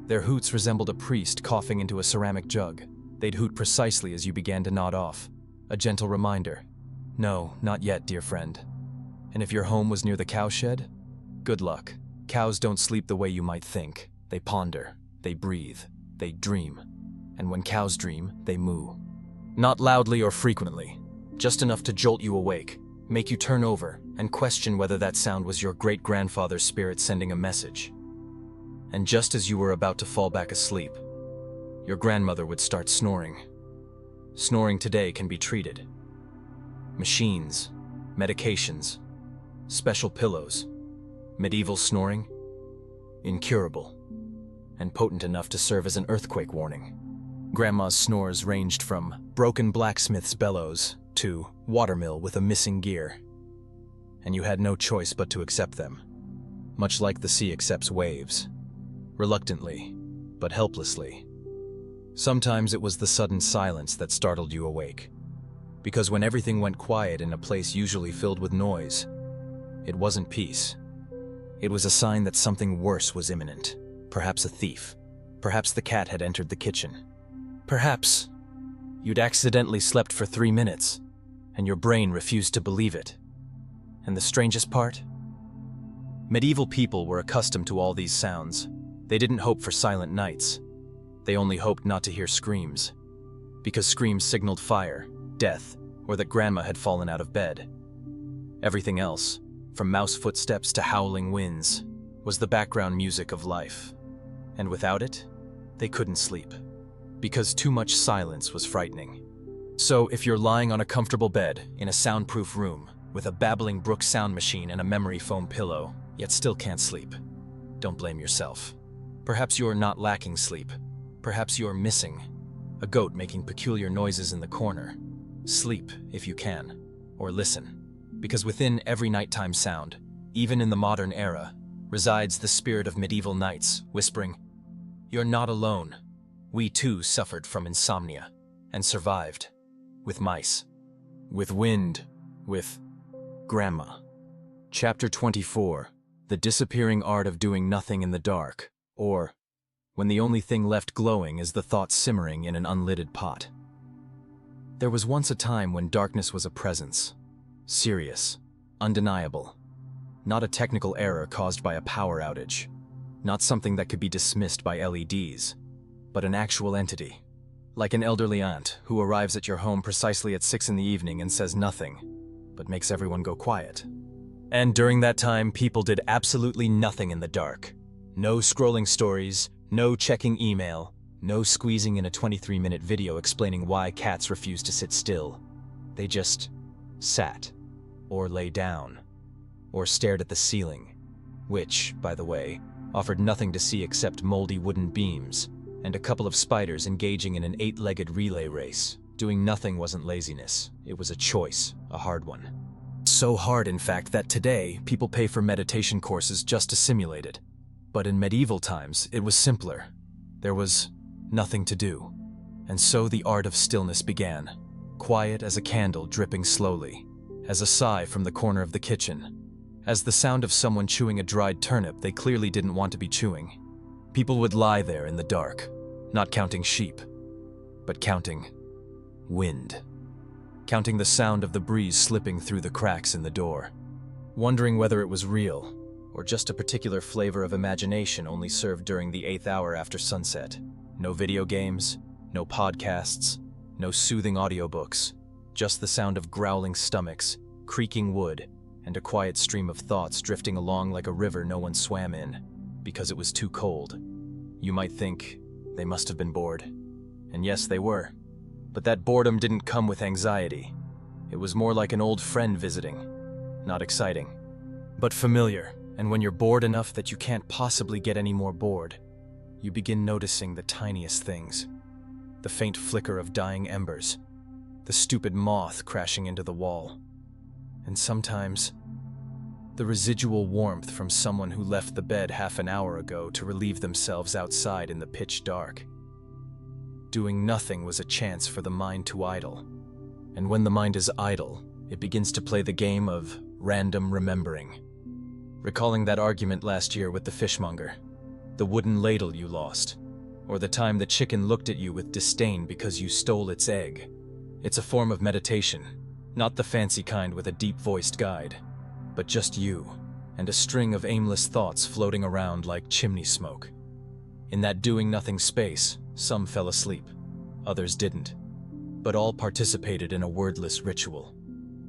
their hoots resembled a priest coughing into a ceramic jug. They'd hoot precisely as you began to nod off. A gentle reminder. No, not yet, dear friend. And if your home was near the cowshed? Good luck. Cows don't sleep the way you might think. They ponder, they breathe, they dream. And when cows dream, they moo. Not loudly or frequently, just enough to jolt you awake, make you turn over, and question whether that sound was your great-grandfather's spirit sending a message. And just as you were about to fall back asleep, your grandmother would start snoring. Snoring today can be treated. Machines, medications, special pillows. Medieval snoring? Incurable, and potent enough to serve as an earthquake warning. Grandma's snores ranged from broken blacksmith's bellows to watermill with a missing gear. And you had no choice but to accept them, much like the sea accepts waves, reluctantly, but helplessly. Sometimes it was the sudden silence that startled you awake, because when everything went quiet in a place usually filled with noise, it wasn't peace. It was a sign that something worse was imminent, perhaps a thief, perhaps the cat had entered the kitchen. Perhaps you'd accidentally slept for 3 minutes, and your brain refused to believe it. And the strangest part? Medieval people were accustomed to all these sounds. They didn't hope for silent nights. They only hoped not to hear screams, because screams signaled fire, death, or that grandma had fallen out of bed. Everything else, from mouse footsteps to howling winds, was the background music of life. And without it, they couldn't sleep, because too much silence was frightening. So if you're lying on a comfortable bed in a soundproof room with a babbling brook sound machine and a memory foam pillow, yet still can't sleep, don't blame yourself. Perhaps you're not lacking sleep. Perhaps you're missing a goat making peculiar noises in the corner. Sleep if you can, or listen, because within every nighttime sound, even in the modern era, resides the spirit of medieval nights, whispering, "You're not alone. We too suffered from insomnia, and survived. With mice, with wind, with grandma." Chapter 24, The Disappearing Art of Doing Nothing in the Dark, or When the Only Thing Left Glowing is the Thought Simmering in an Unlidded Pot. There was once a time when darkness was a presence. Serious, undeniable. Not a technical error caused by a power outage. Not something that could be dismissed by LEDs, but an actual entity. Like an elderly aunt who arrives at your home precisely at 6 in the evening and says nothing, but makes everyone go quiet. And during that time, people did absolutely nothing in the dark. No scrolling stories, no checking email, no squeezing in a 23-minute video explaining why cats refuse to sit still. They just sat, or lay down, or stared at the ceiling, which, by the way, offered nothing to see except moldy wooden beams and a couple of spiders engaging in an 8-legged relay race. Doing nothing wasn't laziness, it was a choice, a hard one. So hard, in fact, that today people pay for meditation courses just to simulate it. But in medieval times, it was simpler. There was nothing to do. And so the art of stillness began, quiet as a candle dripping slowly, as a sigh from the corner of the kitchen, as the sound of someone chewing a dried turnip they clearly didn't want to be chewing. People would lie there in the dark, not counting sheep, but counting wind. Counting the sound of the breeze slipping through the cracks in the door, wondering whether it was real, or just a particular flavor of imagination only served during the 8th hour after sunset. No video games, no podcasts, no soothing audiobooks, just the sound of growling stomachs, creaking wood, and a quiet stream of thoughts drifting along like a river no one swam in, because it was too cold. You might think they must have been bored. And yes, they were. But that boredom didn't come with anxiety. It was more like an old friend visiting. Not exciting, but familiar. And when you're bored enough that you can't possibly get any more bored, you begin noticing the tiniest things. The faint flicker of dying embers, the stupid moth crashing into the wall, and sometimes the residual warmth from someone who left the bed half an hour ago to relieve themselves outside in the pitch dark. Doing nothing was a chance for the mind to idle. And when the mind is idle, it begins to play the game of random remembering. Recalling that argument last year with the fishmonger, the wooden ladle you lost, or the time the chicken looked at you with disdain because you stole its egg. It's a form of meditation, not the fancy kind with a deep-voiced guide, but just you, and a string of aimless thoughts floating around like chimney smoke. In that doing-nothing space, some fell asleep, others didn't, but all participated in a wordless ritual.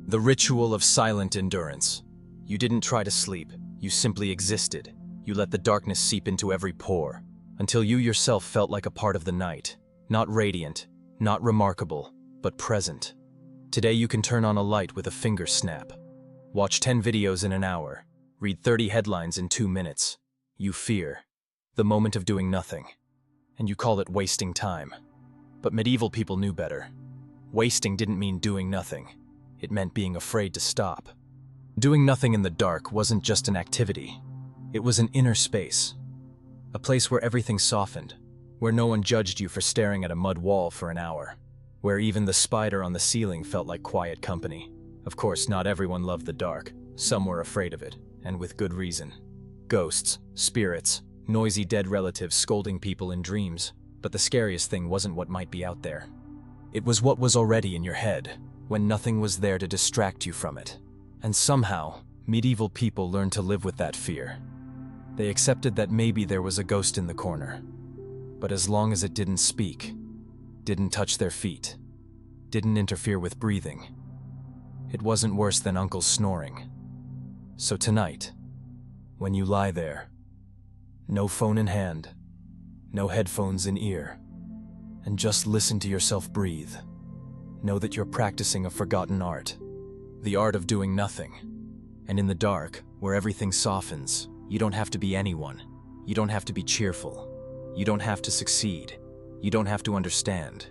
The ritual of silent endurance. You didn't try to sleep, you simply existed. You let the darkness seep into every pore, until you yourself felt like a part of the night, not radiant, not remarkable, but present. Today you can turn on a light with a finger snap. Watch 10 videos in an hour. Read 30 headlines in 2 minutes. You fear the moment of doing nothing, and you call it wasting time. But medieval people knew better. Wasting didn't mean doing nothing. It meant being afraid to stop. Doing nothing in the dark wasn't just an activity. It was an inner space. A place where everything softened, where no one judged you for staring at a mud wall for an hour, where even the spider on the ceiling felt like quiet company. Of course, not everyone loved the dark. Some were afraid of it, and with good reason. Ghosts, spirits, noisy dead relatives scolding people in dreams. But the scariest thing wasn't what might be out there. It was what was already in your head, when nothing was there to distract you from it. And somehow, medieval people learned to live with that fear. They accepted that maybe there was a ghost in the corner. But as long as it didn't speak, didn't touch their feet, didn't interfere with breathing, it wasn't worse than Uncle's snoring. So tonight, when you lie there, no phone in hand, no headphones in ear, and just listen to yourself breathe, know that you're practicing a forgotten art, the art of doing nothing. And in the dark, where everything softens, you don't have to be anyone. You don't have to be cheerful. You don't have to succeed. You don't have to understand.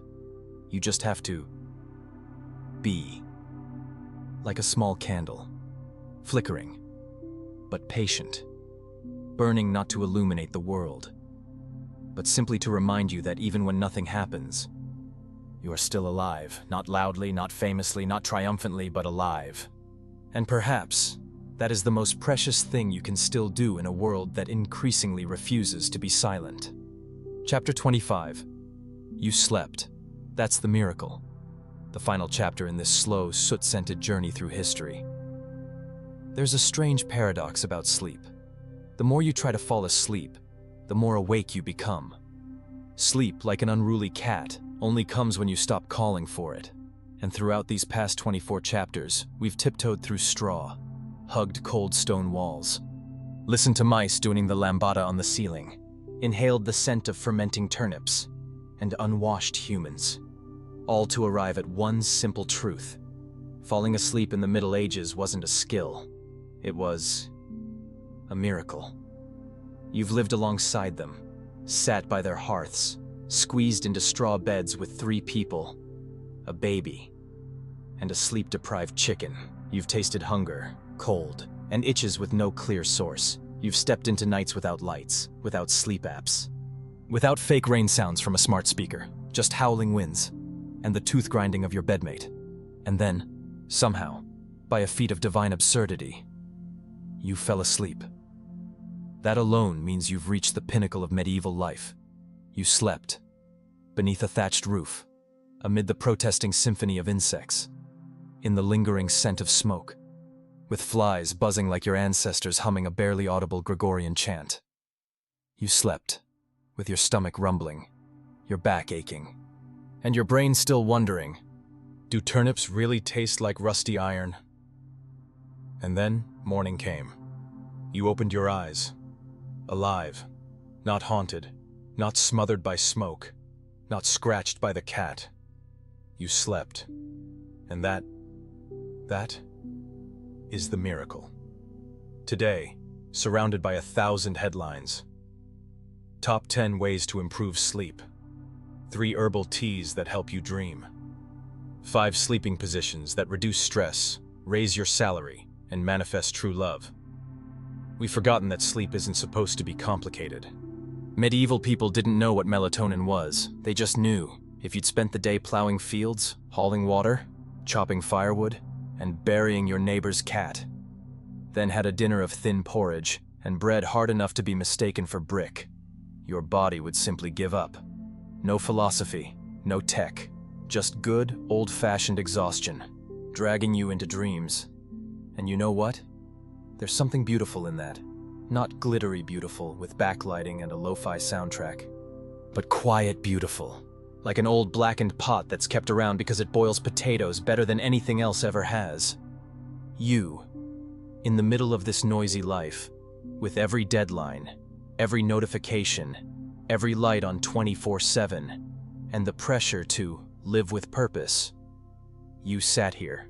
You just have to be. Like a small candle, flickering, but patient, burning not to illuminate the world, but simply to remind you that even when nothing happens, you are still alive, not loudly, not famously, not triumphantly, but alive. And perhaps that is the most precious thing you can still do in a world that increasingly refuses to be silent. Chapter 25. You slept. That's the miracle. The final chapter in this slow, soot-scented journey through history. There's a strange paradox about sleep. The more you try to fall asleep, the more awake you become. Sleep, like an unruly cat, only comes when you stop calling for it. And throughout these past 24 chapters, we've tiptoed through straw, hugged cold stone walls, listened to mice doing the lambada on the ceiling, inhaled the scent of fermenting turnips, and unwashed humans. All to arrive at one simple truth. Falling asleep in the Middle Ages wasn't a skill. It was a miracle. You've lived alongside them, sat by their hearths, squeezed into straw beds with 3 people, a baby, and a sleep-deprived chicken. You've tasted hunger, cold, and itches with no clear source. You've stepped into nights without lights, without sleep apps, without fake rain sounds from a smart speaker, just howling winds, and the tooth grinding of your bedmate. And then, somehow, by a feat of divine absurdity, you fell asleep. That alone means you've reached the pinnacle of medieval life. You slept, beneath a thatched roof, amid the protesting symphony of insects, in the lingering scent of smoke, with flies buzzing like your ancestors humming a barely audible Gregorian chant. You slept, with your stomach rumbling, your back aching, and your brain still wondering, do turnips really taste like rusty iron? And then morning came. You opened your eyes, alive, not haunted, not smothered by smoke, not scratched by the cat. You slept, and that is the miracle. Today, surrounded by 1,000 headlines. Top 10 ways to improve sleep. 3 herbal teas that help you dream. 5 sleeping positions that reduce stress, raise your salary, and manifest true love. We've forgotten that sleep isn't supposed to be complicated. Medieval people didn't know what melatonin was. They just knew if you'd spent the day plowing fields, hauling water, chopping firewood, and burying your neighbor's cat, then had a dinner of thin porridge and bread hard enough to be mistaken for brick, your body would simply give up. No philosophy, no tech, just good, old-fashioned exhaustion, dragging you into dreams. And you know what? There's something beautiful in that. Not glittery beautiful with backlighting and a lo-fi soundtrack, but quiet beautiful, like an old blackened pot that's kept around because it boils potatoes better than anything else ever has. You, in the middle of this noisy life, with every deadline, every notification, every light on 24/7, and the pressure to live with purpose, you sat here,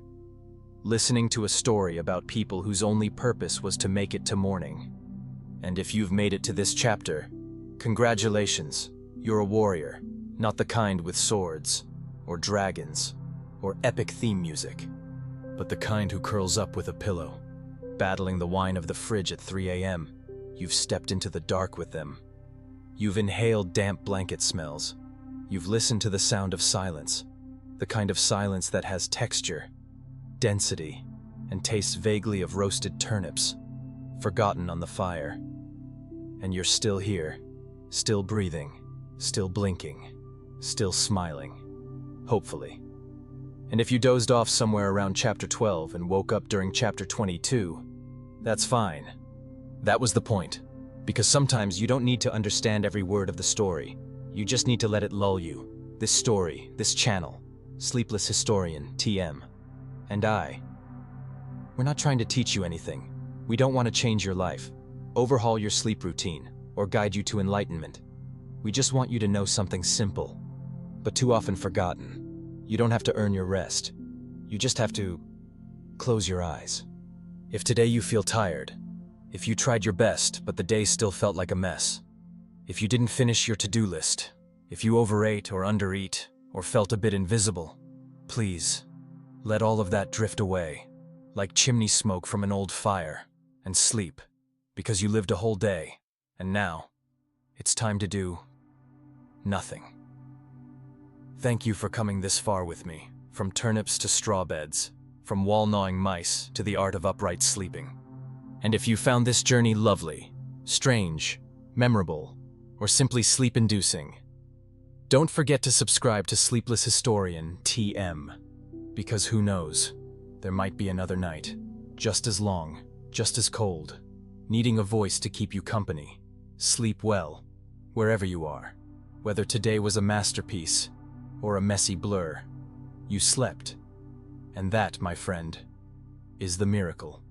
listening to a story about people whose only purpose was to make it to morning. And if you've made it to this chapter, congratulations, you're a warrior, not the kind with swords, or dragons, or epic theme music, but the kind who curls up with a pillow, battling the whine of the fridge at 3 a.m. You've stepped into the dark with them. You've inhaled damp blanket smells. You've listened to the sound of silence, the kind of silence that has texture, density, and tastes vaguely of roasted turnips, forgotten on the fire. And you're still here, still breathing, still blinking, still smiling, hopefully. And if you dozed off somewhere around chapter 12 and woke up during chapter 22, that's fine. That was the point, because sometimes you don't need to understand every word of the story. You just need to let it lull you. This story, this channel, Sleepless Historian, TM, and we're not trying to teach you anything. We don't want to change your life, overhaul your sleep routine, or guide you to enlightenment. We just want you to know something simple, but too often forgotten. You don't have to earn your rest. You just have to close your eyes. If today you feel tired, if you tried your best but the day still felt like a mess, if you didn't finish your to-do list, if you overate or undereat or felt a bit invisible, please, let all of that drift away, like chimney smoke from an old fire, and sleep, because you lived a whole day, and now, it's time to do nothing. Thank you for coming this far with me, from turnips to straw beds, from wall-gnawing mice to the art of upright sleeping. And if you found this journey lovely, strange, memorable, or simply sleep-inducing, don't forget to subscribe to Sleepless Historian, TM, because who knows, there might be another night, just as long, just as cold, needing a voice to keep you company. Sleep well, wherever you are. Whether today was a masterpiece or a messy blur, you slept. And that, my friend, is the miracle.